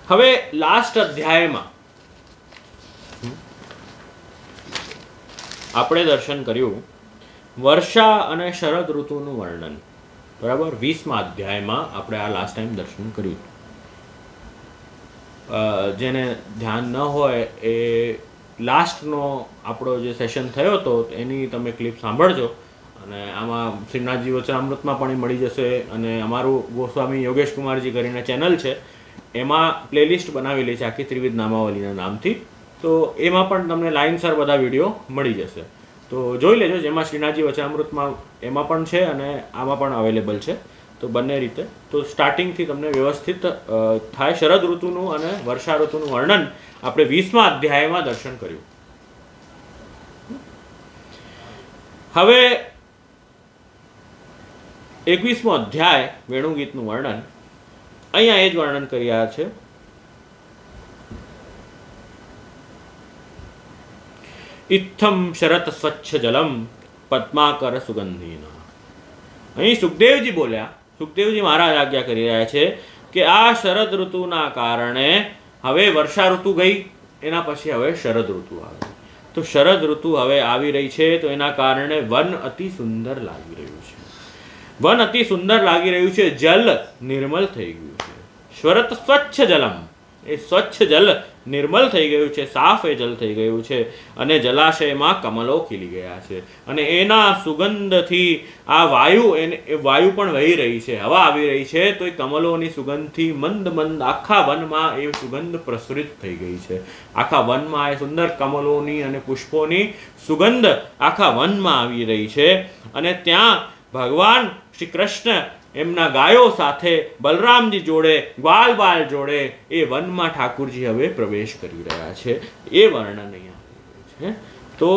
હવે લાસ્ટ અધ્યાયમાં આપણે દર્શન કર્યું વર્ષા અને શરદ ઋતુનું વર્ણન, બરાબર. 20મા અધ્યાયમાં આપણે આ લાસ્ટ ટાઈમ દર્શન કર્યું. જેને ધ્યાન ન હોય એ લાસ્ટનો આપણો જે સેશન થયો હતો એની તમે ક્લિપ સાંભળજો. અને આમાં શ્રીનાથજી વચનામૃતમાં પણ મળી જશે. અને અમારું ગોસ્વામી યોગેશ કુમારજી કરીને ચેનલ છે, એમાં પ્લેલિસ્ટ બનાવેલી છે આખી ત્રિવિધ નામાવલીના નામથી. તો એમાં પણ તમને લાઇનસર બધા વિડીયો મળી જશે. તો જોઈ લેજો. જેમાં શ્રીનાથજી વચનામૃતમાં એમાં પણ છે અને આમાં પણ અવેલેબલ છે. તો બંને રીતે તો સ્ટાર્ટિંગથી તમને વ્યવસ્થિત થાય. શરદ ઋતુનું અને વર્ષા ઋતુનું વર્ણન આપણે 20મા અધ્યાયમાં દર્શન કર્યું. હવે 21મો અધ્યાય વેણુગીતનું વર્ણન. અહીંયા એ જ વર્ણન કરી રહ્યા છે. ઇત્થમ શરત સ્વચ્છ જલમ પદ્માકર સુગંધીના. અહીં સુખદેવજી બોલ્યા, સુખદેવજી મહારાજ આજ્ઞા કરી રહ્યા છે કે આ શરદ ઋતુના કારણે હવે વર્ષા ઋતુ ગઈ, એના પછી હવે શરદ ઋતુ આવે. તો શરદ ઋતુ હવે આવી રહી છે, તો એના કારણે વન અતિ સુંદર લાગી રહ્યું છે. વન અતિ સુંદર લાગી રહ્યું છે. જલ નિર્મલ થઈ ગયું છે. શરત સ્વચ્છ જલમ, એ સ્વચ્છ જલ નિર્મલ થઈ ગયું છે, સાફ એ જલ થઈ ગયું છે. અને જલાશયમાં કમલો ખીલી ગયા છે. અને એના સુગંધથી આ વાયુ વાયુ પણ વહી રહી છે, હવા આવી રહી છે. તો એ કમલોની સુગંધથી મંદ મંદ આખા વનમાં એ સુગંધ પ્રસરિત થઈ ગઈ છે. આખા વનમાં એ સુંદર કમલોની અને પુષ્પોની સુગંધ આખા વનમાં આવી રહી છે. અને ત્યાં ભગવાન શ્રી કૃષ્ણ એમના ગાયો સાથે બલરામજી જોડે, ગ્વાલ બાલ જોડે એ વનમાં ઠાકુરજી હવે પ્રવેશ કરી રહ્યા છે. એ વર્ણન અહીંયા છે. તો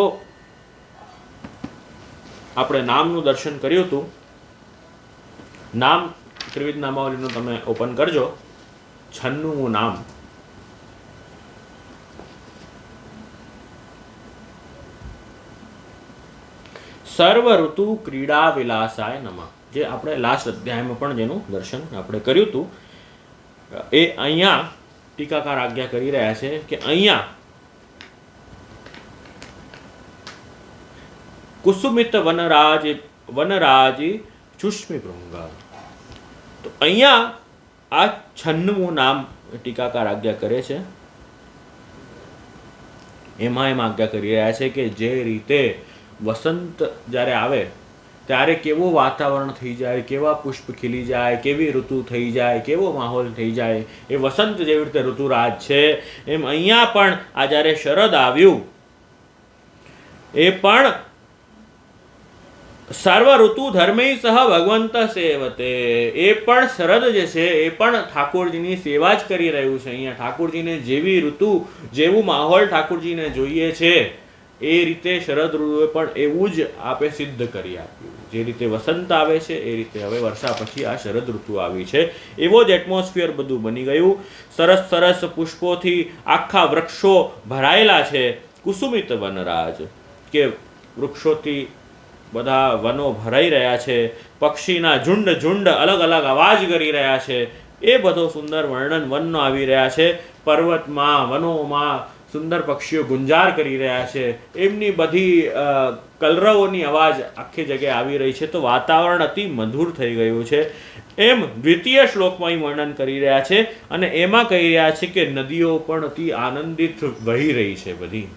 આપણે નામનું દર્શન કર્યું હતું. નામ ત્રિવિધ નામાવલીનું તમે ઓપન કરજો. 96મું નામ. સર્વ ઋતુ ક્રીડા વિલાસાય નમઃ. જે આપણે લાસ્ટ અધ્યાયમાં પણ જેનું દર્શન આપણે કર્યું હતું, એ અહીંયા ટીકાકાર આજ્ઞા કરી રહ્યા છે કે અહીંયા કુસુમિત વનરાજી ચુષ્મિ ભૃંગા. તો અહીંયા આ 96મું નામ ટીકાકાર આજ્ઞા કરે છે. એમાં એમ આજ્ઞા કરી રહ્યા છે કે જે રીતે વસંત જ્યારે આવે ત્યારે કેવું વાતાવરણ થઈ જાય, કેવા પુષ્પ ખીલી જાય, કેવી ઋતુ થઈ જાય, કેવો માહોલ થઈ જાય. એ વસંત જેવી રીતે ઋતુરાજ છે, એમ અહીંયા પણ આ જ્યારે શરદ આવ્યું એ પણ સર્વ ઋતુ ધર્મૈ સહ ભગવંત સેવતે. એ પણ શરદ જે છે એ પણ ઠાકોરજીની સેવા જ કરી રહ્યું છે. અહીંયા ઠાકોરજીને જેવી ઋતુ, જેવું માહોલ ઠાકોરજીને જોઈએ છે એ રીતે શરદ ઋતુએ પણ એવું જ આપે સિદ્ધ કરી આપ્યું. જે રીતે વસંત આવે છે એ રીતે હવે વર્ષા પછી આ શરદ ઋતુ આવી છે. એવો જ એટમોસ્ફિયર બધું બની ગયું. સરસ સરસ પુષ્પોથી આખા વૃક્ષો ભરાયેલા છે. કુસુમિત વનરાજ, કે વૃક્ષોથી બધા વનો ભરાઈ રહ્યા છે. પક્ષીના ઝુંડ ઝુંડ અલગ અલગ અવાજ કરી રહ્યા છે. એ બધો સુંદર વર્ણન વનનો આવી રહ્યા છે. પર્વતમાં, વનોમાં સુંદર પક્ષીઓ ગુંજાર કરી રહ્યા છે. એમની બધી કલરવોની અવાજ આખી જગ્યાએ આવી રહી છે. તો વાતાવરણ અતિ મધુર થઈ ગયું છે. એમ દ્વિતીય શ્લોકમાં વર્ણન કરી રહ્યા છે. અને એમાં કહી રહ્યા છે કે નદીઓ પણ અતિ આનંદિત વહી રહી છે. બધી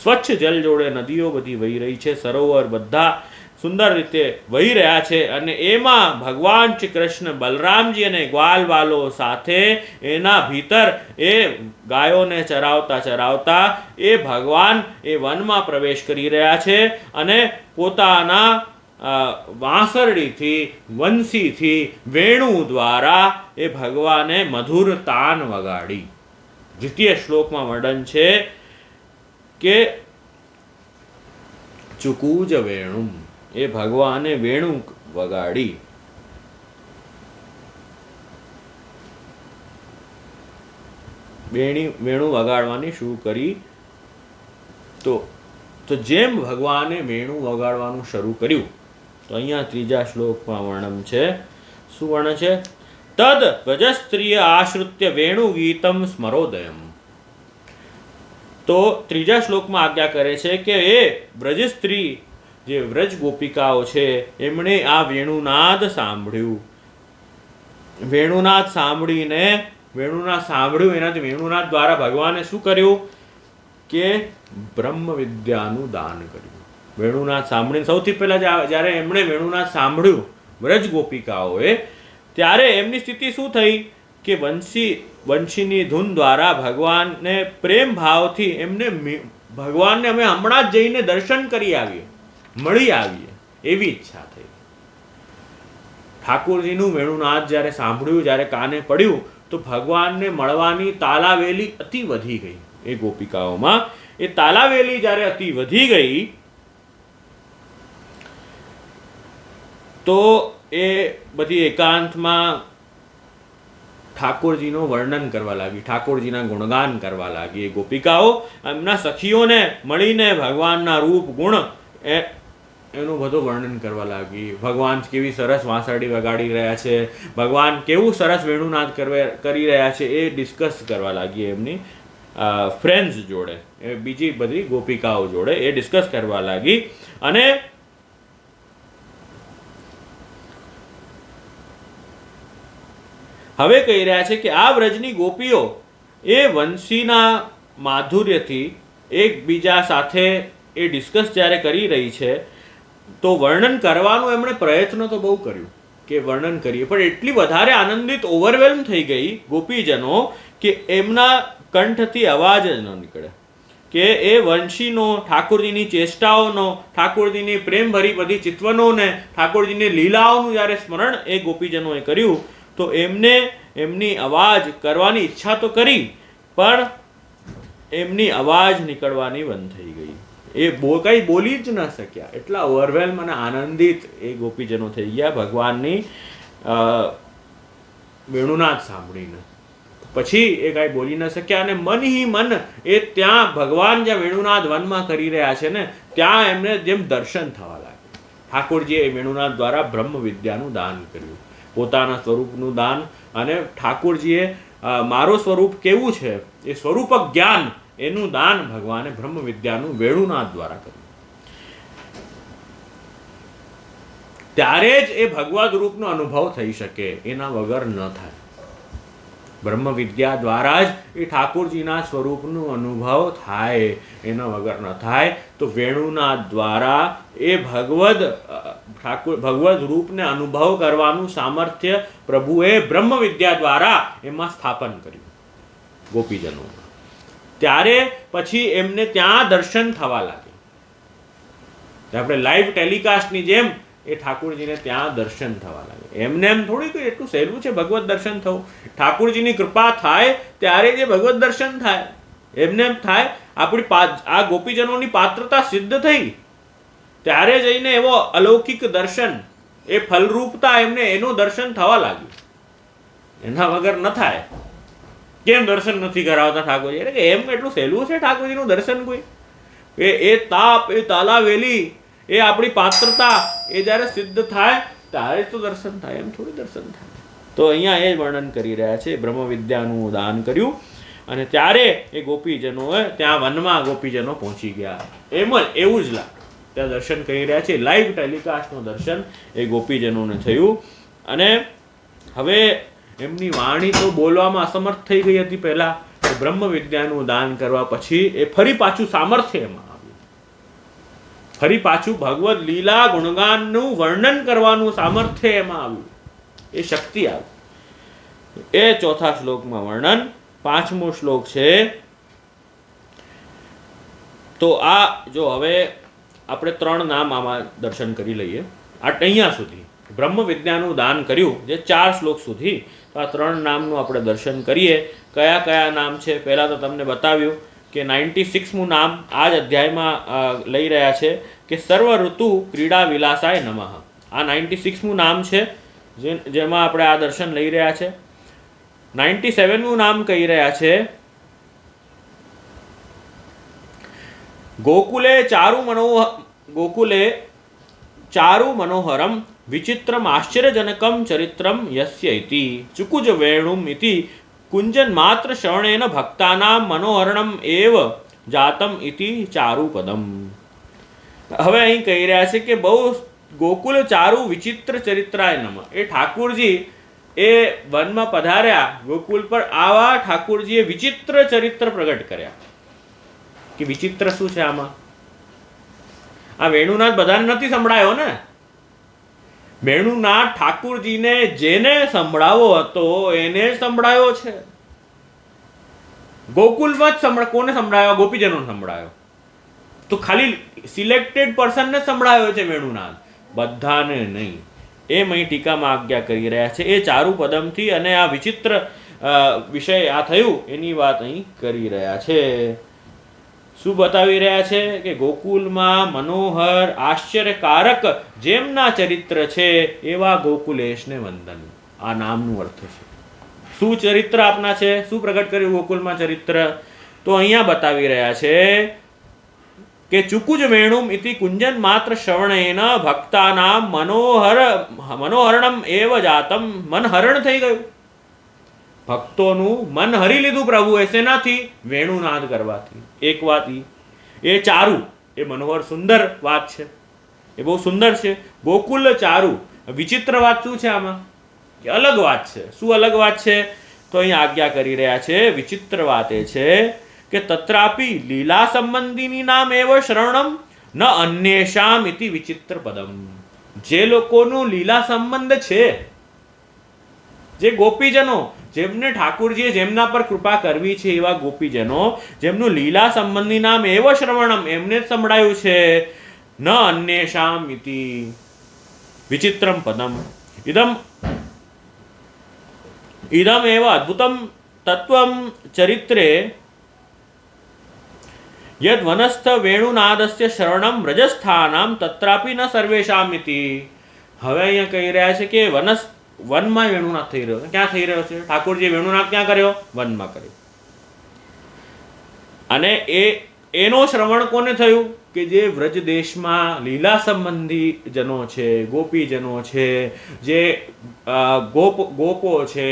સ્વચ્છ જલ જોડે નદીઓ બધી વહી રહી છે. સરોવર બધા સુંદર રીતે વહી રહ્યા છે. અને એમાં ભગવાન શ્રી કૃષ્ણ બલરામજી અને ગ્વાલ બાલો સાથે એના ભીતર એ ગાયોને ચરાવતા ચરાવતા એ ભગવાન એ વનમાં પ્રવેશ કરી રહ્યા છે. અને પોતાના વાંસરડીથી, વંશીથી, વેણુ દ્વારા એ ભગવાને મધુર તાન વગાડી. દ્વિતીય શ્લોકમાં વર્ણન છે કે ચુકુજ વેણુમ, એ ભગવાને વેણુ વગાડી. વેણુ વગાડવાની શું કરી? તો જેમ ભગવાને વેણુ વગાડવાનું શરૂ કર્યું, તો અહીંયા ત્રીજા શ્લોકમાં વર્ણન છે. શું વર્ણન છે? તદ વ્રજસ્ત્રીય આશ્રિત્ય વેણુગીતમ સ્મરોદયમ. તો ત્રીજા શ્લોકમાં આજ્ઞા કરે છે કે એ વ્રજ સ્ત્રી, જે વ્રજ ગોપિકાઓ છે, એમણે આ વેણુનાદ સાંભળ્યું. વેણુનાદ સાંભળ્યું, એનાથી વેણુનાદ દ્વારા ભગવાને શું કર્યું કે બ્રહ્મ વિદ્યાનું દાન કર્યું. વેણુનાદ સાંભળીને સૌથી પહેલા જ્યારે એમણે વેણુનાદ સાંભળ્યું વ્રજ ગોપિકાઓએ, ત્યારે એમની સ્થિતિ શું થઈ કે વંશીની ધૂન દ્વારા ભગવાનને પ્રેમ ભાવથી એમને ભગવાનને અમે હમણાં જ જઈને દર્શન કરી આવીએ, મળી આવીએ એવી ઈચ્છા થઈ. ઠાકોરજીનું વેણુનાદ જ્યારે સાંભળ્યું, જ્યારે કાને પડ્યું, તો ભગવાનને મળવાની તાલાવેલી અતિ વધી ગઈ એ ગોપિકાઓમાં. એ તાલાવેલી જ્યારે અતિ વધી ગઈ તો એ બધી એકાંતમાં ઠાકોરજીનું વર્ણન કરવા લાગી, ઠાકોરજીના ગુણગાન કરવા લાગી. એ ગોપિકાઓ એમના સખીઓને મળીને ભગવાનના રૂપ ગુણ એનું બધું વર્ણન કરવા લાગી. ભગવાન કેવી સરસ વાંસળી વગાડી રહ્યા છે, ભગવાન કેવું સરસ વેણુનાદ કરી રહ્યા છે, એ ડિસ્કસ કરવા લાગી એમની ફ્રેન્ડ્સ જોડે, એ બીજી બધી ગોપિકાઓ જોડે એ ડિસ્કસ કરવા લાગી. અને હવે કહી રહ્યા છે કે આ વ્રજની ગોપીઓ એ વંશીના માધુર્યથી એકબીજા સાથે એ ડિસ્કસ જ્યારે કરી રહી છે, તો વર્ણન કરવાનું એમણે પ્રયત્ન તો બહુ કર્યું કે વર્ણન કરીએ, પણ એટલી વધારે આનંદિત, ઓવરવેલ્મ થઈ ગઈ ગોપીજનો કે એમના કંઠથી અવાજ જ ન નીકળે. કે એ વંશીનો, ઠાકોરજીની ચેષ્ટાઓનો, ઠાકોરજીની પ્રેમભરી બધી ચિત્વનોને, ઠાકોરજીની લીલાઓનું જ્યારે સ્મરણ એ ગોપીજનોએ કર્યું, તો એમને એમની અવાજ કરવાની ઈચ્છા તો કરી, પણ એમની અવાજ નીકળવાની બંધ થઈ ગઈ. એ કંઈ બોલી જ ન શક્યા. એટલા ઓવરવેલ્મ અને આનંદિત એ ગોપીજનો થઈ ગયા ભગવાનની વેણુનાદ સાંભળીને. પછી એ કાંઈ બોલી ન શક્યા, અને મન હિ મન એ ત્યાં ભગવાન જ્યાં વેણુનાદ વનમાં કરી રહ્યા છે ને, ત્યાં એમને જેમ દર્શન થવા લાગ્યા. ઠાકોરજીએ વેણુનાદ દ્વારા બ્રહ્મ વિદ્યાનું દાન કર્યું, પોતાના સ્વરૂપનું દાન. અને ઠાકોરજીએ મારું સ્વરૂપ કેવું છે એ સ્વરૂપ જ્ઞાન એનું દાન ભગવાને બ્રહ્મ વિદ્યાનું વેણુનાદ દ્વારા કર્યું. ત્યારે જ એ ભગવદ રૂપનો અનુભવ થઈ શકે, એના વગર ન થાય. બ્રહ્મ વિદ્યા દ્વારા જ એ ઠાકોરજીના સ્વરૂપનો અનુભવ થાય, એના વગર ન થાય. તો વેણુનાદ દ્વારા એ ભગવદ રૂપને અનુભવ કરવાનું સામર્થ્ય પ્રભુએ બ્રહ્મ વિદ્યા દ્વારા એમાં સ્થાપન કર્યું ગોપીજનો. ત્યારે પછી એમને ત્યાં દર્શન થવા લાગે. આપણે લાઈવ ટેલિકાસ્ટની જેમ એ ઠાકોરજીને ત્યાં દર્શન થવા લાગે. એમને એમ થોડી કોઈ એટલું સહેલું છે ભગવત દર્શન થવું. ઠાકોરજીની કૃપા થાય ત્યારે જે ભગવત દર્શન થાય, એમને એમ થાય આપણી આ ગોપીજનોની પાત્રતા સિદ્ધ થઈ ત્યારે જઈને એવો અલૌકિક દર્શન, એ ફલરૂપતા એમને એનું દર્શન થવા લાગ્યું. એના વગર ન થાય. કેમ દર્શન નથી કરાવતા ઠાકોરજી? એટલે કે એમ એટલું સહેલું છે ઠાકોરજીનું દર્શન કોઈ? એ તાપ, એ તાલાવેલી, એ આપણી પાત્રતા એ જ્યારે સિદ્ધ થાય ત્યારે તો દર્શન થાય, એમ થોડી દર્શન થાય. તો અહીંયા એ વર્ણન કરી રહ્યા છે, બ્રહ્મ વિદ્યાનું દાન કર્યું. અને ત્યારે એ ગોપીજનોએ ત્યાં વનમાં ગોપીજનો પહોંચી ગયા. એવું જ ત્યાં દર્શન કરી રહ્યા છે. લાઈવ ટેલિકાસ્ટનું દર્શન એ ગોપીજનોને થયું. અને હવે એમની વાણી તો બોલવામાં અસમર્થ થઈ ગઈ હતી પહેલા. બ્રહ્મ વિદ્યાનું દાન કરવા પછી એ ફરી પાછું સામર્થ્ય એમાં આવ્યું. ફરી પાછું ભગવદ લીલા ગુણગાનનું વર્ણન કરવાનું સામર્થ્ય એમાં આવ્યું, એ શક્તિ આવી. એ ચોથા શ્લોકમાં વર્ણન. પાંચમો શ્લોક છે. તો આ જો હવે આપણે 3 નામ આમાં દર્શન કરી લઈએ. અહીંયા સુધી બ્રહ્મ વિદ્યાનું દાન કર્યું, જે 4 શ્લોક સુધી. તો આ 3 નામનું આપણે દર્શન કરીએ. કયા કયા નામ છે પહેલાં તો તમને બતાવ્યું કે 96મું નામ આ જ અધ્યાયમાં લઈ રહ્યા છે કે સર્વ ઋતુ ક્રીડા વિલાસાય નમઃ. આ 96મું નામ છે જેમાં આપણે આ દર્શન લઈ રહ્યા છે. 97મું નામ કહી રહ્યા છે ગોકુલે ચારુ મનોહરમ વિચિત્રમ આશ્ચર્યજનકમ ચરિત્રમ યસ્ય ઇતિ ચુકુજ વેણુમ ઇતિ કુંજન માત્ર શ્રવણેન ભક્તાનામ મનોહરણમ એવ જાતમ ઇતિ ચારુપદમ. હવે અહીં કહી રહ્યા છે કે બહુ ગોકુલ ચારુ વિચિત્ર ચરિત્રાય નમ. એ ઠાકુરજી એ વનમાં પધાર્યા ગોકુલ પર, આવા ઠાકુરજીએ વિચિત્ર ચરિત્ર પ્રગટ કર્યા. કે વિચિત્ર શું છે આમાં? આ વેણુનાથ બધાને નથી સંભળાયો ને. વેણુનાથ ઠાકુરજીને જેને સંભળાવો હતો એને સંભળાયો છે. ગોકુલમાં જ કોને સંભળાયો? ગોપીજનોને સંભળાયો. તો ખાલી સિલેક્ટેડ પર્સનને સંભળાયો છે વેણુનાથ, બધાને નહીં. એમ અહીં ટીકામાં આજ્ઞા કરી રહ્યા છે. એ ચારુ પદમથી અને આ વિચિત્ર વિષય આ થયું એની વાત અહીં કરી રહ્યા છે. શું બતાવી રહ્યા છે? કે ગોકુલમાં મનોહર આશ્ચર્યકારક જેમના ચરિત્ર છે એવા ગોકુલેશને વંદન. આ નામનું અર્થ છે. શું ચરિત્ર આપના છે? શું પ્રગટ કર્યું ગોકુલમાં ચરિત્ર? તો અહીંયા બતાવી રહ્યા છે કે ચુકુજ વેણુમ ઇતિ કુંજન માત્ર શ્રવણેન ભક્તાનામ મનોહરણમ એવ જાતમ. મન હરણ થઈ ગયું, ભક્તોનું મન હરી લીધું પ્રભુએ. શેનાથી? વેણુનાદ કરવાથી. એક વાત એ ચારુ, એ મનોહર સુંદર વાત છે, એ બહુ સુંદર છે. ગોકુલ ચારુ, વિચિત્ર વાત શું છે આમાં? કે અલગ વાત છે. શું અલગ વાત છે? તો અહીં આજ્ઞા કરી રહ્યા છે. વિચિત્ર વાત એ છે કે તત્રાપી લીલા સંબંધીની નામ એવ શ્રવણમ ન અન્યેષામ ઇતિ વિચિત્ર પદમ. જે લોકોનું લીલા સંબંધ છે, જે ગોપીજનો, જેમને ઠાકુરજીએ જેમના પર કૃપા કરવી છે એવા ગોપીજનો, જેમનું લીલા સંબંધી નામ એવ શ્રવણમ, એમને જ સંભળાયું છે. ન અન્યેષામ ઇતિ વિચિત્રમ પદમ ઇદમ એવ અદ્ભુતમ તત્વમ ચરિત્રે યદ વનસ્થ વેણુનાદસ્ય શરણમ રજસ્થાનામ તત્રાપી ન સર્વેશામ ઇતિ. હવે અહીંયા કહી રહ્યા છે કે વનમાં વેણુનાદ થઈ રહ્યો. ક્યાં થઈ રહ્યો છે? ઠાકોરજી વેણુનાદ ક્યાં કર્યો? વનમાં કર્યો. અને એનો શ્રવણ કોને થયું? કે જે વ્રજ દેશમાં લીલા સંબંધી જનો છે, ગોપીજનો છે, જે ગોપો છે,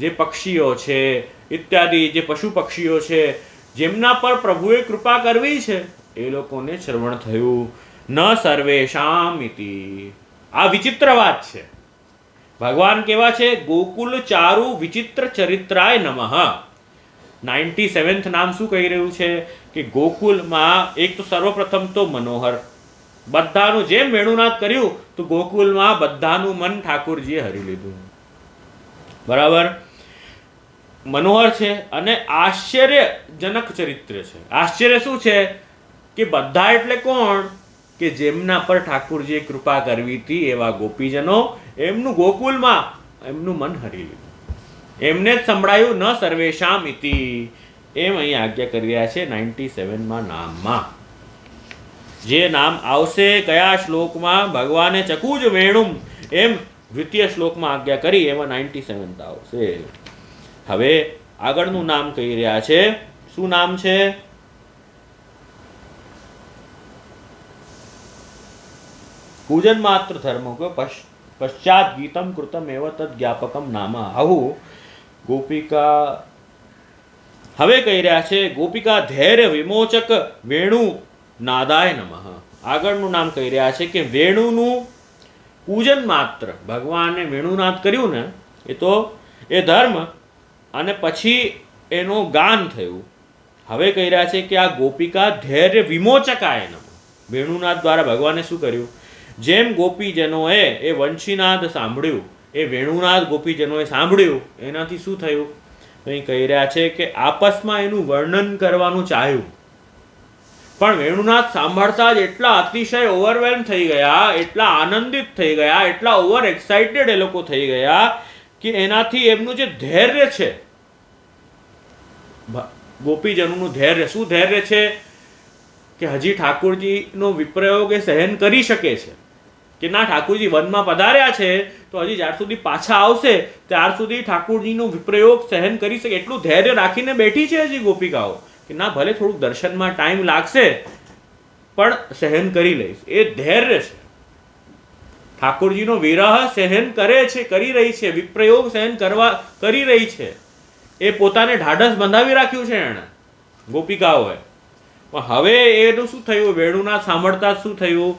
જે પક્ષીઓ છે ઇત્યાદિ, જે પશુ પક્ષીઓ છે, જેમના પર પ્રભુએ કૃપા કરવી છે એ લોકોને શ્રવણ થયું. ન સર્વેશામ ઇતિ. આ વિચિત્ર વાત છે. ભગવાન કેવા છે? ગોકુલ ચારુ વિચિત્ર ચરિત્રાય નમઃ. 97th નામ શું કહી રહ્યું છે? કે ગોકુલમાં એક તો સર્વપ્રથમ તો મનોહર, બધાનું જેમ વેણુનાદ કર્યું તો ગોકુલમાં બધાનું મન ઠાકોરજીએ હરી લીધું. બરાબર, મનોહર છે અને આશ્ચર્યજનક ચરિત્ર છે. આશ્ચર્ય શું છે? કે બધા એટલે કોણ? કે જેમના પર ઠાકોરજીએ કૃપા કરવી હતી એવા ગોપીજનો, એમનું ગોકુલમાં એમનું મન હરી લીધું, એમને જ સંભળાયું. ન સર્વેશામ ઇતિ. એમ અહીં આજ્ઞા કરી રહ્યા છે 97માં નામમાં. જે નામ આવશે કયા શ્લોકમાં? ભગવાને ચકુજ વેણુમ એમ દ્વિતીય શ્લોકમાં આજ્ઞા કરી, એમાં 97th આવશે. હવે આગળનું નામ કહી રહ્યા છે. શું નામ છે? પૂજન માત્ર ધર્મ પશ્ચાત ગીતમ કૃતમ એવ તદ જ્ઞાપકમ નામ આહુ ગોપિકા. હવે કહી રહ્યા છે ગોપિકા ધૈર્ય વિમોચક વેણુ નાદાય નમઃ. આગળનું નામ કહી રહ્યા છે કે વેણુનું પૂજન માત્ર, ભગવાને વેણુનાદ કર્યું ને એ તો એ ધર્મ, અને પછી એનું ગાન થયું. હવે કહી રહ્યા છે કે આ ગોપિકા ધૈર્ય વિમોચકાય નમઃ. વેણુનાદ દ્વારા ભગવાને શું કર્યું? જેમ ગોપીજનોએ એ વંશીનાદ સાંભળ્યું, એ વેણુનાદ ગોપીજનોએ સાંભળ્યું, એનાથી શું થયું? અહીં કહી રહ્યા છે કે આપસમાં એનું વર્ણન કરવાનું ચાહ્યું, પણ વેણુનાદ સાંભળતા જ એટલા અતિશય ઓવરવેલ્મ થઈ ગયા, એટલા આનંદિત થઈ ગયા, એટલા ઓવર એક્સાઇટેડ એ લોકો થઈ ગયા કે એનાથી એમનું જે ધૈર્ય છે, ગોપીજનોનું ધૈર્ય, શું ધૈર્ય છે? કે હજી ઠાકોરજીનો વિપ્રયોગ એ સહન કરી શકે છે. કે ના, ઠાકોરજી વનમાં પધાર્યા છે તો હજી જ્યાર સુધી પાછા આવશે ત્યાર સુધી ઠાકોરજીનો વિપ્રયોગ સહન કરી શકે એટલું ધૈર્ય રાખીને બેઠી છે હજી ગોપિકાઓ. કે ના, ભલે થોડુંક દર્શનમાં ટાઈમ લાગશે પણ સહન કરી લઈશ, એ ધૈર્ય છે. ઠાકોરજીનો વિરહ સહન કરે છે, કરી રહી છે, વિપ્રયોગ સહન કરી રહી છે. એ પોતાને ઢાઢસ બંધાવી રાખ્યું છે એણે ગોપિકાઓએ. પણ હવે એનું શું થયું? વેણુનાથ સાંભળતા શું થયું?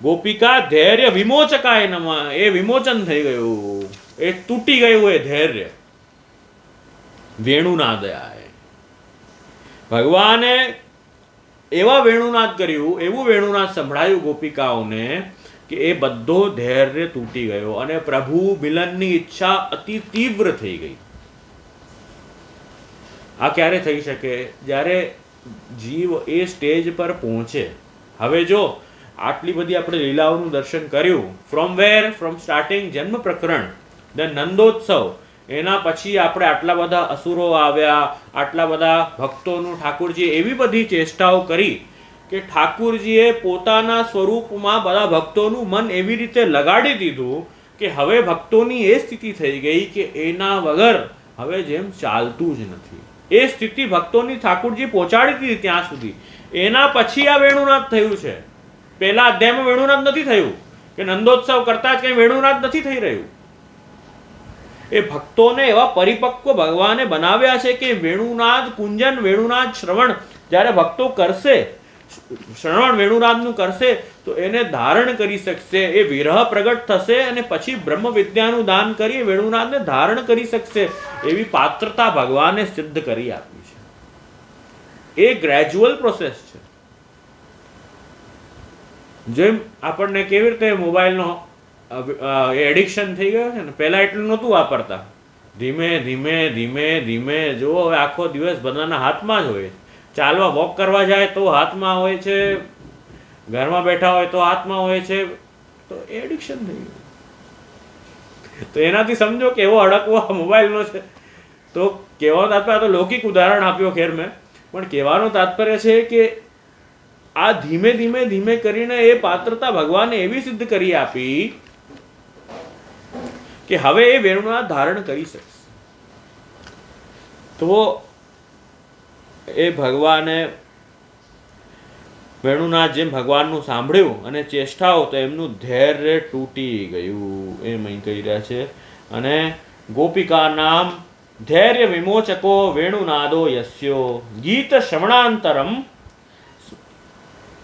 ગોપિકા ધૈર્ય વિમોચકાય નમઃ, એ વિમોચન થઈ ગયું, એ તૂટી ગયું એ ધૈર્ય વેણુનાદયાએ. ભગવાને એવા વેણુનાદ કર્યું, એવું વેણુનાદ સંભળાયું ગોપિકાઓને કે એ બધો ધૈર્ય તૂટી ગયો અને પ્રભુ મિલનની ઈચ્છા અતિ તીવ્ર થઈ ગઈ. આ ક્યારે થઈ શકે? જ્યારે જીવ એ સ્ટેજ પર પહોંચે. હવે જો આટલી બધી આપણે લીલાઓનું દર્શન કર્યું, ફ્રોમ સ્ટાર્ટિંગ જન્મ પ્રકરણ, દેન નંદોત્સવ, એના પછી આપણે આટલા બધા અસુરો આવ્યા, આટલા બધા ભક્તોનું ઠાકોરજીએ એવી બધી ચેષ્ટાઓ કરી કે ઠાકોરજીએ પોતાના સ્વરૂપમાં બધા ભક્તોનું મન એવી રીતે લગાડી દીધું કે હવે ભક્તોની એ સ્થિતિ થઈ ગઈ કે એના વગર હવે જેમ ચાલતું જ નથી. એ સ્થિતિ ભક્તોની ઠાકોરજી પહોંચાડી દીધી ત્યાં સુધી. એના પછી આ વેણુનાદ થયું છે. પહેલા અધ્યાયમાં વેણુનાદ નથી થયું કે નંદોત્સવ કરતા જ કંઈ વેણુનાદ નથી થઈ રહ્યું. એ ભક્તોને એવા પરિપક્વ ભગવાને બનાવ્યા છે કે વેણુનાદ કુંજન, વેણુનાદ શ્રવણ જ્યારે ભક્તો કરશે, શ્રવણ વેણુનાદનું કરશે તો એને ધારણ કરી શકશે. એ વિરહ પ્રગટ થશે અને પછી બ્રહ્મ વિદ્યાનું દાન કરી વેણુનાદને ધારણ કરી શકશે. એવી પાત્રતા ભગવાને સિદ્ધ કરી આપી છે. એ ગ્રેજ્યુઅલ પ્રોસેસ છે. જેમ આપણને કેવી રીતે મોબાઈલનો એડિક્શન થઈ ગયો છે ને, પહેલા એટલું નહોતું વાપરતા, ધીમે ધીમે ધીમે ધીમે જો હવે આખો દિવસ બધાના હાથમાં જ હોય. ચાલવા વોક કરવા જાય તો હાથમાં હોય છે, ઘરમાં બેઠા હોય તો હાથમાં હોય છે, તો એડિક્શન થઈ ગયું. તો એનાથી સમજો કે એવો અડકવો મોબાઈલનો છે. તો કહેવાનો તાત્પર્ય, તો લૌકિક ઉદાહરણ આપ્યો ખેર મેં, પણ કહેવાનું તાત્પર્ય છે કે આ ધીમે ધીમે ધીમે કરીને એ પાત્રતા ભગવાને એવી સિદ્ધ કરી આપી કે હવે એ વેણુનાદ ધારણ કરી શકશે. તો એ ભગવાને વેણુનાદ જેમ ભગવાનનું સાંભળ્યું અને ચેષ્ટાઓ, તો એમનું ધૈર્ય તૂટી ગયું, એમ અહીં કહી રહ્યા છે. અને ગોપિકા નામ ધૈર્ય વિમોચકો વેણુનાદો યસ્યો ગીત શ્રવણાંતરમ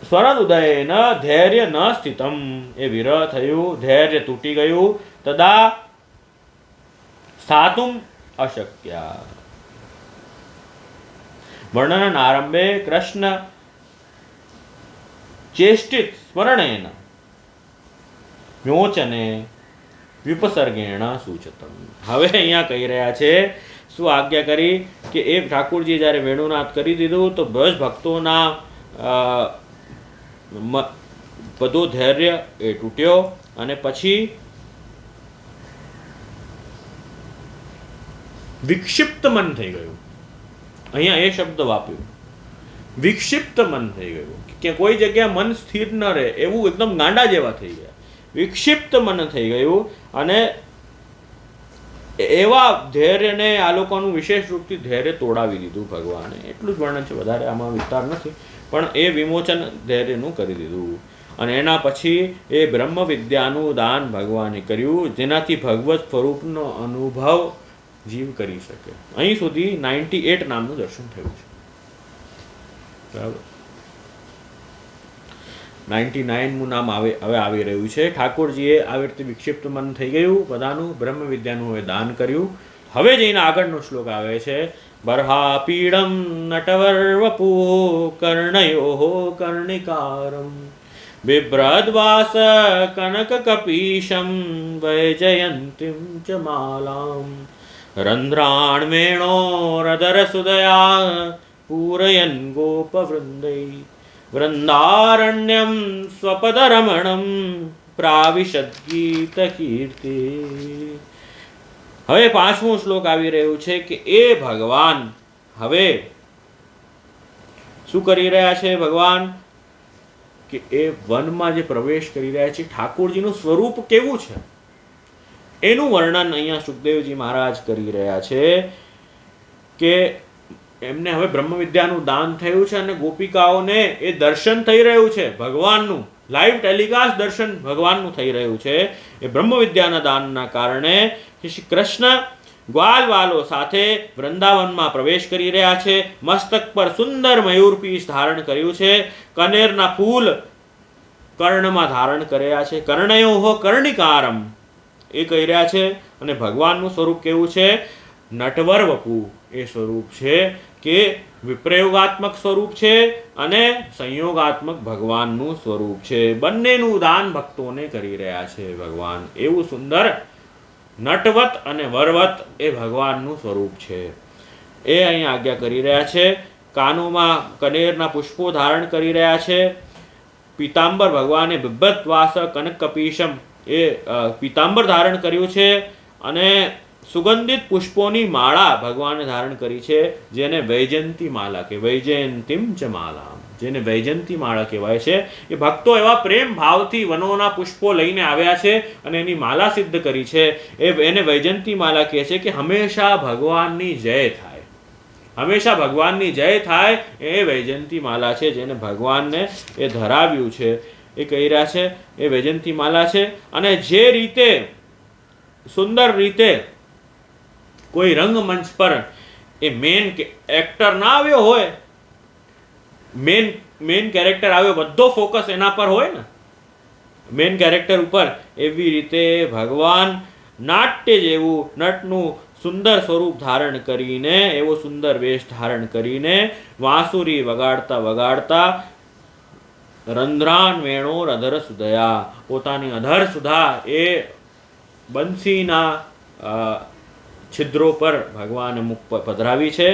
સ્વરદુદયેન ધૈર્ય ન સ્થિતમ. એ વિરહ થયું, ધૈર્ય તૂટી ગયું. તદા સ્થાતુમ અશક્ય. વર્ણન આરંભે કૃષ્ણ ચેષ્ટિત સ્મરણેન વિમોચને વિપસર્ગેણ સૂચતમ. હવે અહીંયા કહી રહ્યા છે, શું આજ્ઞા કરી કે એ ઠાકોરજી જ્યારે વેણુનાદ કરી દીધું તો બ્રજ ભક્તોના બધો ધૈર્ય એ તૂટ્યો અને પછી વિક્ષિપ્ત મન થઈ ગયું. અહીંયા એ શબ્દ વાપર્યો, વિક્ષિપ્ત મન થઈ ગયું, કે કોઈ જગ્યાએ મન સ્થિર ન રહે, એવું એકદમ ગાંડા જેવા થઈ ગયા. વિક્ષિપ્ત મન થઈ ગયું અને એવા ધૈર્યને આ લોકોનું વિશેષ રૂપથી ધૈર્ય તોડાવી દીધું ભગવાને. એટલું જ વર્ણન છે, વધારે આમાં વિસ્તાર નથી, પણ એ વિમોચન ધૈર્યનું કરી દીધું. અને એના પછી એ બ્રહ્મ વિદ્યાનું દાન ભગવાને કર્યું, જેનાથી ભગવત સ્વરૂપનો અનુભવ જીવ કરી શકે. અહીં સુધી 98 નામનું દર્શન થયું છે. બરાબર, 99મું નામ હવે આવી રહ્યું છે. ઠાકોરજીએ આવી રીતે વિક્ષિપ્ત મન થઈ ગયું બધાનું, બ્રહ્મ વિદ્યાનું હવે દાન કર્યું. હવે જઈને આગળનો શ્લોક આવે છે, બર્હાપીડમ નટવર્વપુ કર્ણયો કર્ણિકારમ બિભ્રદ્વાસ કનક કપીશમ વૈજયંતીમ ચ માલામ રંધ્રાણમેણો રદરસુદયા પૂરયન ગોપવૃંદૈ વૃંદારણ્યમ સ્વપદરમણમ પ્રાવિશદ ગીત કીર્તિ. હવે 5મો શ્લોક આવી રહ્યું છે કે એ ભગવાન હવે શું કરી રહ્યા છે? ભગવાન કે એ વનમાં જે પ્રવેશ કરી રહ્યા છે, ઠાકોરજીનું સ્વરૂપ કેવું છે એનું વર્ણન અહીંયા સુખદેવજી મહારાજ કરી રહ્યા છે કે એમને હવે બ્રહ્મ વિદ્યાનું દાન થયું છે અને ગોપિકાઓને એ દર્શન થઈ રહ્યું છે ભગવાનનું, લાઈવ ટેલિકાસ્ટ દર્શન ભગવાનનું થઈ રહ્યું છે. એ બ્રહ્મ વિદ્યાના દાનના કારણે શ્રી કૃષ્ણ ગ્વાલવાલો સાથે વૃંદાવનમાં પ્રવેશ કરી રહ્યા છે. મસ્તક પર સુંદર મયુરપીસ ધારણ કર્યું છે. કનેરના ફૂલ કર્ણમાં ધારણ કર્યા છે. કર્ણયો કર્ણિકારમ એ કહી રહ્યા છે. અને ભગવાનનું સ્વરૂપ કેવું છે? નટવર વપુ એ સ્વરૂપ છે કે વિપ્રયોગાત્મક સ્વરૂપ છે અને સંયોગાત્મક ભગવાનનું સ્વરૂપ છે. બંનેનું દાન ભક્તોને કરી રહ્યા છે ભગવાન. એવું સુંદર નટવત અને વરવત એ ભગવાનનું સ્વરૂપ છે. એ અહીં આજ્ઞા કરી રહ્યા છે. કાનોમાં કનેરના પુષ્પો ધારણ કરી રહ્યા છે. પીતાંબર ભગવાને બિભ્રતવાસ કનક કપીશમ એ પીતાંબર ધારણ કર્યું છે અને સુગંધિત પુષ્પોની માળા ભગવાને ધારણ કરી છે, જેને વૈજયંતી માળા કે વૈજયંતીમ ચ માલા, જેને વૈજયંતી માળા કહેવાય છે. એ ભક્તો એવા પ્રેમ ભાવથી વનોના પુષ્પો લઈને આવ્યા છે અને એની માલા સિદ્ધ કરી છે. એને વૈજયંતી માલા કહે છે કે હંમેશા ભગવાનની જય થાય, હંમેશા ભગવાનની જય થાય એ વૈજયંતી માલા છે, જેને ભગવાનને એ ધરાવ્યું છે. એ કહી રહ્યા છે એ વૈજયંતી માલા છે. અને જે રીતે સુંદર રીતે કોઈ રંગમંચ પર એ મેન એક્ટર ના આવ્યો હોય, મેન કેરેક્ટર આવ્યો, બધો ફોકસ એના પર હોય ને, મેન કેરેક્ટર ઉપર, એવી રીતે ભગવાન નાટ્ય જેવું નટનું સુંદર સ્વરૂપ ધારણ કરીને, એવો સુંદર વેશ ધારણ કરીને વાંસુરી વગાડતા વગાડતા રંધ્રાન વેણો અધર સુધયા, પોતાની અધર સુધા એ બંસીના છિદ્રો પર ભગવાને મુખ પધરાવી છે.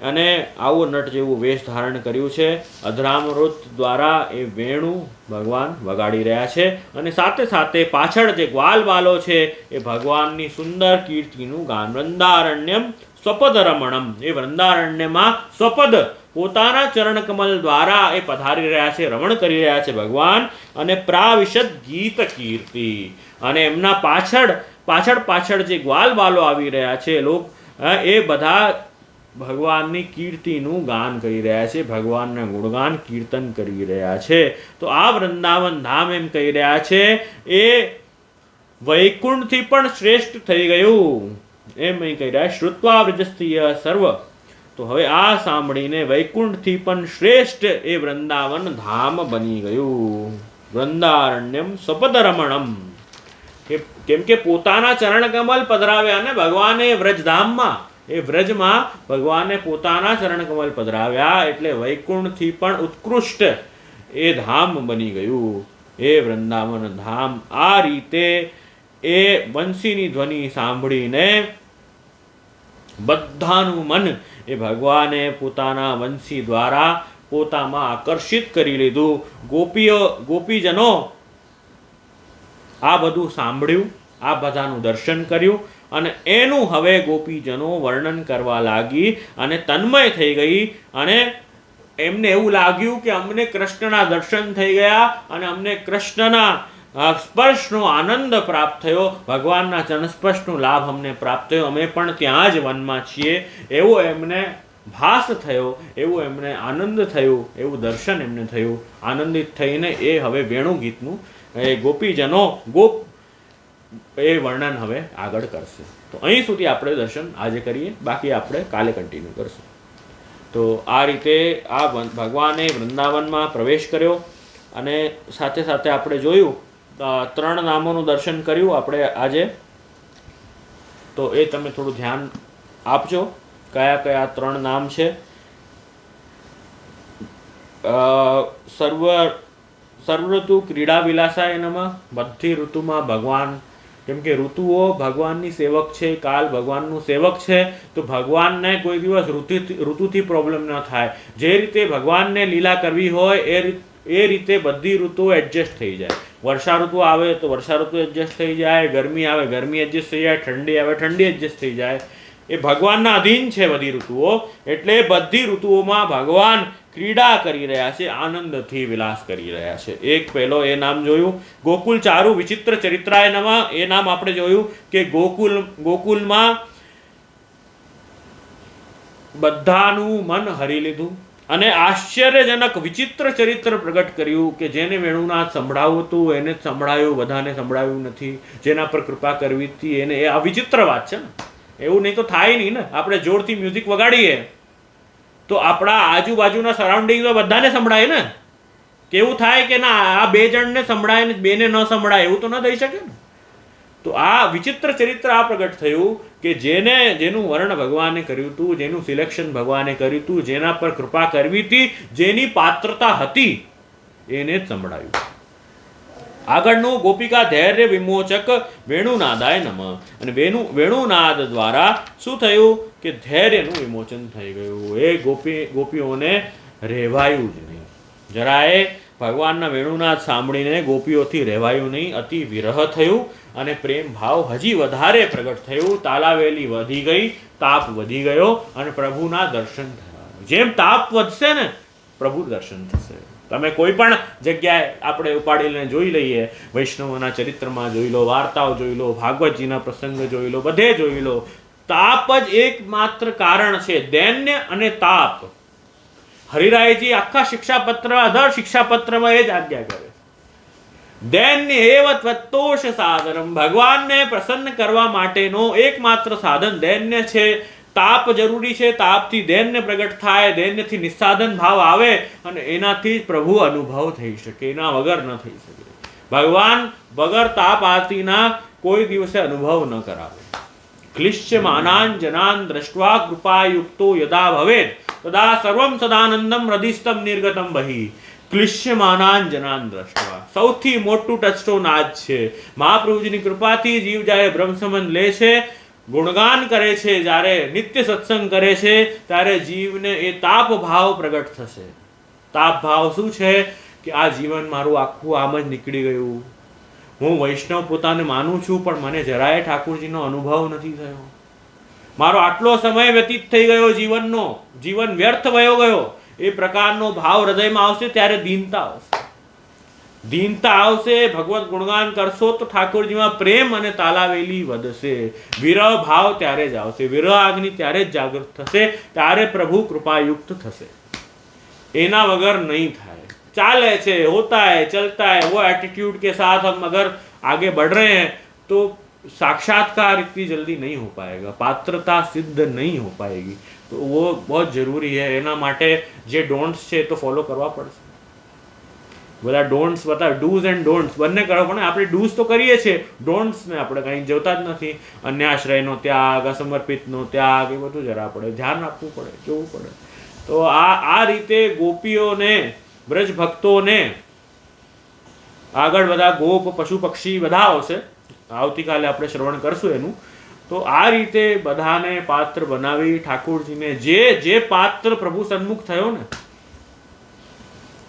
અને આવું નટ જેવું વેશ ધારણ કર્યું છે. અધરામૃત દ્વારા એ વેણુ ભગવાન વગાડી રહ્યા છે. અને સાથે સાથે પાછળ જે ગ્વાલવાલો છે એ ભગવાનની સુંદર કીર્તિનું ગાન. વૃંદારણ્યમ સ્વપદ રમણમ, એ વૃંદારણ્યમાં સ્વપદ પોતાના ચરણકમલ દ્વારા એ પધારી રહ્યા છે, રમણ કરી રહ્યા છે ભગવાન. અને પ્રાવિશદ ગીત કીર્તિ, અને એમના પાછળ જે ગ્વાલવાલો આવી રહ્યા છે લોક, એ બધા ભગવાનની કીર્તિનું ગાન કરી રહ્યા છે, ભગવાનના ગુણગાન કીર્તન કરી રહ્યા છે. તો આ વૃંદાવન ધામ એમ કહી રહ્યા છે એ વૈકુંઠથી પણ શ્રેષ્ઠ થઈ ગયું, એમ અહીં કહી રહ્યા. શ્રુત્વા વ્રજસ્થીય સર્વ, તો હવે આ સાંભળીને વૈકુંઠથી પણ શ્રેષ્ઠ એ વૃંદાવન ધામ બની ગયું. વૃંદારણ્યમ સ્વપદ રમણમ, કેમ કે પોતાના ચરણકમલ પધરાવ્યા ને ભગવાને વ્રજધામમાં, એ વ્રજમાં ભગવાને પોતાના ચરણકમલ પધરાવ્યા, એટલે વૈકુંઠથી પણ ઉત્કૃષ્ટ એ ધામ બની ગયું એ વૃંદાવન ધામ. આ રીતે એ બંસીની ધ્વનિ સાંભળીને બધાનું મન એ ભગવાને પોતાના વંશી દ્વારા પોતામાં આકર્ષિત કરી લીધું. ગોપીજનો આ બધું સાંભળ્યું, આ બધાનું દર્શન કર્યું અને એનું હવે ગોપીજનો વર્ણન કરવા લાગી અને તન્મય થઈ ગઈ. અને એમને એવું લાગ્યું કે અમને કૃષ્ણના દર્શન થઈ ગયા અને અમને કૃષ્ણના સ્પર્શનો આનંદ પ્રાપ્ત થયો, ભગવાનના ચરણ સ્પર્શનો લાભ અમને પ્રાપ્ત થયો, અમે પણ ત્યાં જ વનમાં છીએ, એવો એમને ભાસ થયો, એવું એમને આનંદ થયું, એવું દર્શન એમને થયું. આનંદિત થઈને એ હવે વેણુ ગીતનું એ ગોપીજનો એ વર્ણન હવે આગળ કરશે. તો અહીં સુધી આપણે દર્શન આજે કરીએ, બાકી આપણે કાલે કન્ટિન્યુ કરશું. તો આ રીતે આ ભગવાને વૃંદાવનમાં પ્રવેશ કર્યો અને સાથે સાથે આપણે જોયું 3 નામોનું દર્શન કર્યું આપણે આજે. તો એ તમે થોડું ધ્યાન આપજો, કયા કયા 3 નામ છે. સર્વઋતુ ક્રીડા વિલાસાય નમઃ, બધી ઋતુમાં ભગવાન, કેમ કે ઋતુઓ ભગવાનની સેવક છે, કાલ ભગવાનનું સેવક છે, તો ભગવાનને કોઈ દિવસ ઋતુથી પ્રોબ્લેમ ન થાય. જે રીતે ભગવાનને લીલા કરવી હોય એ રીતે બધી ઋતુઓ એડજસ્ટ થઈ જાય. વર્ષા ઋતુ આવે તો વર્ષા ઋતુ એડજસ્ટ થઈ જાય, ગરમી આવે ગરમી એડજસ્ટ થઈ જાય, ઠંડી આવે ઠંડી એડજસ્ટ થઈ જાય. એ ભગવાનના અધીન છે બધી ઋતુઓ. એટલે બધી ઋતુઓમાં ભગવાન ક્રીડા કરી રહ્યા છે, આનંદથી વિલાસ કરી રહ્યા છે. એક પહેલો એ નામ જોયું ગોકુલ ચારુ વિચિત્ર ચરિત્રાય નમઃ. એ નામ આપણે જોયું કે ગોકુલમાં બધાનું મન હરી લીધું, અને આશ્ચર્યજનક વિચિત્ર ચરિત્ર પ્રગટ કર્યું કે જેને વેણુનાદ સંભળાવું હતું એને જ સંભળાયું, બધાને સંભળાવ્યું નથી. જેના પર કૃપા કરવી હતી એને, એ આ વિચિત્ર વાત છે ને. એવું નહીં તો થાય નહીં ને. આપણે જોરથી મ્યુઝિક વગાડીએ તો આપણા આજુબાજુના સરાઉન્ડિંગમાં બધાને સંભળાય ને. કેવું થાય કે ના આ 2 જણને સંભળાય ને 2ને ન સંભળાય, એવું તો ન થઈ શકે ને. તો આ વિચિત્ર ચરિત્ર આ પ્રગટ થયું કે જેનું વર્ણન ભગવાને કર્યું હતું, જેનું સિલેક્શન ભગવાને કર્યું હતું, જેના પર કૃપા કરવી હતી, જેની પાત્રતા હતી, એને જ સંભળાયું. આગળનું ગોપિકા ધૈર્ય વિમોચક વેણુનાદાય નમઃ. અને વેણુનાદ દ્વારા શું થયું કે ધૈર્યનું વિમોચન થઈ ગયું. એ ગોપીઓને રહેવાયું જ નહીં. જરાએ ભગવાનના વેણુનાદ સાંભળીને ગોપીઓથી રહેવાયું નહીં. અતિ વિરહ થયું અને પ્રેમ ભાવ હજી વધારે પ્રગટ થયું. તાલાવેલી વધી ગઈ, તાપ વધી ગયો અને પ્રભુના દર્શન થયા. જેમ તાપ વધશે ને પ્રભુ દર્શન થશે. તમે કોઈ પણ જગ્યાએ આપણે ઉપાડીને જોઈ લઈએ, વૈષ્ણવના ચરિત્રમાં જોઈ લો, વાર્તાઓ જોઈ લો, ભાગવતજીના પ્રસંગ જોઈ લો, બધે જોઈ લો, તાપ જ એકમાત્ર કારણ છે. દૈન્ય અને તાપ. હરિરાયજી આખા શિક્ષાપત્ર, અધર શિક્ષાપત્રમાં એ જ આજ્ઞા કરે. દૈન્ય એવ ત્વત્તોષ સાધનમ. ભગવાનને પ્રસન્ન કરવા માટેનો એકમાત્ર સાધન દૈન્ય છે. તાપ જરૂરી છે. તાપથી દૈન્ય પ્રગટ થાય, દૈન્યથી નિસ્સાધન ભાવ આવે અને એનાથી જ પ્રભુ અનુભવ થઈ શકે. એના વગર ન થઈ શકે. ભગવાન વગર તાપ આરતીના કોઈ દિવસે અનુભવ ન કરાવે. ક્લિશ્યમાનાન જનાન દ્રષ્ટવા કૃપાયુક્તો યદા ભવેત તદા સર્વમ સદાનંદમ હૃદિસ્તમ નિર્ગતમ બહિ. ક્લિશ્યમાનાન જનાન દ્રષ્ટવા સૌથી મોટું ટચસ્ટોન આ જ છે. મહાપ્રભુજીની કૃપાથી જીવ જ્યારે બ્રહ્મ સંબંધ લે છે, ગુણગાન કરે છે, જ્યારે નિત્ય સત્સંગ કરે છે, ત્યારે જીવને એ તાપ ભાવ પ્રગટ થશે. તાપ ભાવ શું છે કે આ જીવન મારું આખું આમ જ નીકળી ગયું. હું વૈષ્ણવ પોતાને માનું છું પણ મને જરાય ઠાકોરજીનો અનુભવ નથી થયો. મારો આટલો સમય વ્યતીત થઈ ગયો જીવનનો, જીવન વ્યર્થ વયો ગયો. એ પ્રકારનો ભાવ હૃદયમાં આવશે ત્યારે દીનતા આવશે. દીનતા આવશે. ભગવત ગુણગાન કરશો તો ઠાકોરજીમાં પ્રેમ અને તાલાવેલી વધશે. વિરહ ભાવ ત્યારે જ આવશે. વિરહ અગ્નિ ત્યારે જ જાગૃત થશે. ત્યારે પ્રભુ કૃપાયુક્ત થશે. એના વગર નહીં થાય. ચાલે છે, હોતા है, चलता है, वो एटीट्यूड के साथ हम अगर आगे बढ़ रहे हैं तो साक्षात्कार इतनी जल्दी नहीं हो पाएगा, पात्रता सिद्ध नहीं हो पाएगी. तो वो बहुत जरूरी है. એના માટે જે ડોન્ટ્સ છે તો ફોલો કરવા પડશે. બધા ડોન્ટ્સ બતાવે, ડૂઝ એન્ડ ડોન્ટ્સ બંને કરવા પડે. આપણે ડૂઝ તો કરીએ છીએ, ડોન્ટ્સને આપણે કંઈ જોતા જ નથી. અન્યાશ્રયનો ત્યાગ, અસમર્પિતનો ત્યાગ, એ બધું જરા આપણે ધ્યાન આપવું પડે, જોવું પડે. તો આ રીતે ગોપીઓને, બ્રજ ભક્તોને, આગળ બધા ગોપ, પશુ પક્ષી બધા આવશે. આવતીકાલે આપણે શ્રવણ કરશું એનું. તો આ રીતે બધાને પાત્ર બનાવી ઠાકોરજીને, જે પાત્ર પ્રભુ સન્મુખ થયો ને,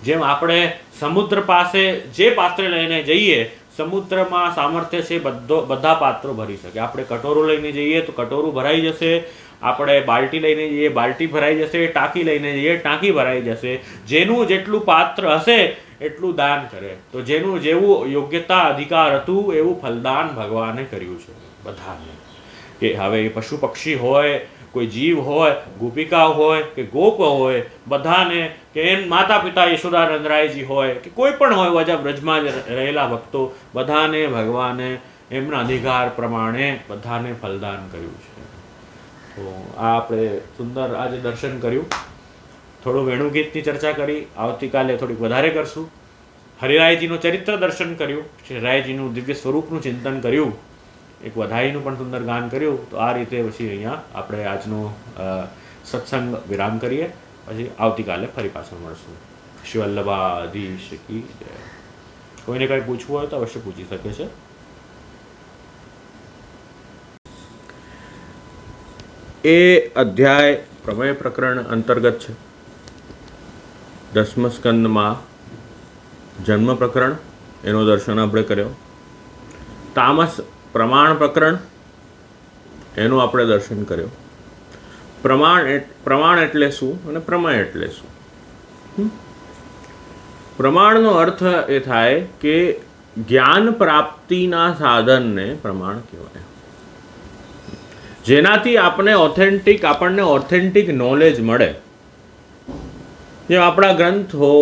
જેમ આપણે સમુદ્ર પાસે જે પાત્ર લઈને જઈએ, સમુદ્રમાં સામર્થ્ય છે બધા પાત્રો ભરી શકે. આપણે કટોરો લઈને જઈએ તો કટોરું ભરાઈ જશે. આપણે બાલટી લઈને જઈએ, બાલટી ભરાઈ જશે. ટાંકી લઈને જઈએ, ટાંકી ભરાઈ જશે. જેનું જેટલું પાત્ર હશે એટલું દાન કરે. તો જેનું જેવું યોગ્યતા અધિકાર હતું એવું ફલદાન ભગવાને કર્યું છે બધાને. કે હવે એ પશુ પક્ષી હોય, કોઈ જીવ હોય, ગોપિકા હોય કે ગોપ હોય, બધાને, કે એમ માતા પિતા યશોદાનંદરાયજી હોય કે કોઈ પણ હોય, વજા બ્રજમાં રહેલા ભક્તો, બધાને ભગવાને એમના અધિકાર પ્રમાણે બધાને ફલદાન કર્યું છે. તો આ આપણે સુંદર આજે દર્શન કર્યું. થોડું વેણુગીતની ચર્ચા કરી. આવતીકાલે થોડીક વધારે કરશું. હરિરાયજીનું ચરિત્ર દર્શન કર્યું, હરિરાયજીનું દિવ્ય સ્વરૂપનું ચિંતન કર્યું, એક વધાઈનું પણ સુંદર ગાન કર્યું. તો આ રીતે પછી અહીંયા આપણે આજનો સત્સંગ વિરામ કરીએ. પછી આવતીકાલે ફરી પાછા મળશું. શ્રી વલ્લભાધીશ કી જય. કોઈને કંઈ પૂછવું હોય તો અવશ્ય પૂછી શકે છે. એ અધ્યાય પ્રમેય પ્રકરણ અંતર્ગત છે. 10મ સ્કંદમાં જન્મ પ્રકરણ, એનો દર્શન આપણે કર્યો. તામસ પ્રમાણ પ્રકરણ, એનું આપણે દર્શન કર્યો. પ્રમાણ એટલે શું અને પ્રમેય એટલે શું? પ્રમાણનો અર્થ એ થાય કે જ્ઞાન પ્રાપ્તિના સાધનને પ્રમાણ કહેવાય. જેનાથી આપણને ઓથેન્ટિક નોલેજ મળે. જેમ આપણા ગ્રંથો,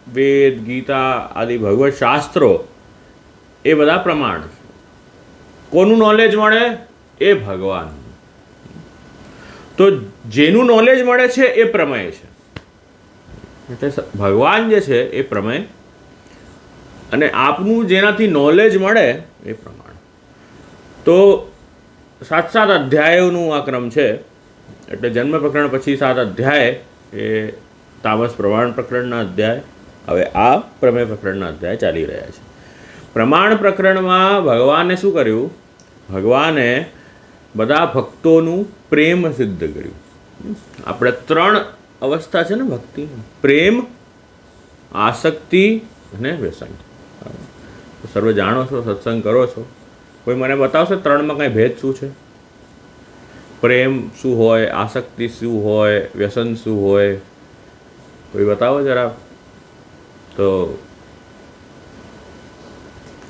વેદ, ગીતા આદિ ભગવત શાસ્ત્રો એ બધા પ્રમાણ છે. કોનું નોલેજ મળે? એ ભગવાન. તો જેનું નોલેજ મળે છે એ પ્રમેય છે. એટલે ભગવાન જે છે એ પ્રમેય, અને આપનું જેનાથી નોલેજ મળે એ પ્રમાણ. તો 7 અધ્યાયોનું આ ક્રમ છે. એટલે જન્મ પ્રકરણ પછી 7 અધ્યાય એ તામસ પ્રમાણ પ્રકરણના અધ્યાય. હવે આ પ્રમેય પ્રકરણના અધ્યાય ચાલી રહ્યા છે. પ્રમાણ પ્રકરણમાં ભગવાને શું કર્યું? ભગવાને બધા ભક્તોનું પ્રેમ સિદ્ધ કર્યું. આપણે 3 અવસ્થા છે ને ભક્તિ: પ્રેમ, આસક્તિ અને વ્યસન. સર્વે જાણો છો, સત્સંગ કરો છો. કોઈ મને બતાવશે 3માં કંઈ ભેદ શું છે? પ્રેમ શું હોય, આસક્તિ શું હોય, વ્યસન શું હોય? કોઈ બતાવો જરા. તો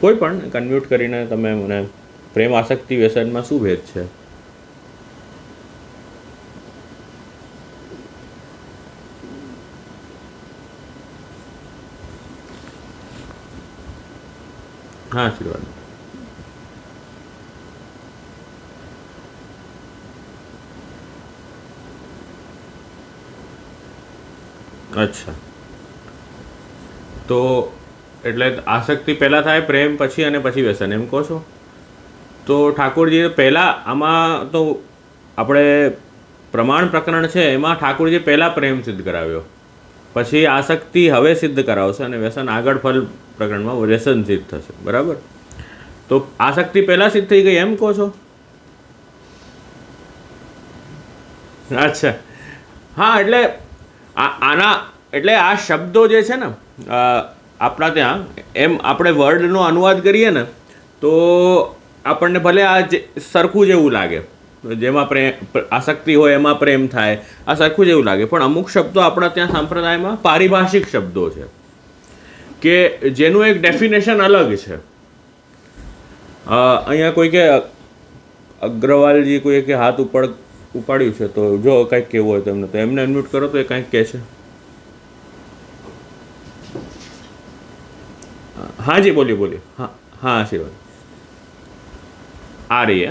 કોઈ પણ કન્વ્યુટ કરીને તમે મને, પ્રેમ, આસક્તિ, વ્યસનમાં શું ભેદ છે? હા, આશીર્વાદ. અચ્છા, તો એટલે આસક્તિ પહેલાં થાય, પ્રેમ પછી, અને પછી વ્યસન, એમ કહો છો? તો ઠાકોરજીએ પહેલાં, આમાં તો આપણે પ્રમાણ પ્રકરણ છે એમાં ઠાકોરજી પહેલાં પ્રેમ સિદ્ધ કરાવ્યો, પછી આસક્તિ હવે સિદ્ધ કરાવશે, અને વ્યસન આગળ ફલ પ્રકરણમાં વ્યસન સિદ્ધ થશે. બરાબર? તો આસક્તિ પહેલાં સિદ્ધ થઈ ગઈ એમ કહો છો? અચ્છા, હા. એટલે આના, એટલે આ શબ્દો જે છે ને આપણા ત્યાં, એમ આપણે વર્ડનો અનુવાદ કરીએ ને તો આપણને ભલે આ સરખું જેવું લાગે, જેમાં પ્રેમ, આસક્તિ હોય એમાં પ્રેમ થાય, આ સરખું જેવું લાગે. પણ અમુક શબ્દો આપણા ત્યાં સંપ્રદાયમાં પારિભાષિક શબ્દો છે કે જેનું એક ડેફિનેશન અલગ છે. અહીંયા કોઈ કે અગ્રવાલજી કોઈ કે હાથ ઉપાડ્યું છે, તો જો કંઈક કેવું હોય તો એમને, તો એમને અનમ્યુટ કરો તો એ કંઈક કહે છે. હા જી, બોલીએ બોલીએ. હા હા, આશીર્વાદ. આ રહી.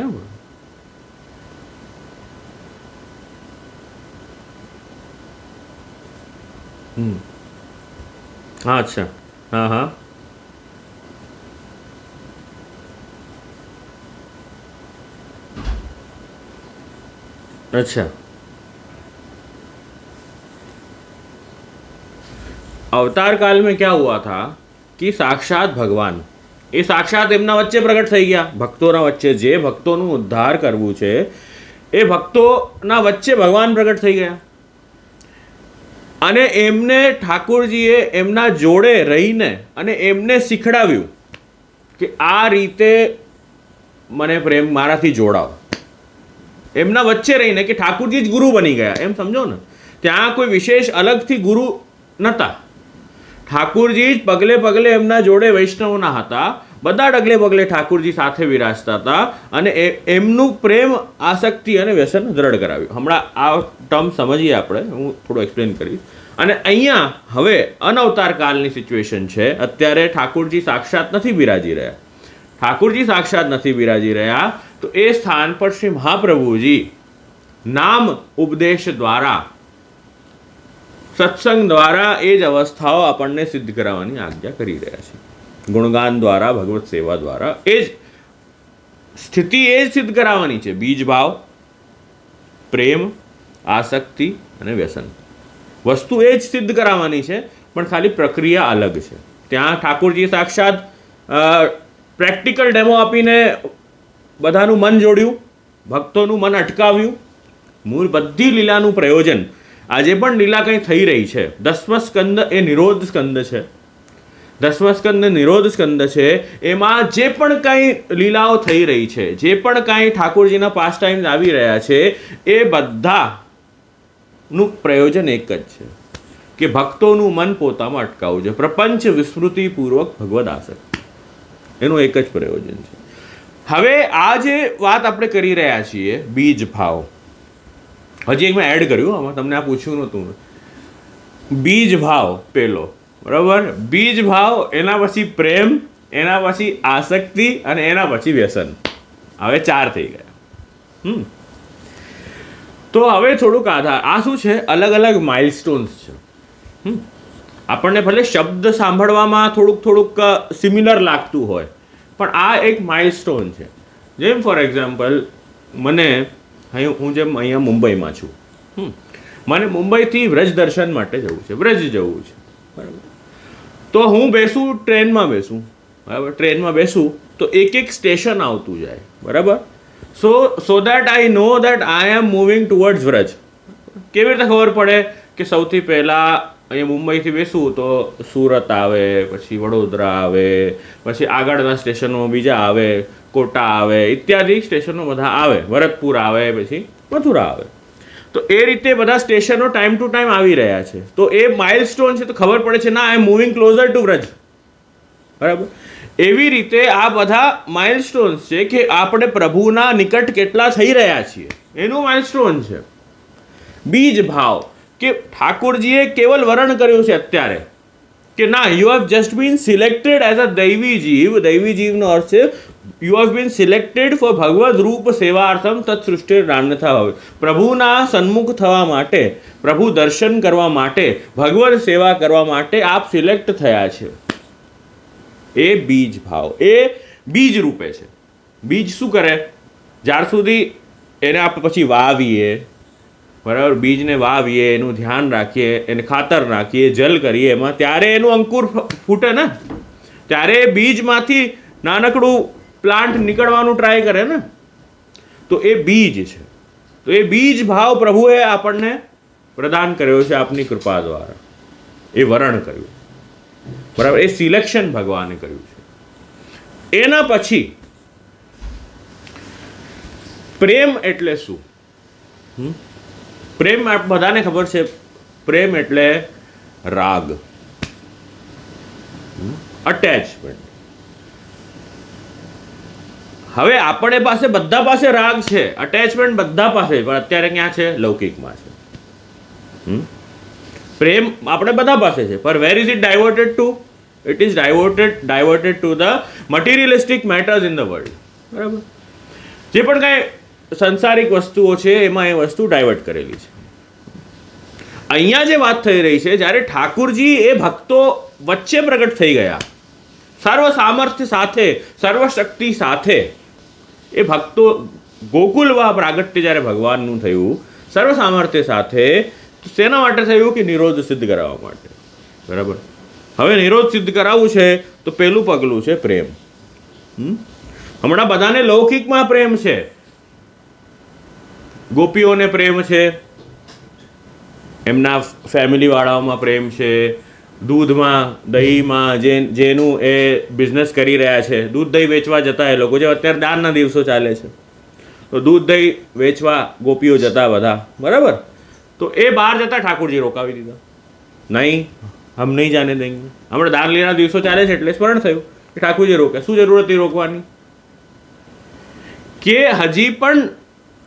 હા, અચ્છા. હા હા, अच्छा. अवतार काल में क्या हुआ था कि साक्षात भगवान એ સાક્ષાત એમના વચ્ચે પ્રગટ થઈ ગયા, ભક્તોના વચ્ચે. જે ભક્તોનું ઉદ્ધાર કરવું છે એ ભક્તોના વચ્ચે ભગવાન પ્રગટ થઈ ગયા, અને એમને ઠાકોરજીએ એમના જોડે રહીને અને એમને શીખડાવ્યું કે આ રીતે મને પ્રેમ, મારાથી જોડાઓ. એમના વચ્ચે રહીને, કે ઠાકોરજી જ ગુરુ બની ગયા, એમ સમજો ને. ત્યાં કોઈ વિશેષ અલગથી ગુરુ નહોતા. ઠાકોરજી જ પગલે પગલે એમના જોડે વૈષ્ણવના હતા. બધા ડગલે પગલે ઠાકોરજી સાથે વિરાજતા હતા, અને એમનું પ્રેમ, આસક્તિ અને વ્યસન દ્રઢ કરાવ્યું. હમણાં આ ટર્મ સમજીએ આપણે, હું થોડું એક્સપ્લેન કરીશ. અને અહીંયા હવે અનવતાર કાલની સિચ્યુએશન છે. અત્યારે ઠાકોરજી સાક્ષાત નથી બિરાજી રહ્યા. ઠાકોરજી સાક્ષાત નથી બિરાજી રહ્યા, તો એ સ્થાન પર શ્રી મહાપ્રભુજી નામ ઉપદેશ દ્વારા, સત્સંગ દ્વારા એ જ અવસ્થાઓ આપણને સિદ્ધ કરાવવાની આજ્ઞા કરી રહ્યા છે. ગુણગાન દ્વારા, ભગવત સેવા દ્વારા એ જ સ્થિતિ, એ જ સિદ્ધ કરાવવાની છે. બીજ ભાવ, પ્રેમ, આસક્તિ અને વ્યસન, વસ્તુ એ જ સિદ્ધ કરાવવાની છે, પણ ખાલી પ્રક્રિયા અલગ છે. ત્યાં ઠાકોરજી સાક્ષાત પ્રેક્ટિકલ ડેમો આપીને બધાનું મન જોડ્યું, ભક્તોનું મન અટકાવ્યું. મૂળ બધી લીલાનું પ્રયોજન, આજે પણ લીલા કંઈ થઈ રહી છે. 10મો સ્કંદ એ નિરોધ સ્કંદ છે. 10મો સ્કંદ નિરોધ સ્કંદ છે. એમાં જે પણ કાંઈ લીલાઓ થઈ રહી છે, જે પણ કાંઈ ઠાકોરજીના પાસ ટાઈમ્સ આવી રહ્યા છે, એ બધાનું પ્રયોજન એક જ છે કે ભક્તોનું મન પોતામાં અટકાવવું છે. પ્રપંચ વિસ્મૃતિપૂર્વક ભગવદ આસક્તિ, એનું એક જ પ્રયોજન છે. હવે આ જે વાત આપણે કરી રહ્યા છીએ, બીજ ભાવ, હજી એક મેં એડ કર્યું, આમાં તમને આ પૂછ્યું નહોતું. બીજ ભાવ પેલો, બરાબર, બીજ ભાવ, એના પછી પ્રેમ, એના પછી આસક્તિ અને એના પછી વ્યસન. હવે 4 થઈ ગયા. તો હવે થોડુંક આધાર, આ શું છે, અલગ અલગ માઇલસ્ટોન્સ છે. આપણને ભલે શબ્દ સાંભળવામાં થોડુંક સિમિલર લાગતું હોય, પણ આ એક માઇલસ્ટોન છે. જેમ ફોર એક્ઝામ્પલ, મને હું જેમ અહીંયા મુંબઈમાં છું, મને મુંબઈથી વ્રજ દર્શન માટે જવું છે, વ્રજ જવું છે, બરાબર. તો હું બેસું, ટ્રેનમાં બેસું, બરાબર, ટ્રેનમાં બેસું તો એક સ્ટેશન આવતું જાય, બરાબર. So that I know that I am moving towards Vraj. કેવી રીતે ખબર પડે કે સૌથી પહેલાં અહીંયા મુંબઈથી બેસું તો સુરત આવે, પછી વડોદરા આવે, પછી આગળના સ્ટેશનો બીજા આવે, કોટા આવે, ઇત્યાદિ સ્ટેશનો બધા આવે, ભરતપુર આવે, પછી મથુરા આવે. તો એ રીતે બધા સ્ટેશનો ટાઈમ ટુ ટાઈમ આવી રહ્યા છે. તો એ માઇલસ્ટોન છે, તો ખબર પડે છે ના, આઈ am moving closure two Vraj, બરાબર. એવી રીતે આ બધા માઇલસ્ટોન્સ છે કે આપણે પ્રભુના નિકટ કેટલા થઈ રહ્યા છીએ, એનું માઇલસ્ટોન છે. બીજ ભાવ, કે ઠાકોરજીએ કેવલ વર્ણન કર્યું છે અત્યારે કે ના, you have just bin selected as a દૈવી જીવ. દૈવી જીવનો અર્થ છે you have been selected four Bhagavad રૂપ સેવાર્થમ તત્સૃષ્ટિ નાન્યથા ભાવે. પ્રભુના સન્મુખ થવા માટે, પ્રભુ દર્શન કરવા માટે, ભગવદ સેવા કરવા માટે આપ સિલેક્ટ થયા છે. એ બીજ ભાવ, એ બીજ રૂપે છે. બીજ શું કરે, જ્યાર સુધી એને આપણે પછી વાવીએ, બરાબર, બીજને વાવીએ, એનું ધ્યાન રાખીએ, એને ખાતર નાખીએ, જલ કરીએ એમાં, ત્યારે એનું અંકુર ફૂટે ને, ત્યારે બીજમાંથી નાનકડું પ્લાન્ટ નીકળવાનું ટ્રાય કરે ને. તો એ બીજ છે. તો એ બીજ ભાવ પ્રભુએ આપણને પ્રદાન કર્યો છે આપની કૃપા દ્વારા. એ વરણ કર્યું, બરાબર, એ સિલેક્શન ભગવાને કર્યું છે. એના પછી પ્રેમ એટલે શું? પ્રેમ બધાને ખબર છે, પ્રેમ એટલે રાગ, અટેચમેન્ટ. હવે આપણે પાસે, બધા પાસે રાગ છે, અટેચમેન્ટ બધા પાસે, પણ અત્યારે ક્યાં છે? લૌકિકમાં છે. પ્રેમ આપણે બધા પાસે છે, પણ where is it diverted to? It is diverted to the materialistic matters in the world, બરાબર. જે પણ કાંઈ સંસારિક વસ્તુઓ છે એમાં એ વસ્તુ ડાયવર્ટ કરેલી છે. અહીંયા જે વાત થઈ રહી છે, જ્યારે ઠાકુરજી એ ભક્તો વચ્ચે પ્રગટ થઈ ગયા, સર્વ સામર્થ્ય સાથે, સર્વશક્તિ સાથે, એ ભક્તો ગોકુલમાં પ્રાગટ્ય જ્યારે ભગવાનનું થયું સર્વ સામર્થ્ય સાથે, શેના માટે થયું? કે નિરોધ સિદ્ધ કરાવવા માટે, બરાબર. હવે નિરોધ સિદ્ધ કરાવવું છે તો પહેલું પગલું છે પ્રેમ. હમણાં બધાને લૌકિકમાં પ્રેમ છે, ગોપીઓને પ્રેમ છે, એમના ફેમિલીવાળાઓમાં પ્રેમ છે, દૂધમાં, દહીંમાં, જેનું એ બિઝનેસ કરી રહ્યા છે, દૂધ દહીં વેચવા જતા એ લોકો, જે અત્યારે દાનના દિવસો ચાલે છે, તો દૂધ દહીં વેચવા ગોપીઓ જતા બધા, બરાબર. તો એ બહાર જતા ઠાકોરજી રોકાવી દીધા, નહીં, હમ નહીં જાને દેંગે. હમણાં દાન લેના દિવસો ચાલે છે એટલે સ્મરણ થયું કે ઠાકોરજી રોકે. શું જરૂર હતી રોકવાની? કે હજી પણ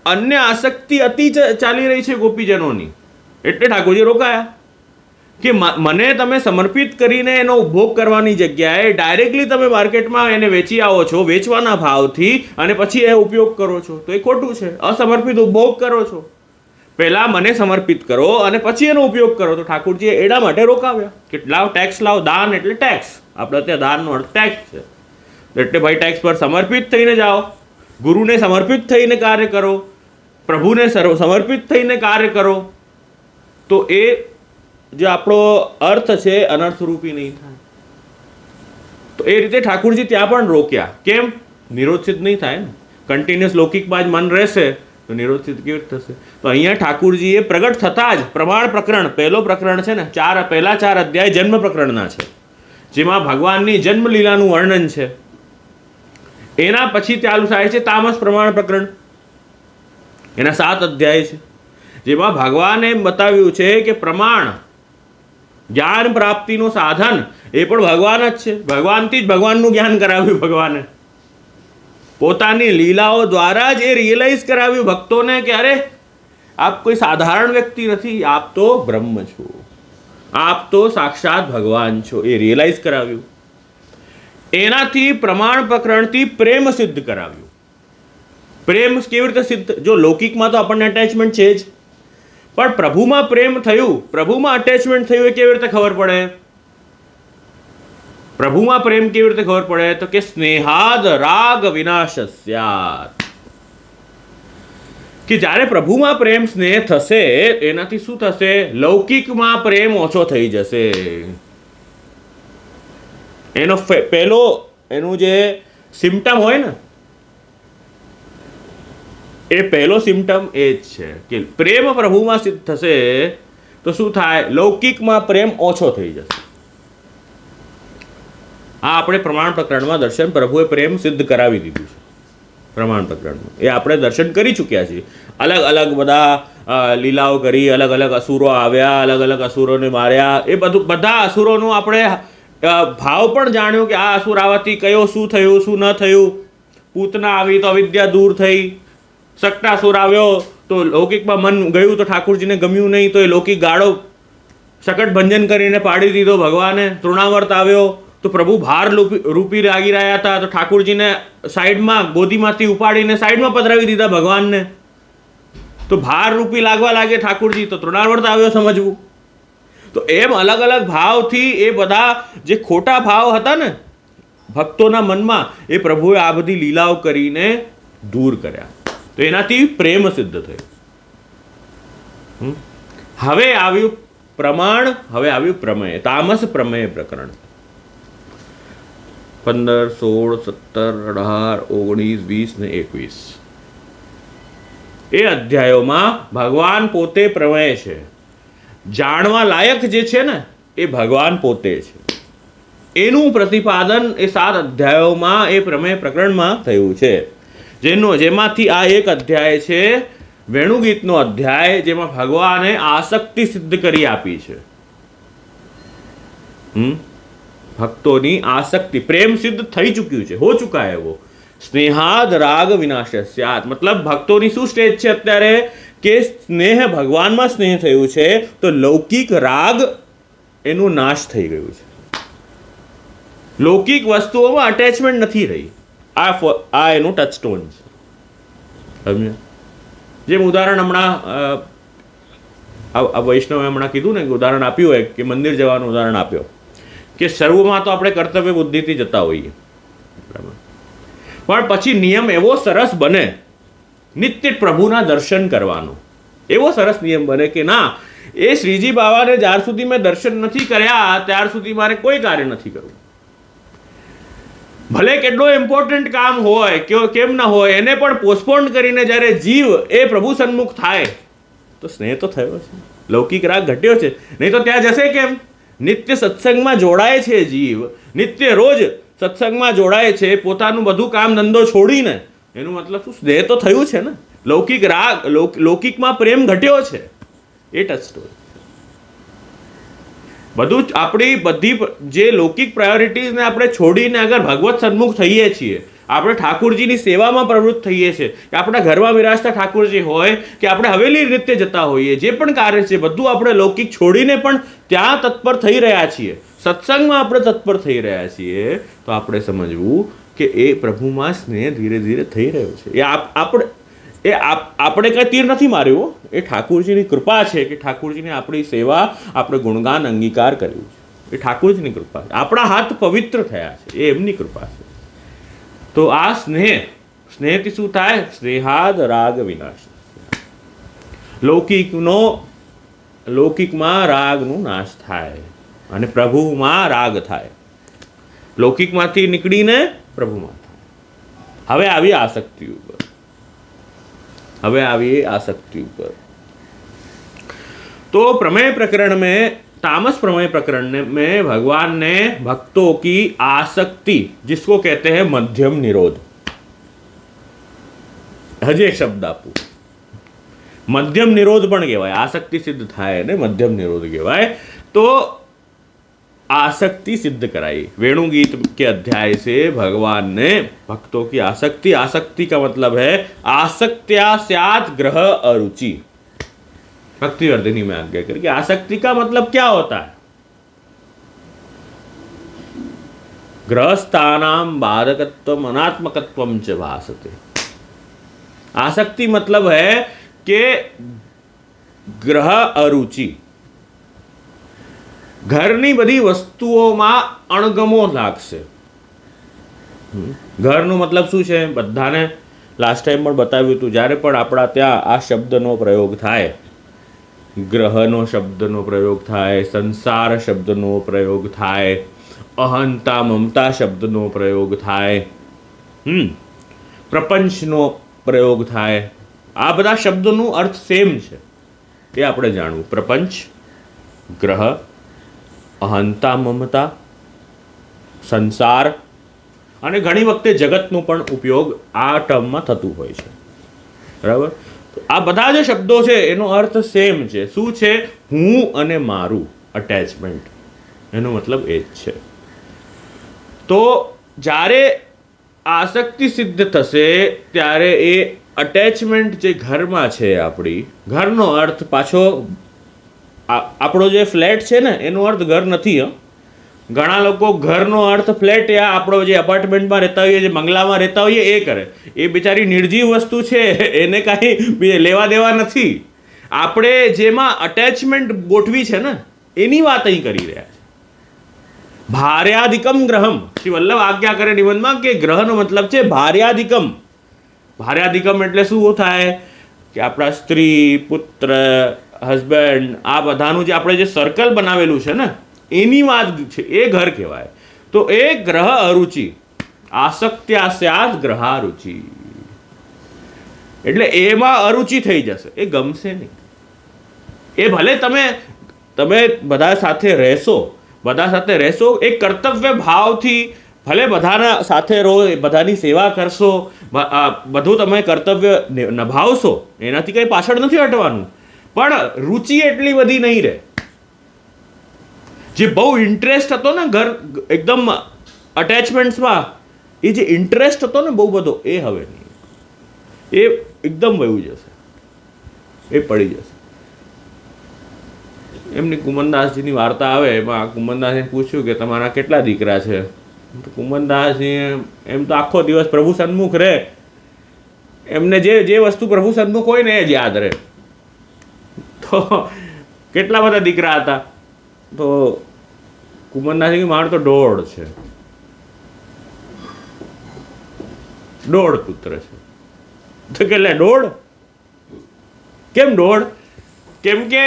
અન્ય આસક્તિ અતિ ચાલી રહી છે ગોપીજનોની, એટલે ઠાકોરજી રોકાયા. કે મને તમે સમર્પિત કરીને એનો ઉપભોગ કરવાની જગ્યાએ ડાયરેક્ટલી તમે માર્કેટમાં એને વેચી આવો છો વેચવાના ભાવથી, અને પછી એ ઉપયોગ કરો છો, તો એ ખોટું છે. અસમર્પિત ઉપભોગ કરો છો. પહેલાં મને સમર્પિત કરો અને પછી એનો ઉપયોગ કરો. તો ઠાકોરજીએ એના માટે રોકાવ્યા કે લાવ, ટેક્સ લાવ. દાન એટલે ટેક્સ, આપણે ત્યાં દાનનો અર્થ ટેક્સ છે. એટલે ભાઈ ટેક્સ પર સમર્પિત થઈને જાઓ, ગુરુને સમર્પિત થઈને કાર્ય કરો, પ્રભુને સમર્પિત થઈને કાર્ય કરો, તો એ જે આપણો અર્થ છે અનર્થરૂપી નહીં થાય. તો એ રીતે ઠાકોરજી ત્યાં પણ રોક્યા. કેમ? નિરોધિત નહીં થાય ને, કન્ટિન્યુઅસ લૌકિકમાં જ મન રહેશે તો નિરોધિત કેવી રીતે થશે? તો અહીંયા ઠાકોરજીએ પ્રગટ થતાં જ પ્રમાણ પ્રકરણ, પહેલો પ્રકરણ છે ને, પહેલા 4 અધ્યાય જન્મ પ્રકરણના છે, જેમાં ભગવાનની જન્મ લીલાનું વર્ણન છે. એના પછી ચાલુ થાય છે તામસ પ્રમાણ પ્રકરણ, એના 7 અધ્યાય છે, જેમાં ભગવાને બતાવ્યું છે કે પ્રમાણ, જ્ઞાન પ્રાપ્તિનું સાધન એ પણ ભગવાન જ છે. ભગવાનથી જ ભગવાનનું જ્ઞાન કરાવ્યું ભગવાને, પોતાની લીલાઓ દ્વારા જ એ રિયલાઇઝ કરાવ્યું ભક્તોને કે અરે આપ કોઈ સાધારણ વ્યક્તિ નથી, આપ તો બ્રહ્મ છો. આપ તો સાક્ષાત ભગવાન છો એ રિયલાઇઝ કરાવ્યું. એનાથી પ્રમાણ પ્રકરણથી પ્રેમ સિદ્ધ કરાવ્યું. પ્રેમ કેવી રીતે સિદ્ધ? જો લૌકિકમાં તો આપણને અટેચમેન્ટ છે જ, પણ પ્રભુમાં પ્રેમ થયું, પ્રભુમાં અટેચમેન્ટ થયું એ કેવી રીતે ખબર પડે? પ્રભુમાં પ્રેમ કેવી રીતે ખબર પડે? તો કે સ્નેહાદ રાગ વિનાશ સ્યાત. કે જ્યારે પ્રભુમાં પ્રેમ સ્નેહ થશે એનાથી શું થશે? લૌકિકમાં પ્રેમ ઓછો થઈ જશે. એનો પહેલો એનું જે સિમ્ટમ હોય ને, એ પહેલો સિમ્ટમ એ જ છે કે પ્રેમ પ્રભુમાં સિદ્ધ થશે તો શું થાય? લૌકિકમાં પ્રેમ ઓછો થઈ જશે. આ આપણે પ્રમાણ પ્રકરણમાં દર્શન, પ્રભુએ પ્રેમ સિદ્ધ કરાવી દીધું છે પ્રમાણ પ્રકરણમાં. એ આપણે દર્શન કરી ચૂક્યા છીએ. અલગ અલગ બધા લીલાઓ કરી, અલગ અલગ અસુરો આવ્યા, અલગ અલગ અસુરોને માર્યા. એ બધું બધા અસુરોનું આપણે ભાવ પણ જાણ્યું કે આ અસુર આવવાથી કયો શું થયું, શું ન થયું. પૂતના આવી તો અવિદ્યા દૂર થઈ. શકટાસુર આવ્યો તો લૌકિકમાં મન ગયું તો ઠાકોરજીને ગમ્યું નહીં, તો એ લૌકિક ગાળો શકટ ભંજન કરીને પાડી દીધો ભગવાને. તૃણાવર્ત આવ્યો તો પ્રભુ ભાર રૂપી લાગી રહ્યા હતા, તો ઠાકોરજીને સાઈડમાં ગોદીમાંથી ઉપાડીને સાઈડમાં પધરાવી દીધા ભગવાનને. તો ભાર રૂપી લાગવા લાગે ઠાકોરજી, તો તૃણાવર્ત આવ્યો સમજવું. તો એમ અલગ અલગ ભાવથી એ બધા જે ખોટા ભાવ હતા ને ભક્તોના મનમાં, એ પ્રભુએ આ બધી લીલાઓ કરીને દૂર કર્યા. તો એનાથી પ્રેમ સિદ્ધ થયો. હવે આવ્યું પ્રમાણ, હવે આવ્યું પ્રમેય, તામસ પ્રમેય પ્રકરણ 15, 16, 17, 18, 19, 20 ને 21. એ અધ્યાયોમાં ભગવાન પોતે પ્રમેય છે. જાણવા લાયક જે છે ને એ ભગવાન પોતે છે. એનું પ્રતિપાદન એ 7 અધ્યાયોમાં એ પ્રમેય પ્રકરણમાં થયું છે. જેમાંથી આ એક અધ્યાય છે વેણુગીતનો અધ્યાય, જેમાં ભગવાને આસક્તિ સિદ્ધ કરી આપી છે. ભક્તોની આસક્તિ, પ્રેમ સિદ્ધ થઈ ચૂક્યું છે, હો ચુકા है वो. સ્નેહાદ રાગ વિનાશસ્યાત, મતલબ ભક્તોની શું સ્ટેજ છે અત્યારે કે સ્નેહ ભગવાનમાં સ્નેહ થયું છે તો લૌકિક રાગ એનું નાશ થઈ ગયું છે. લૌકિક વસ્તુઓમાં અટેચમેન્ટ નથી રહી. આ એનું ટચસ્ટોન છે. સમજ્યા? જેમ ઉદાહરણ હમણાં વૈષ્ણવે હમણાં કીધું ને, ઉદાહરણ આપ્યું હોય કે મંદિર જવાનું ઉદાહરણ આપ્યો કે શરૂમાં તો આપણે કર્તવ્ય બુદ્ધિથી જતા હોઈએ, પણ પછી નિયમ એવો સરસ બને નિત્ય પ્રભુના દર્શન કરવાનો, એવો સરસ નિયમ બને કે ના, એ શ્રીજી બાવાને જ્યાર સુધી મેં દર્શન નથી કર્યા ત્યાર સુધી મારે કોઈ કાર્ય નથી કરવું. ભલે કેટલો ઇમ્પોર્ટન્ટ કામ હોય કેમ ના હોય, એને પણ પોસ્ટપોન કરીને જ્યારે જીવ એ પ્રભુ સન્મુખ થાય તો સ્નેહ તો થયો છે, લૌકિક રાગ ઘટ્યો છે. નહીં તો ત્યાં જશે કેમ? નિત્ય સત્સંગમાં જોડાય છે જીવ, નિત્ય રોજ સત્સંગમાં જોડાય છે, પોતાનું બધું કામ ધંધો છોડીને. એનું મતલબ શું? સ્નેહ તો થયું છે ને. લૌકિક રાગ, લૌકિકમાં પ્રેમ ઘટ્યો છે. એ ટચ સ્ટોરી બધું જ. આપણી બધી જે લૌકિક પ્રાયોરિટીઝને આપણે છોડીને અગર ભગવત સન્મુખ થઈએ છીએ, આપણે ઠાકુરજીની સેવામાં પ્રવૃત્ત થઈએ છીએ, કે આપણા ઘરમાં વિરાજતા ઠાકુરજી હોય કે આપણે હવેલી રીતે જતા હોઈએ, જે પણ કાર્ય છે બધું આપણે લૌકિક છોડીને પણ ત્યાં તત્પર થઈ રહ્યા છીએ, સત્સંગમાં આપણે તત્પર થઈ રહ્યા છીએ, તો આપણે સમજવું કે એ પ્રભુમાં સ્નેહ ધીરે ધીરે થઈ રહ્યો છે. આપણે કંઈ તીર નથી માર્યું, એ ઠાકુરજીની કૃપા છે કે ઠાકુરજીને આપણી સેવા, આપણે ગુણગાન અંગીકાર કર્યું છે. એ ઠાકુરજીની કૃપા છે. આપણા હાથ પવિત્ર થયા છે, એ એમની કૃપા છે. તો આ સ્નેહથી શું થાય? સ્નેહાદ રાગ વિનાશ. લૌકિકમાં રાગનું નાશ થાય અને પ્રભુમાં રાગ થાય. લૌકિકમાંથી નીકળીને પ્રભુમાં થાય. હવે આવી આસક્તિ ઉપર. तो प्रमेय प्रकरण में, तामस प्रमेय प्रकरण में भगवान ने भक्तों की आसक्ति, जिसको कहते हैं मध्यम निरोध, हजे शब्द आपू मध्यम निरोध पण कहेवाय. आसक्ति सिद्ध थाय ने मध्यम निरोध कहेवाय. तो आसक्ति सिद्ध कराई. वेणुगीत के अध्याय से भगवान ने भक्तों की आसक्ति का मतलब है आसक्त्या स्यात् ग्रह अरुचि. भक्तिवर्धिनी में आज्ञा करके आसक्ति का मतलब क्या होता है? ग्रहस्थानाम बाधकत्वम अनात्मकत्वम च भासते। आसक्ति मतलब है कि ગ્રહ અરુચિ, ઘરની બધી વસ્તુઓમાં અણગમો લાગશે. ઘરનો મતલબ શું છે? બધાને લાસ્ટ ટાઈમ પણ બતાવ્યું હતું, જ્યારે પણ આપણા ત્યાં આ શબ્દનો પ્રયોગ થાય, ગ્રહનો શબ્દનો પ્રયોગ થાય, સંસાર શબ્દનો પ્રયોગ થાય, અહંતા મમતા શબ્દનો પ્રયોગ થાય, પ્રપંચનો પ્રયોગ થાય, આ બધા શબ્દોનો અર્થ સેમ છે. એ આપણે જાણવું. પ્રપંચ, ગ્રહ, અહંતા મમતા, સંસાર અને ઘણી વખતે જગતનો પણ ઉપયોગ આ ટર્મમાં થતું હોય છે. બરાબર? આ બધા જે શબ્દો છે એનો અર્થ સેમ છે. શું છે? હું અને મારું અટેચમેન્ટ. એનો મતલબ એ જ છે. તો જ્યારે આસક્તિ સિદ્ધ થશે ત્યારે એ અટેચમેન્ટ જે ઘરમાં છે આપણી, ઘરનો અર્થ પાછો આપણો જે ફ્લેટ છે ને એનો અર્થ ઘર નથી. ઘણા લોકો ઘરનો અર્થ ફ્લેટ યા આપણો જે અપાર્ટમેન્ટમાં રહેતા હોઈએ, જે બંગલામાં રહેતા હોઈએ એ કરે. એ બિચારી નિર્જીવ વસ્તુ છે, એને કાંઈ લેવા દેવા નથી. આપણે જેમાં અટેચમેન્ટ ગોઠવી છે ને એની વાત અહીં કરી રહ્યા છે. ભાર્યાધિકમ ગ્રહમ, શ્રી વલ્લભ આજ્ઞા કરે નિબંધમાં કે ગ્રહનો મતલબ છે ભાર્યાધિકમ. ભાર્યાધિકમ એટલે શું થાય કે આપણા સ્ત્રી, પુત્ર, હસબન્ડ, આ બધાનું જે આપણે જે સર્કલ બનાવેલું છે ને એની વાત છે, એ ઘર કહેવાય. તો એ ગ્રહ અરુચિ, આસક્ત્યા સ્યાદ ગ્રહારુચિ, એટલે એમાં અરુચિ થઈ જશે, એ ગમશે નહીં. એ ભલે તમે બધા સાથે રહેશો, એક કર્તવ્ય ભાવથી ભલે બધાના સાથે રહો, બધાની સેવા કરશો, બધું તમે કર્તવ્ય નિભાવશો, એનાથી કંઈ પાછળ નથી હટવાનું, પણ રુચિ એટલી બધી નહીં રહે. જે બહુ ઇન્ટરેસ્ટ હતો ને ઘર એકદમ અટેચમેન્ટ્સમાં, એ જે ઇન્ટરેસ્ટ હતો ને બહુ બધો, એ હવે નહીં. એ એકદમ વયું જશે, એ પડી જશે. એમની કુમનદાસજીની વાર્તા આવે, એમાં કુમનદાસને પૂછ્યું કે તમારા કેટલા દીકરા છે? કુમનદાસજી એમ તો આખો દિવસ પ્રભુ સન્મુખ રહે, એમને જે વસ્તુ પ્રભુ સન્મુખ હોય ને એ જ યાદ રહે. તો કેટલા બધા દીકરા હતા? તો કુમનદાસજી મારે તો 1.5 છે, 1.5 પુત્ર છે. તો કેટલા 1.5? કેમ 1.5? કેમ કે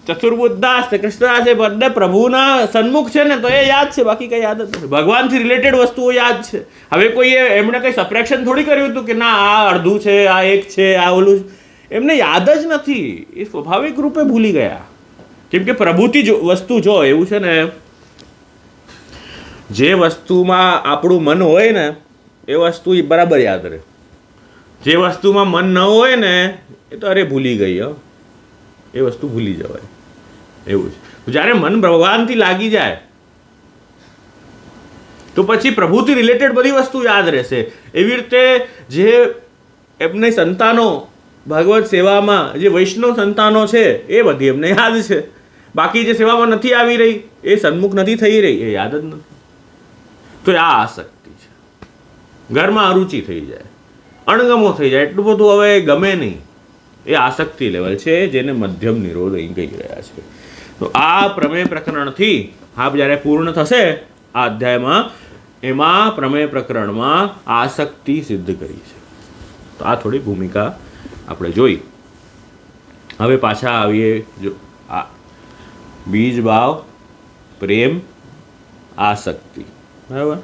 ચતુર્બુદ્ધદાસ, કૃષ્ણદાસ એ બધા પ્રભુના સન્મુખ છે ને તો એ યાદ છે, બાકી કંઈ યાદ જ નથી. ભગવાનથી રિલેટેડ વસ્તુઓ યાદ છે. હવે કોઈએ એમણે કંઈ સપ્રેક્શન થોડી કર્યું હતું કે ના આ અડધું છે, આ 1 છે, આ ઓલું છે. એમને યાદ જ નથી, એ સ્વાભાવિક રૂપે ભૂલી ગયા. કેમ કે પ્રભુથી વસ્તુ જો એવું છે ને, જે વસ્તુમાં આપણું મન હોય ને એ વસ્તુ બરાબર યાદ રહે. જે વસ્તુમાં મન ન હોય ને એ તો અરે ભૂલી ગઈ, એ વસ્તુ ભૂલી જવાય એવું છે. જ્યારે મન ભગવાનથી લાગી જાય તો પછી પ્રભુથી રિલેટેડ બધી વસ્તુ યાદ રહેશે. એવી રીતે જે એમને સંતાનો ભગવત સેવામાં, જે વૈષ્ણવ સંતાનો છે એ બધી એમને યાદ છે. બાકી જે સેવામાં નથી આવી રહી, એ સન્મુખ નથી થઈ રહી, એ યાદ જ નથી. તો આ આસક્તિ છે. ઘરમાં અરુચિ થઈ જાય, અણગમો થઈ જાય, એટલું બધું હવે ગમે નહીં, એ આસક્તિ લેવલ છે, જેને મધ્યમ નિરોધ અહીં કહી રહ્યા છે. તો આ પ્રમેય પ્રકરણથી આપ જ્યારે પૂર્ણ થશે આ અધ્યાયમાં, એમાં પ્રમેય પ્રકરણમાં આસક્તિ સિદ્ધ કરી છે. તો આ થોડી ભૂમિકા આપણે જોઈ. હવે પાછા આવીએ. જો આ બીજ ભાવ, પ્રેમ, આસક્તિ, બરાબર,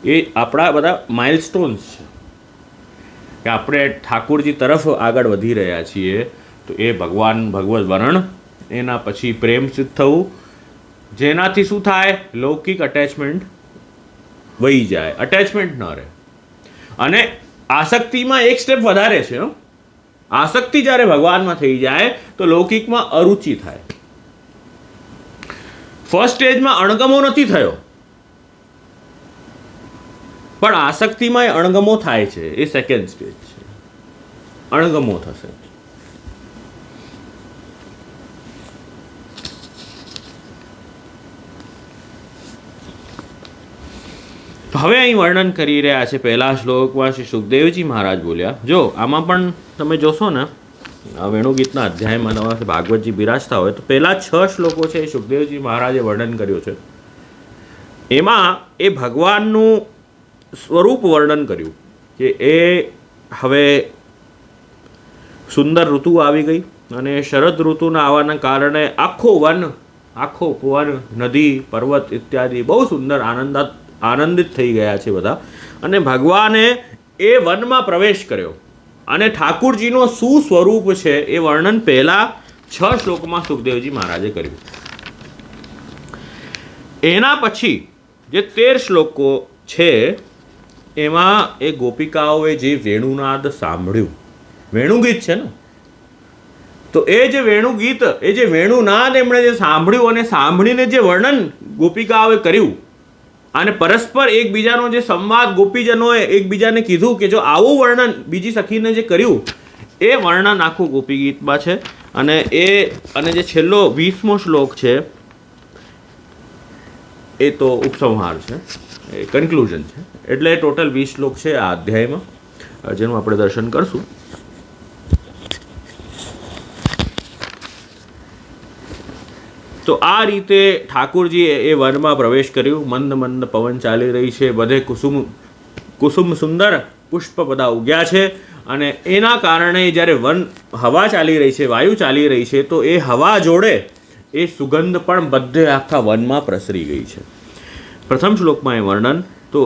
એ આપણા બધા માઇલસ્ટોન્સ છે કે આપણે ઠાકોરજી તરફ આગળ વધી રહ્યા છીએ. તો એ ભગવાન, ભગવત વર્ણ, એના પછી પ્રેમ સિદ્ધ થવું, જેનાથી શું થાય? લૌકિક અટેચમેન્ટ વહી જાય, અટેચમેન્ટ ન રહે. અને આસક્તિમાં એક સ્ટેપ વધારે છે. આસક્તિ જ્યારે ભગવાનમાં થઈ જાય તો લૌકિકમાં અરુચિ થાય. ફર્સ્ટ સ્ટેજમાં અણગમો નથી થયો, પણ આસક્તિમાં અણગમો થાય છે. એ સેકન્ડ સ્ટેજ છે, અણગમો થશે. હવે અહીં વર્ણન કરી રહ્યા છે પહેલા શ્લોકમાં શ્રી સુખદેવજી મહારાજ બોલ્યા. જો આમાં પણ તમે જોશો ને, વેણુગીતના અધ્યાયમાં નવા ભાગવતજી બિરાજતા હોય તો પહેલા 6 શ્લોકો છે એ સુખદેવજી મહારાજે વર્ણન કર્યું છે. એમાં એ ભગવાનનું સ્વરૂપ વર્ણન કર્યું કે એ હવે સુંદર ઋતુ આવી ગઈ અને શરદ ઋતુના આવવાના કારણે આખું વન, નદી, પર્વત ઇત્યાદિ બહુ સુંદર આનંદિત થઈ ગયા છે બધા. અને ભગવાને એ વનમાં પ્રવેશ કર્યો અને ઠાકુરજીનો શું સ્વરૂપ છે એ વર્ણન પહેલા 6 શ્લોકમાં સુખદેવજી મહારાજે કર્યું. એના પછી જે 13 શ્લોકો છે એમાં એ ગોપિકાઓએ જે વેણુનાદ સાંભળ્યું, વેણુગીત છે ને, તો એ જે વેણુગીત, એ જે વેણુનાદ એમણે જે સાંભળ્યું અને સાંભળીને જે વર્ણન ગોપિકાઓએ કર્યું અને પરસ્પર એકબીજાનો જે સંવાદ ગોપીજનોએ એકબીજાને કીધું કે જો આવું વર્ણન બીજી સખીને જે કર્યું એ વર્ણન આખું ગોપી ગીતમાં છે. અને જે છેલ્લો 20મો શ્લોક છે એ તો ઉપસંહાર છે, એ કન્ક્લુઝન છે. એટલે ટોટલ 20 શ્લોક છે આ અધ્યાયમાં, જેનું આપણે દર્શન કરશું. તો આ રીતે ઠાકુરજીએ એ વનમાં પ્રવેશ કર્યું. મંદ મંદ પવન ચાલી રહી છે, બધે કુસુમ સુંદર પુષ્પ બધા ઉગ્યા છે અને એના કારણે જ્યારે હવા ચાલી રહી છે, વાયુ ચાલી રહી છે, તો એ હવા જોડે એ સુગંધ પણ બધે આખા વનમાં પ્રસરી ગઈ છે. પ્રથમ શ્લોકમાં એ વર્ણન, તો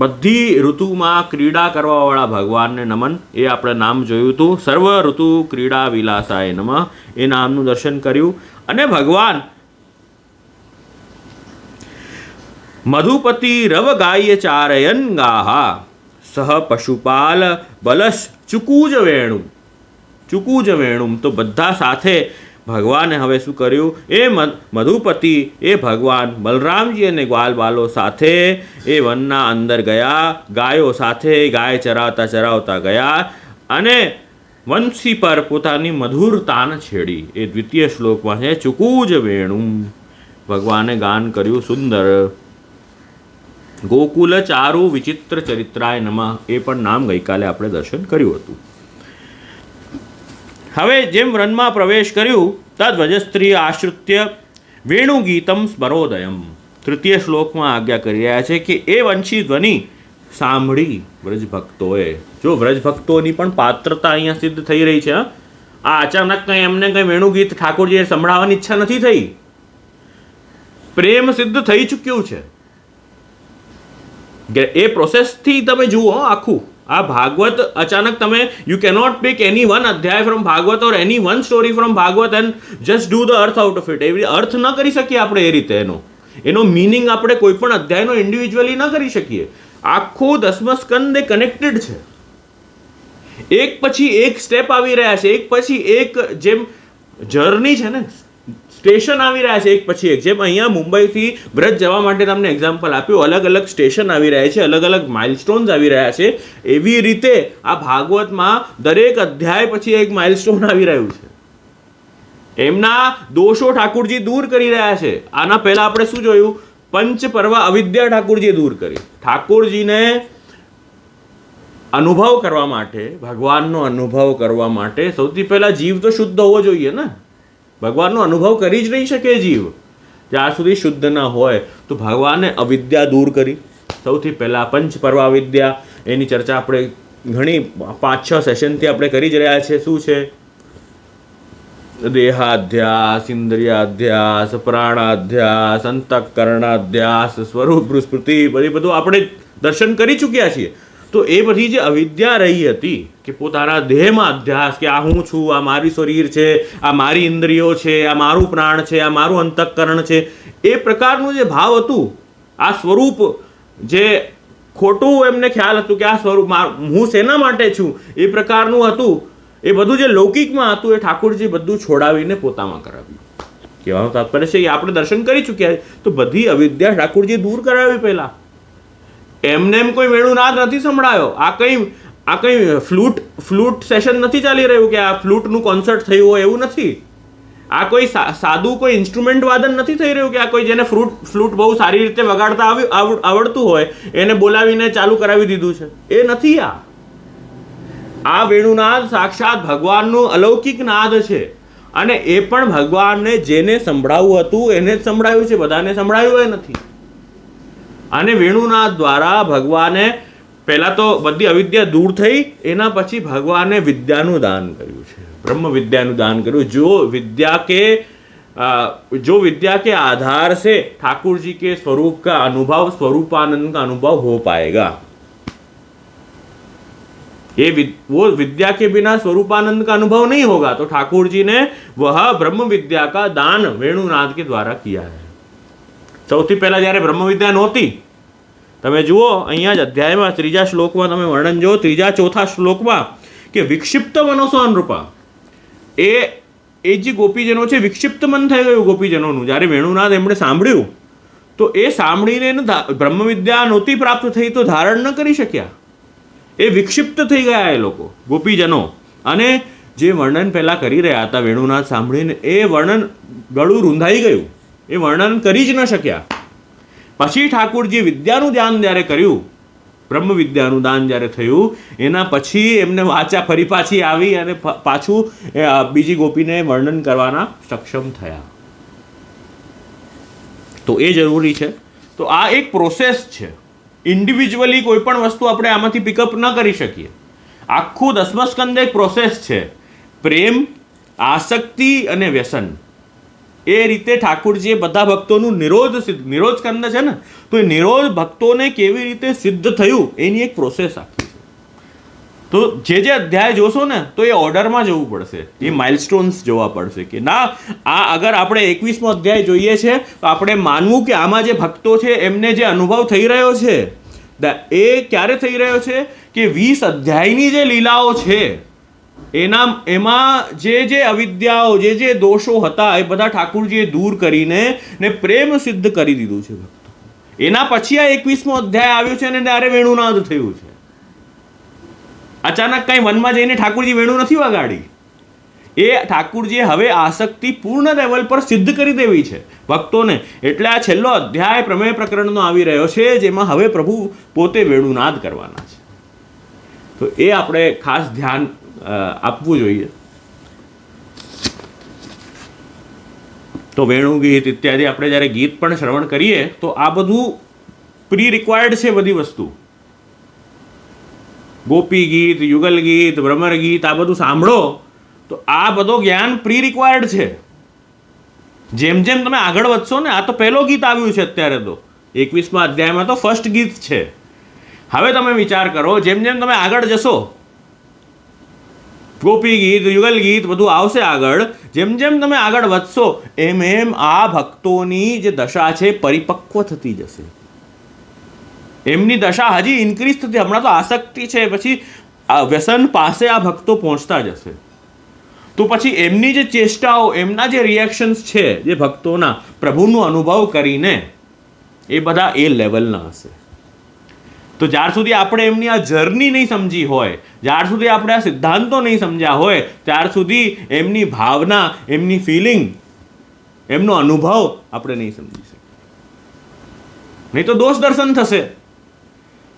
બધી ઋતુમાં ક્રીડા કરવાવાળા ભગવાનને નમન, એ આપણે નામ જોયું હતું. સર્વ ઋતુ ક્રીડા વિલાસાય નમઃ, એ નામનું દર્શન કર્યું. અને ભગવાન મધુપતિ રવ ગાય ચારયન ગાહા સહ પશુપાલ બલશ ચુકુજ વેણુમ. તો બધા સાથે ભગવાને હવે શું કર્યું, એ મધુપતિ, એ ભગવાન બલરામજી અને ગ્વાલ બાલો સાથે એ વનના અંદર ગયા, ગાયો સાથે ગાય ચરાવતા ગયા અને વંશી પર પોતાની મધુર તાન છેડી. એ દ્વિતીય શ્લોકમાં છે ચુકુજ વેણુમ, ભગવાને ગાન કર્યું સુંદર. ગોકુલ ચારુ વિચિત્ર ચરિત્રાય નમઃ, એ પણ નામ ગઈકાલે આપણે દર્શન કર્યું હતું. હવે જેમ વનમાં પ્રવેશ કર્યું, તદ્વજસ્ત્રી આશ્રિત્ય વેણુગીતમ સ્મરોદયમ. તૃતીય શ્લોકમાં આજ્ઞા કરી રહ્યા છે કે એ વંશી ધ્વનિ સાંભળી વ્રજભક્તોએ. જો વ્રજભક્તોની પણ પાત્રતા અહીંયા સિદ્ધ થઈ રહી છે. આ અચાનક કંઈ એમને કંઈ વેણુગીત ઠાકોરજીએ સંભળાવવાની ઈચ્છા નથી થઈ, પ્રેમ સિદ્ધ થઈ ચૂક્યું છે. એ પ્રોસેસથી તમે જુઓ આખું આ ભાગવત. અચાનક તમે you cannot pick any one અધ્યાય from Bhagavat or any one story from Bhagavat and just do the artha out of it. એવી અર્થ ન કરી શકીએ આપણે એ રીતે. એનો મિનિંગ આપણે કોઈ પણ અધ્યાયનો ઇન્ડિવિજ્યુઅલી ન કરી શકીએ. આખું 10મા સ્કંદ એ કનેક્ટેડ છે, એક પછી એક સ્ટેપ આવી રહ્યા છે, એક પછી એક, જેમ જર્ની છે ને, સ્ટેશન આવી રહ્યા છે એક પછી એક. જેમ અહીંયા મુંબઈથી બ્રજ જવા માટે તમને એક્ઝામ્પલ આપ્યું, અલગ અલગ સ્ટેશન આવી રહ્યા છે, અલગ અલગ માઇલસ્ટોન્સ આવી રહ્યા છે. એવી રીતે આ ભાગવતમાં દરેક અધ્યાય પછી એક માઇલસ્ટોન આવી રહ્યું છે. એમના દોષો ઠાકુરજી દૂર કરી રહ્યા છે. આના પહેલા આપણે શું જોયું, પંચ પર્વ અવિદ્યા ઠાકુરજીએ દૂર કરી. ઠાકોરજીને અનુભવ કરવા માટે, ભગવાનનો અનુભવ કરવા માટે સૌથી પહેલા જીવ તો શુદ્ધ હોવો જોઈએ ને. ભગવાનનો અનુભવ કરી જ નહીં શકે જીવ જ્યાં સુધી શુદ્ધ ના હોય. તો ભગવાને અવિદ્યા દૂર કરી. સૌથી પહેલા પંચ પર્વ અવિદ્યા, એની ચર્ચા આપણે ઘણી 5-6 સેશનથી આપણે કરી જ રહ્યા છે. શું છે? દેહાધ્યાસ, ઇન્દ્રિયાધ્યાસ, પ્રાણાધ્યાસ, અંતઃકરણાધ્યાસ, સ્વરૂપ સ્મૃતિ, બધું આપણે દર્શન કરી ચૂક્યા છીએ. તો એ બધી જે અવિદ્યા રહી હતી કે પોતાના દેહમાં અધ્યાસ, કે આ હું છું, આ મારી શરીર છે, આ મારી ઇન્દ્રિયો છે, આ મારું પ્રાણ છે, આ મારું અંતઃકરણ છે, એ પ્રકારનું જે ભાવ હતું, આ સ્વરૂપ જે ખોટું એમને ખ્યાલ હતું કે આ સ્વરૂપ હું શેના માટે છું, એ પ્રકારનું હતું. એ બધું જે લૌકિકમાં હતું એ ઠાકોરજી બધું છોડાવીને પોતામાં કરાવ્યું. કહેવાનું તાત્પર્ય છે કે આપણે દર્શન કરી ચૂક્યા. તો બધી અવિદ્યા ઠાકોરજી દૂર કરાવી. પહેલા એમને એમ કોઈ વેણુનાદ નથી સંભળાયો. આ કંઈ ફ્લૂટ સેશન નથી ચાલી રહ્યું કે આ ફ્લૂટનું કોન્સર્ટ થયું હોય એવું નથી. આ કોઈ સાદું કોઈ ઇન્સ્ટ્રુમેન્ટ વાદન નથી થઈ રહ્યું કે આ કોઈ જેને ફ્લૂટ બહુ સારી રીતે વગાડતા આવડતું હોય એને બોલાવીને ચાલુ કરાવી દીધું છે, એ નથી. આ વેણુનાદ સાક્ષાત ભગવાનનું અલૌકિક નાદ છે, અને એ પણ ભગવાનને જેને સંભળાવવું હતું એને જ સંભળાવ્યું છે, બધાને સંભળાવ્યું એ નથી. અને વેણુનાદ દ્વારા ભગવાને પહેલા તો બધી અવિદ્યા દૂર થઈ, એના પછી ભગવાને વિદ્યાનું દાન કર્યું છે, ब्रह्म विद्याનું दान કર્યું. जो विद्या के आधार से ठाकुर जी के स्वरूप का अनुभव, स्वरूपानंद का अनुभव हो पाएगा. वो विद्या के बिना स्वरूपानंद का अनुभव नहीं होगा. तो ठाकुर जी ने वह ब्रह्म विद्या का दान वेणुनाद के द्वारा किया है. સૌથી પહેલા જ્યારે બ્રહ્મ વિદ્યા નહોતી, તમે જુઓ અહીંયા જ અધ્યાયમાં 3જા શ્લોકમાં તમે વર્ણન જુઓ, 3-4 શ્લોકમાં કે વિક્ષિપ્ત મનસો અનુરૂપા, એ જે ગોપીજનો છે વિક્ષિપ્ત મન થઈ ગયું ગોપીજનોનું. જ્યારે વેણુનાદ એમણે સાંભળ્યું તો એ સાંભળીને બ્રહ્મ વિદ્યા નહોતી પ્રાપ્ત થઈ તો ધારણ ન કરી શક્યા, એ વિક્ષિપ્ત થઈ ગયા એ લોકો ગોપીજનો. અને જે વર્ણન પહેલાં કરી રહ્યા હતા વેણુનાદ સાંભળીને, એ વર્ણન ગળું રૂંધાઈ ગયું, એ વર્ણન કરી જ ન શક્યા. પછી ઠાકુરજી વિદ્યાનું ધ્યાન જ્યારે કર્યું, બ્રહ્મ વિદ્યાનું દાન જ્યારે થયું, એના પછી એમને વાચા ફરી પાછી આવી અને પાછું બીજી ગોપીને વર્ણન કરવાના સક્ષમ થયા. તો એ જરૂરી છે. તો આ એક પ્રોસેસ છે. ઇન્ડિવિજ્યુઅલી કોઈ પણ વસ્તુ આપણે આમાંથી પિકઅપ ન કરી શકીએ. આખું 10મા સ્કંદ એક પ્રોસેસ છે. પ્રેમ, આસક્તિ અને વ્યસન, એ રીતે ઠાકુરજીએ બધા ભક્તોનું નિરોધ સ્કંદ છે ને, તો એ નિરોધ ભક્તોને કેવી રીતે સિદ્ધ થયું એની એક પ્રોસેસ આખી છે. તો જે અધ્યાય જોશો ને તો એ ઓર્ડરમાં જવું પડશે, એ માઇલસ્ટોન્સ જોવા પડશે કે ના, આ અગર આપણે 21મો અધ્યાય જોઈએ છે તો આપણે માનવું કે આમાં જે ભક્તો છે એમને જે અનુભવ થઈ રહ્યો છે એ ક્યારે થઈ રહ્યો છે કે 20 અધ્યાયની જે લીલાઓ છે એમાં જે અવિદ્યાઓ, જે દોષો હતા એ બધા ઠાકુરજીએ દૂર કરીને ને પ્રેમ સિદ્ધ કરી દીધું છે ભક્તો. એના પછી આ 21મો અધ્યાય આવ્યો છે અને ત્યારે વેણુનાદ થયું છે. અચાનક કઈ વનમાં જઈને ઠાકુરજી વેણુ નથી વગાડી. એ ઠાકુરજીએ હવે આસક્તિ પૂર્ણ લેવલ પર સિદ્ધ કરી દેવી છે ભક્તોને. એટલે આ છેલ્લો અધ્યાય પ્રમેય પ્રકરણનો આવી રહ્યો છે, જેમાં હવે પ્રભુ પોતે વેણુનાદ કરવાના છે. તો એ આપણે ખાસ ધ્યાન આપવું જોઈએ. તો વેણુ ગીત ઇત્યાદિ આપણે જ્યારે ગીત પણ શ્રવણ કરીએ તો આ બધું પ્રી રિક્વાયર્ડ છે. બધી વસ્તુ, ગોપી ગીત, યુગલ ગીત, ભ્રમર ગીત, આ બધું સાંભળો તો આ બધો જ્ઞાન પ્રી રિક્વાયર્ડ છે. જેમ જેમ તમે આગળ વધશો ને, આ તો પહેલો ગીત આવ્યું છે અત્યારે, તો 21મા અધ્યાયમાં તો ફર્સ્ટ ગીત છે. હવે તમે વિચાર કરો, જેમ જેમ તમે આગળ જશો, ગોપી ગીત, યુગલ ગીત બધું આવશે આગળ. જેમ જેમ તમે આગળ વધશો એમ એમ આ ભક્તોની જે દશા છે પરિપક્વ થતી જશે. એમની દશા હજી ઇન્ક્રીઝ થતી. હમણાં તો આસક્તિ છે, પછી વ્યસન પાસે આ ભક્તો પહોંચતા જશે. તો પછી એમની જે ચેષ્ટાઓ, એમના જે રિએક્શન્સ છે જે ભક્તોના પ્રભુનો અનુભવ કરીને, એ બધા એ લેવલના હશે. તો જ્યાર સુધી આપણે એમની આ જર્ની નહીં સમજી હોય, જ્યાર સુધી આપણે આ સિદ્ધાંતો નહીં સમજ્યા હોય, ત્યાર સુધી એમની ભાવના, એમની ફિલિંગ, એમનો અનુભવ આપણે નહીં સમજી શકીએ. નહીં તો દોષ દર્શન થશે.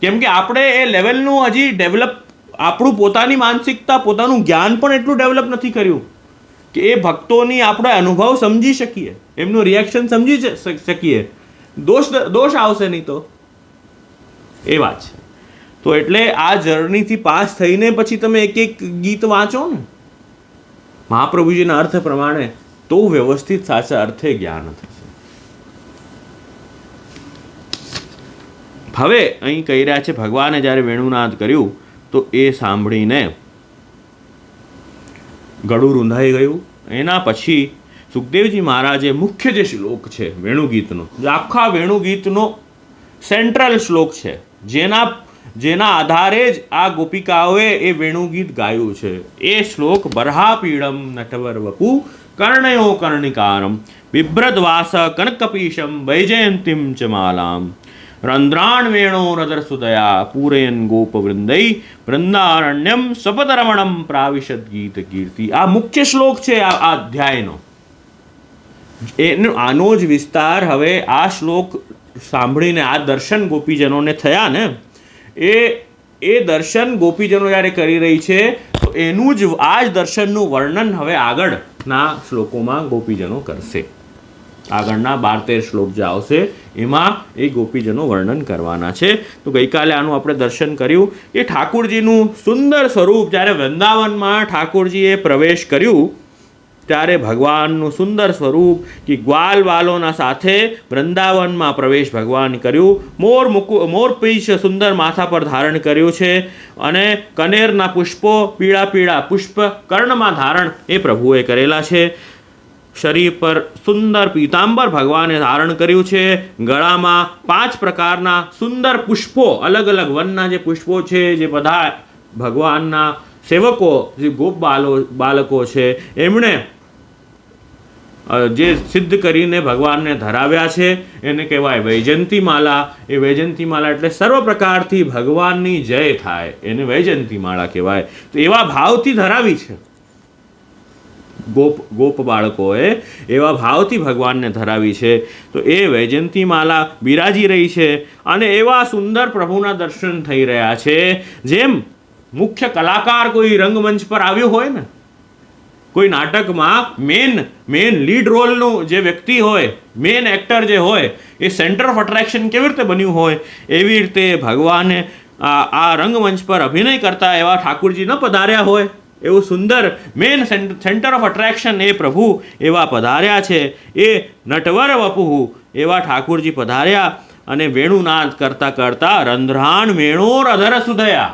કેમ કે આપણે એ લેવલનું હજી ડેવલપ, આપણું પોતાની માનસિકતા, પોતાનું જ્ઞાન પણ એટલું ડેવલપ નથી કર્યું કે એ ભક્તોની આપણે અનુભવ સમજી શકીએ, એમનું રિએક્શન સમજી શકીએ. દોષ આવશે નહીં તો એ વાત છે. તો એટલે આ જર્નીથી પાસ થઈને પછી તમે એક એક ગીત વાંચો ને મહાપ્રભુજીના અર્થ પ્રમાણે, તો વ્યવસ્થિત સાચા અર્થે જ્ઞાન થશે. હવે અહીં કહી રહ્યા છે ભગવાને જ્યારે વેણુનાદ કર્યું તો એ સાંભળીને ગળું રૂંધાઈ ગયું. એના પછી સુખદેવજી મહારાજે મુખ્ય જે શ્લોક છે વેણુગીતનો, આખા વેણુગીતનો સેન્ટ્રલ શ્લોક છે, જેના આધારે જ આ ગોપિકાઓએ એ વેણુગીત ગાયું છે. એ શ્લોક બર્હાપીડમ નટવર વપુ કર્ણયો કર્ણિકારમ બિભ્રદવાસ કનકપીશમ વૈજયંતીમ ચ માલામ રંધ્રાણ વેણો રદર સુદયા પૂરયન ગોપવૃંદૈ વૃંદારણ્યમ સપતરમણમ પ્રાવિશદ ગીત કીર્તિ. આ મુખ્ય શ્લોક છે આ અધ્યાયનો. એનો આનો જ વિસ્તાર હવે આ શ્લોક સાંભળીને આ દર્શન ગોપીજનોને થયા ને, એ દર્શન ગોપીજનો જ્યારે કરી રહી છે તો એનું જ આ જ દર્શનનું વર્ણન હવે આગળના શ્લોકોમાં ગોપીજનો કરશે. આગળના 12-13 શ્લોક જે આવશે એમાં એ ગોપીજનો વર્ણન કરવાના છે. તો ગઈકાલે આનું આપણે દર્શન કર્યું કે ઠાકોરજીનું સુંદર સ્વરૂપ જ્યારે વૃંદાવનમાં ઠાકોરજીએ પ્રવેશ કર્યું ત્યારે ભગવાનનું સુંદર સ્વરૂપ કે ગ્વાલ વાલોના સાથે વૃંદાવનમાં પ્રવેશ ભગવાન કર્યું. મોરપીંછ સુંદર માથા પર ધારણ કર્યું છે અને કનેરના પુષ્પો પીળા પીળા પુષ્પ કર્ણમાં ધારણ એ પ્રભુએ કરેલા છે. શરીર પર સુંદર પીતાંબર ભગવાને ધારણ કર્યું છે. ગળામાં 5 પ્રકારના સુંદર પુષ્પો, અલગ અલગ વનના જે પુષ્પો છે, જે બધા ભગવાનના સેવકો જે ગોપ બાલકો છે એમણે જે સિદ્ધ કરીને ભગવાનને ધરાવ્યા છે એને કહેવાય વૈજયંતી માલા. એ વૈજયંતી માલા એટલે સર્વ પ્રકારથી ભગવાનની જય થાય એને વૈજયંતી માળા કહેવાય. તો એવા ભાવથી ધરાવી છે ગોપ બાળકોએ, એવા ભાવથી ભગવાનને ધરાવી છે. તો એ વૈજયંતી માલા બિરાજી રહી છે અને એવા સુંદર પ્રભુના દર્શન થઈ રહ્યા છે જેમ મુખ્ય કલાકાર કોઈ રંગમંચ પર આવ્યો હોય ને, કોઈ નાટકમાં મેન લીડ રોલનું જે વ્યક્તિ હોય, મેન એક્ટર જે હોય, એ સેન્ટર ઓફ અટ્રેક્શન કેવી રીતે બન્યું હોય એવી રીતે ભગવાને આ રંગમંચ પર અભિનય કરતા એવા ઠાકુરજી ન પધાર્યા હોય. એવું સુંદર મેન સેન્ટર ઓફ અટ્રેક્શન એ પ્રભુ એવા પધાર્યા છે. એ નટવર વપુહુ એવા ઠાકુરજી પધાર્યા અને વેણુનાદ કરતા કરતા રંધ્રાણ વેણોર અધર સુધયા,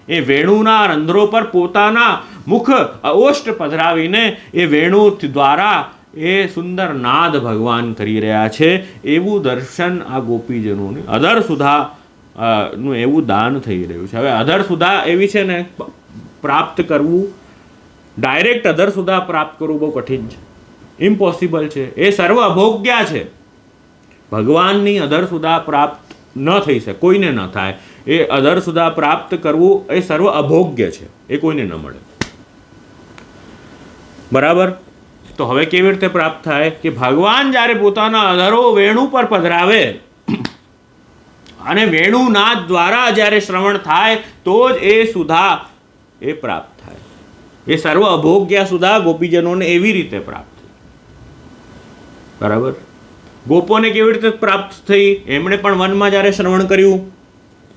એ વેણુના રંધ્રો પર પોતાના મુખ ઓષ્ટ પધરાવીને એ વેણુ દ્વારા એ સુંદર નાદ ભગવાન કરી રહ્યા છે. એવું દર્શન આ ગોપીજનોને અધર સુધા નું એવું દાન થઈ રહ્યું છે. હવે અધર સુધા એવી છે ને, પ્રાપ્ત કરવું ડાયરેક્ટ અધર સુધા પ્રાપ્ત કરવું બહુ કઠિન છે, ઇમ્પોસિબલ છે. એ સર્વ અભોગ્યા છે. ભગવાનની અધર સુધા પ્રાપ્ત ન થઈ શકે, કોઈને ન થાય. એ અધર સુધા પ્રાપ્ત કરવું એ સર્વ અભોગ્ય છે, એ કોઈને ન મળે. બરાબર? તો હવે કેવી રીતે પ્રાપ્ત થાય કે ભગવાન જ્યારે પોતાના અધરો વેણુ પર પધરાવે અને વેણુનાદ દ્વારા જ્યારે શ્રવણ થાય તો જ એ સુધા એ પ્રાપ્ત થાય. એ સર્વ અભોગ્ય સુધા ગોપીજનોને એવી રીતે પ્રાપ્ત થઈ. બરાબર? ગોપોને કેવી રીતે પ્રાપ્ત થઈ? એમણે પણ વનમાં જ્યારે શ્રવણ કર્યું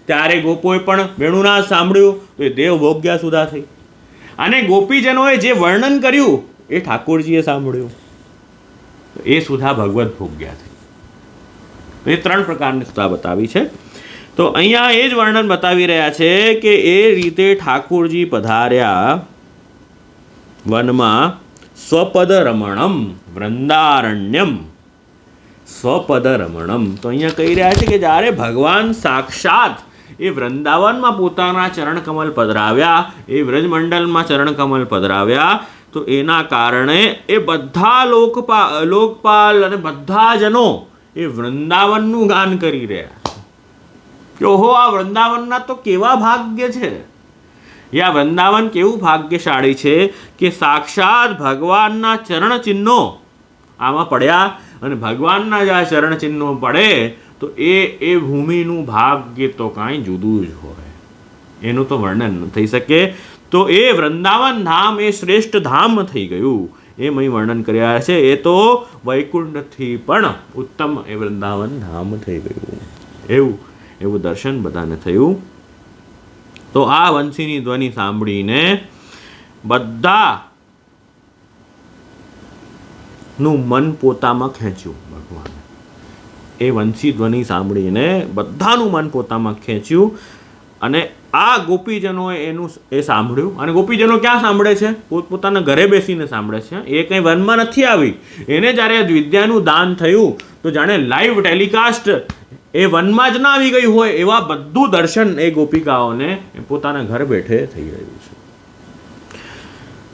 ત્યારે ગોપોએ પણ વેણુનાદ સાંભળ્યું તો એ દેવ ભોગ્યા સુધા થઈ. અને ગોપીજનોએ જે વર્ણન કર્યું એ ઠાકોરજીએ સાંભળ્યું એ સુધા ભગવત ભોગ્યા થઈ. એ 3 પ્રકારની સુધા બતાવી છે. તો અહીંયા એ જ વર્ણન બતાવી રહ્યા છે કે એ રીતે ઠાકોરજી પધાર્યા વનમાં સ્વપદ રમણમ વૃંદારણ્યમ. સ્વપદ રમણમ તો અહીંયા કહી રહ્યા છે કે જ્યારે ભગવાન સાક્ષાત એ વૃંદાવનમાં પોતાના ચરણકમલ પધરાવ્યા, એ વ્રજમંડલમાં ચરણકમલ પધરાવ્યા, તો એના કારણે એ બધા લોકપાલ અને બધા જનો એ વૃંદાવનનું ગાન કરી રહ્યા કે ઓહો, આ વૃંદાવનના તો કેવા ભાગ્ય છે. આ વૃંદાવન કેવું ભાગ્યશાળી છે કે સાક્ષાત ભગવાનના ચરણ ચિહ્નો આમાં પડ્યા અને ભગવાનના જે આ ચરણ ચિહ્નો પડે તો એ ભૂમિનું ભાગ્ય તો કાંઈ જુદું જ હોય, એનું તો વર્ણન ન થઈ શકે. તો એ વૃંદાવન ધામ એ શ્રેષ્ઠ ધામ થઈ ગયું, એમ અહીં વર્ણન કર્યા છે. એ તો વૈકુંઠથી પણ ઉત્તમ એ વૃંદાવન ધામ થઈ ગયું. એવું દર્શન બધાને થયું. તો આ વંશીની ધ્વનિ સાંભળીને બધા નું મન પોતામાં ખેંચ્યું ભગવાન. એ વંશી ધ્વનિ સાંભળીને બધાનું મન પોતામાં ખેંચ્યું અને આ ગોપીજનોએ એ સાંભળ્યું. અને ગોપીજનો ક્યાં સાંભળે છે? પોતપોતાના ઘરે બેસીને સાંભળે છે. એ કંઈ વનમાં નથી આવી. એને જ્યારે વિદ્યાનું દાન થયું તો જાણે લાઈવ ટેલિકાસ્ટ એ વનમાં જ ના આવી ગયું હોય એવા બધું દર્શન એ ગોપિકાઓને પોતાના ઘર બેઠે થઈ રહ્યું છે.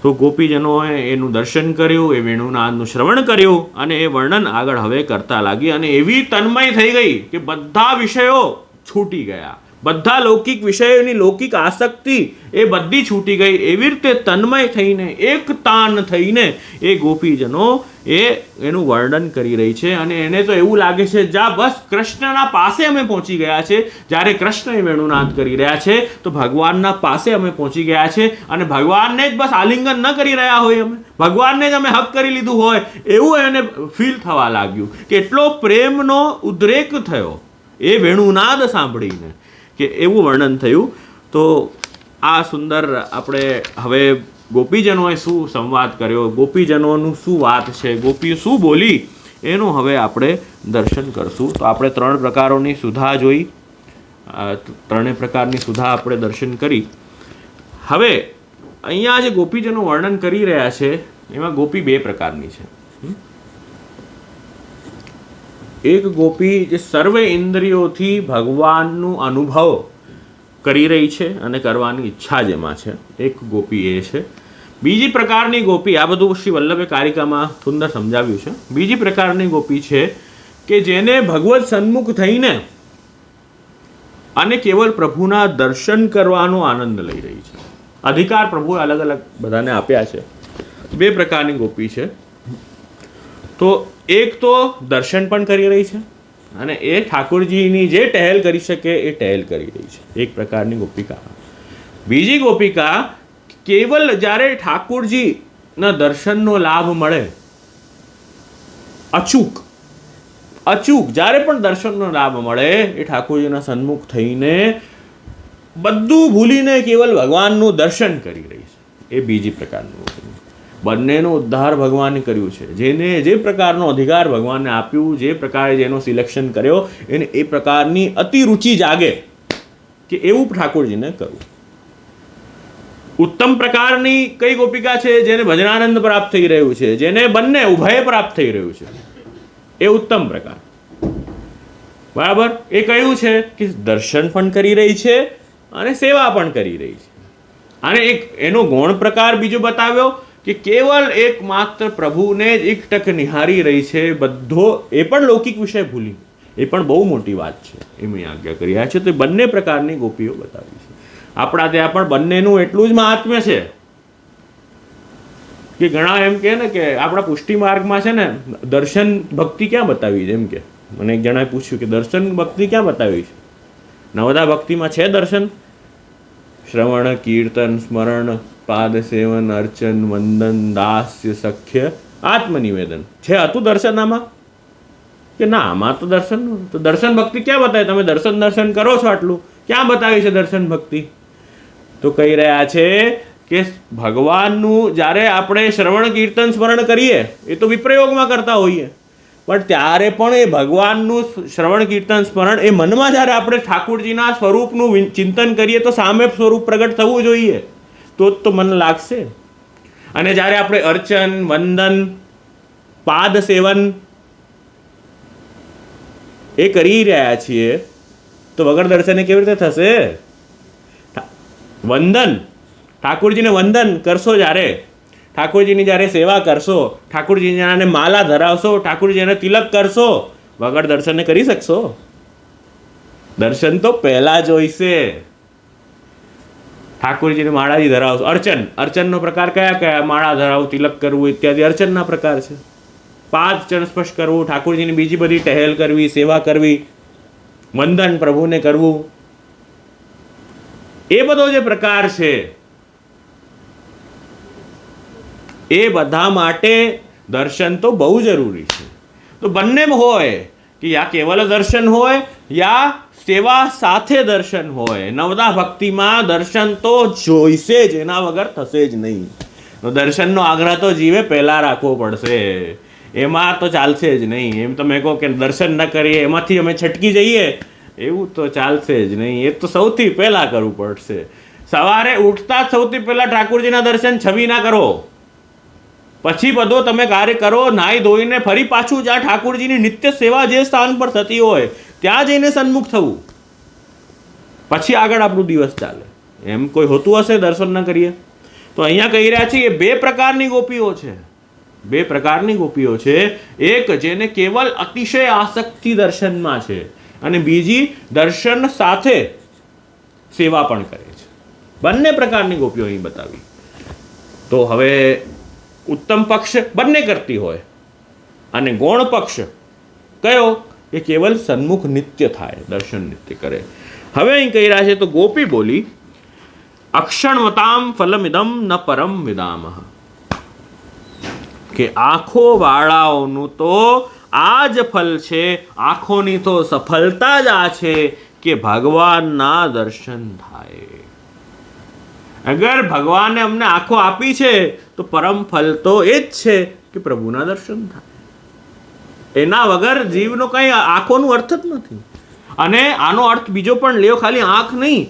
તો ગોપીજનોએ એનું દર્શન કર્યું, એ વેણુનાદનું શ્રવણ કર્યું અને એ વર્ણન આગળ હવે કરતા લાગી અને એવી તન્મય થઈ ગઈ કે બધા વિષયો છૂટી ગયા. બધા લૌકિક વિષયોની લૌકિક આસક્તિ એ બધી છૂટી ગઈ. એવી રીતે તન્મય થઈને એક તાન થઈને એ ગોપીજનો એનું વર્ણન કરી રહી છે. અને એને તો એવું લાગે છે જા બસ કૃષ્ણના પાસે અમે પહોંચી ગયા છે. જ્યારે કૃષ્ણ એ વેણુનાદ કરી રહ્યા છે તો ભગવાનના પાસે અમે પહોંચી ગયા છે. અને ભગવાનને જ બસ આલિંગન ન કરી રહ્યા હોય, અમે ભગવાનને જ અમે હક કરી લીધું હોય એવું એને ફીલ થવા લાગ્યું. કેટલો પ્રેમનો ઉદ્રેક થયો એ વેણુનાદ સાંભળીને, કે એવું વર્ણન થયું. તો આ સુંદર આપણે હવે ગોપીજનોએ શું સંવાદ કર્યો, ગોપીજનોનું શું વાત છે, ગોપીઓ શું બોલી, એનું હવે આપણે દર્શન કરશું. તો આપણે 3 પ્રકારોની સુધા જોઈ, 3 પ્રકારની સુધા આપણે દર્શન કરી. હવે અહીંયા જે ગોપીજનો વર્ણન કરી રહ્યા છે એમાં ગોપી 2 પ્રકારની છે. એક ગોપી જે સર્વે ઇન્દ્રિયોથી ભગવાનનું અનુભવ કરી રહી છે અને કરવાની ઈચ્છા જેમાં છે, એક ગોપી એ છે. બીજી પ્રકારની ગોપી, આ બધું શ્રી વલ્લભે કારિકામાં સુંદર સમજાવ્યું છે. બીજી પ્રકારની ગોપી છે કે જેને ભગવત સન્મુખ થઈને અને કેવલ પ્રભુના દર્શન કરવાનો આનંદ લઈ રહી છે. અધિકાર પ્રભુએ અલગ અલગ બધાને આપ્યા છે. 2 પ્રકારની ગોપી છે. તો એક તો દર્શન પણ કરી રહી છે અને એ ઠાકોરજીની જે ટહેલ કરી શકે એ ટહેલ કરી રહી છે, એક પ્રકારની ગોપિકા. બીજી ગોપિકા કેવલ જ્યારે ઠાકોરજીના દર્શનનો લાભ મળે, અચૂક જ્યારે પણ દર્શનનો લાભ મળે એ ઠાકોરજીના સન્મુખ થઈને બધું ભૂલીને કેવલ ભગવાનનું દર્શન કરી રહી છે, એ બીજી પ્રકારનું. બંનેનો ઉદ્ધાર ભગવાને કર્યું છે. જેને જે પ્રકારનો અધિકાર ભગવાને આપ્યું, જે પ્રકારે જેનો સિલેક્શન કર્યો, એને એ પ્રકારની અતિરુચિ જાગે કે એવું ઠાકોરજીને કરવું. ઉત્તમ પ્રકારની કઈ ગોપિકા છે જેને ભજનાનંદ પ્રાપ્ત થઈ રહ્યું છે, જેને બંને ઉભય પ્રાપ્ત થઈ રહ્યું છે, એ ઉત્તમ પ્રકાર. બરાબર. એ કયું છે કે દર્શન પણ કરી રહી છે અને સેવા પણ કરી રહી છે. અને એક એનો ગૌણ પ્રકાર બીજો બતાવ્યો કે કેવલ એકમાત્ર પ્રભુને જ એકટક નિહારી રહી છે, બધો એ પણ લૌકિક વિષય ભૂલી. એ પણ બહુ મોટી વાત છે, એમની આજ્ઞા કરી રહ્યા છે. તો બંને પ્રકારની ગોપીઓ બતાવી છે. આપણા ત્યાં પણ બંનેનું એટલું જ મહાત્મ્ય છે કે ઘણા એમ કહે ને કે આપણા પુષ્ટિ માર્ગમાં છે ને દર્શન ભક્તિ ક્યાં બતાવી છે, એમ કે મને એક જણાએ પૂછ્યું કે દર્શન ભક્તિ ક્યાં બતાવી છે. નવદા ભક્તિમાં છે દર્શન? શ્રવણ કીર્તન સ્મરણ પાદ સેવન અર્ચન વંદન દાસ્ય સખ્ય આત્મનિવેદન છે. હતું દર્શન આમાં? કે ના, આમાં તો દર્શન. તો દર્શન ભક્તિ ક્યાં બતાવી? તમે દર્શન કરો છો, આટલું ક્યાં બતાવી છે દર્શન ભક્તિ? તો કહી રહ્યા છે કે ભગવાનનું જ્યારે આપણે શ્રવણ કીર્તન સ્મરણ કરીએ એ તો વિપ્રયોગમાં કરતા હોઈએ, પણ ત્યારે પણ એ ભગવાનનું શ્રવણ કીર્તન સ્મરણ એ મનમાં જ્યારે આપણે ઠાકોરજીના સ્વરૂપનું ચિંતન કરીએ તો સામે સ્વરૂપ પ્રગટ થવું જોઈએ, તો જ તો મન લાગશે. અને જ્યારે આપણે અર્ચન વંદન પાદ સેવન એ કરી રહ્યા છીએ તો વગર દર્શને કેવી રીતે થશે? વંદન, ઠાકોરજીને વંદન કરશો, જ્યારે ઠાકોરજીની જ્યારે સેવા કરશો, ઠાકોરજીને માલા ધરાવશો, ઠાકોરજીને તિલક કરશો, વગર દર્શને કરી શકશો? દર્શન તો પહેલા જોઈશે. ઠાકોરજીને માળાજી ધરાવશો. અર્ચનનો પ્રકાર કયા કયા? માળા ધરાવવું, તિલક કરવું ઇત્યાદિ અર્ચનના પ્રકાર છે. પાદ ચરણ સ્પર્શ કરવું, ઠાકોરજીની બીજી બધી ટહેલ કરવી, સેવા કરવી, વંદન પ્રભુને કરવું, એ બધો જે પ્રકાર છે એ બધા માટે દર્શન તો બહુ જરૂરી છે. તો બંને હોય કે યા કેવલ દર્શન હોય યા સેવા સાથે દર્શન હોય. નવદા ભક્તિમાં દર્શન તો જોઈશે જ, એના વગર થશે જ નહીં. તો દર્શનનો આગ્રહ તો જીવે પહેલા રાખવો પડશે, એમાં તો ચાલશે જ નહીં. એમ તમે કહો કે દર્શન ન કરીએ એમાંથી અમે છટકી જઈએ, એવું તો ચાલશે જ નહીં. એ તો સૌથી પહેલા કરવું પડશે. સવારે ઉઠતા જ સૌથી પહેલા ઠાકોરજીના દર્શન છબીના કરો, પછી બધો તમે કાર્ય કરો. નાહી ધોઈને ફરી પાછું જ્યાં ઠાકોરજીની નિત્ય સેવા જે સ્થાન પર થતી હોય ત્યાં જઈને સન્મુખ થવું, પછી આગળ આપણું દિવસ ચાલે. એમ કોઈ હોતું હશે દર્શન ન કરીએ? તો અહીંયા કહી રહ્યા છે કે 2 પ્રકારની ગોપીઓ છે. 2 પ્રકારની ગોપીઓ છે. એક જેને કેવલ અતિશય આસક્તિ દર્શનમાં છે, અને બીજી દર્શન સાથે સેવા પણ કરે છે. બંને પ્રકારની ગોપીઓ અહીં બતાવી. તો હવે ઉત્તમ પક્ષ બંને કરતી હોય અને ગૌણ પક્ષ કયો એ કેવલ સન્મુખ નિત્ય થાય, દર્શન નિત્ય કરે. હવે અહીં કહી રહ્યા છે તો ગોપી બોલી અક્ષણવતામ ફલમિદમ ન પરમ વિદામહ, કે આંખો વાળાઓનું તો આ જ ફલ છે, આંખોની તો સફળતા જ આ છે કે ભગવાનના દર્શન થાય. અગર ભગવાને અમને આંખો આપી છે તો પરમ ફલ તો એ જ છે કે પ્રભુના દર્શન થાય. એના વગર જીવનો કંઈ આંખોનું અર્થ જ નથી. અને આનો અર્થ બીજો પણ લ્યો, ખાલી આંખ નહીં,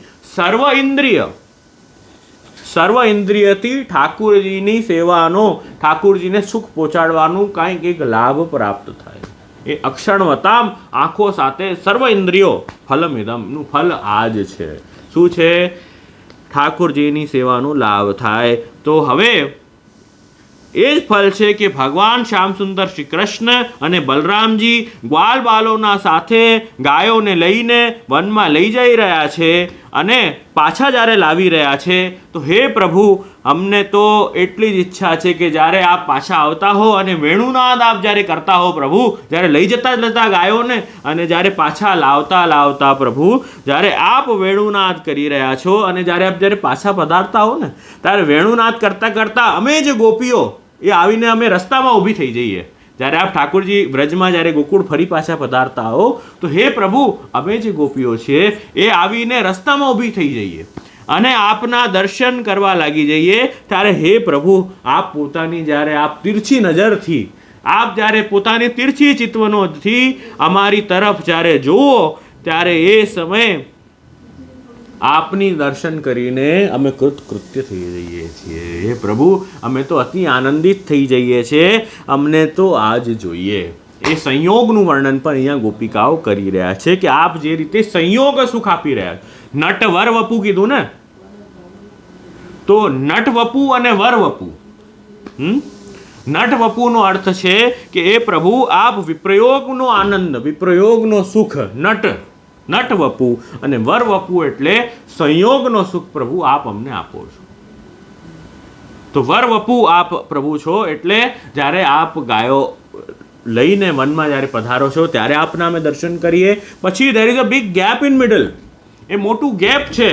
સર્વ ઇન્દ્રિયથી ઠાકુરજીની સેવાનો, ઠાકુરજીને સુખ પહોંચાડવાનું કાંઈક એક લાભ પ્રાપ્ત થાય. એ અક્ષણવતામ આંખો સાથે સર્વ ઇન્દ્રિયો ફલમિદમનું ફલ આ જ છે. શું છે? ઠાકુરજીની સેવાનો લાભ થાય. તો હવે એ જ ફલ છે કે ભગવાન શ્યામ સુંદર શ્રી કૃષ્ણ અને બલરામજી ગ્વાલ બાલોના સાથે ગાયોને લઈને વનમાં લઈ જઈ રહ્યા છે અને પાછા જ્યારે લાવી રહ્યા છે તો હે પ્રભુ, અમને તો એટલી જ ઈચ્છા છે કે જ્યારે આપ પાછા આવતા હો અને વેણુનાદ આપ જ્યારે કરતા હો પ્રભુ, જ્યારે લઈ જતા ગાયોને અને જ્યારે પાછા લાવતા પ્રભુ, જ્યારે આપ વેણુનાદ કરી રહ્યા છો અને જ્યારે પાછા પધારતા હો ને ત્યારે વેણુનાદ કરતા અમે જે ગોપીઓ એ આવીને અમે રસ્તામાં ઊભી થઈ જઈએ. જ્યારે આપ ઠાકોરજી વ્રજમાં જ્યારે ગોકુળ ફરી પાછા પધારતા હો તો હે પ્રભુ, અમે જે ગોપીઓ છીએ એ આવીને રસ્તામાં ઊભી થઈ જઈએ અને આપના દર્શન કરવા લાગી જઈએ. ત્યારે હે પ્રભુ, આપ પોતાની જ્યારે આપ તીરછી નજરથી, આપ જ્યારે પોતાની તીરછી ચિત્તવનોથી અમારી તરફ જ્યારે જુઓ ત્યારે એ સમયે આપની દર્શન કરીને અમે કૃતકૃત્ય થઈ જઈએ છીએ. હે પ્રભુ, અમે તો અતિ આનંદિત થઈ જઈએ છીએ, અમને તો આજ જોઈએ. એ સંયોગનું વર્ણન પણ અહીંયા ગોપિકાઓ કરી રહ્યા છે કે આપ જે રીતે સંયોગ સુખ આપી રહ્યા. નટ વર વપુ કીધું ને, તો નટ વપુ અને વર વપુ. નટ વપુનો અર્થ છે કે એ પ્રભુ આપ વિપ્રયોગનો આનંદ, વિપ્રયોગનો સુખ, નટ વપુ, અને વર વપુ એટલે સંયોગનો સુખ પ્રભુ આપ અમને આપો છો. તો વર વપુ આપ પ્રભુ છો એટલે જ્યારે આપ ગાયો લઈને વનમાં જ્યારે પધારો છો ત્યારે આપના અમે દર્શન કરીએ. પછી there is a big gap in middle. એ મોટું ગેપ છે.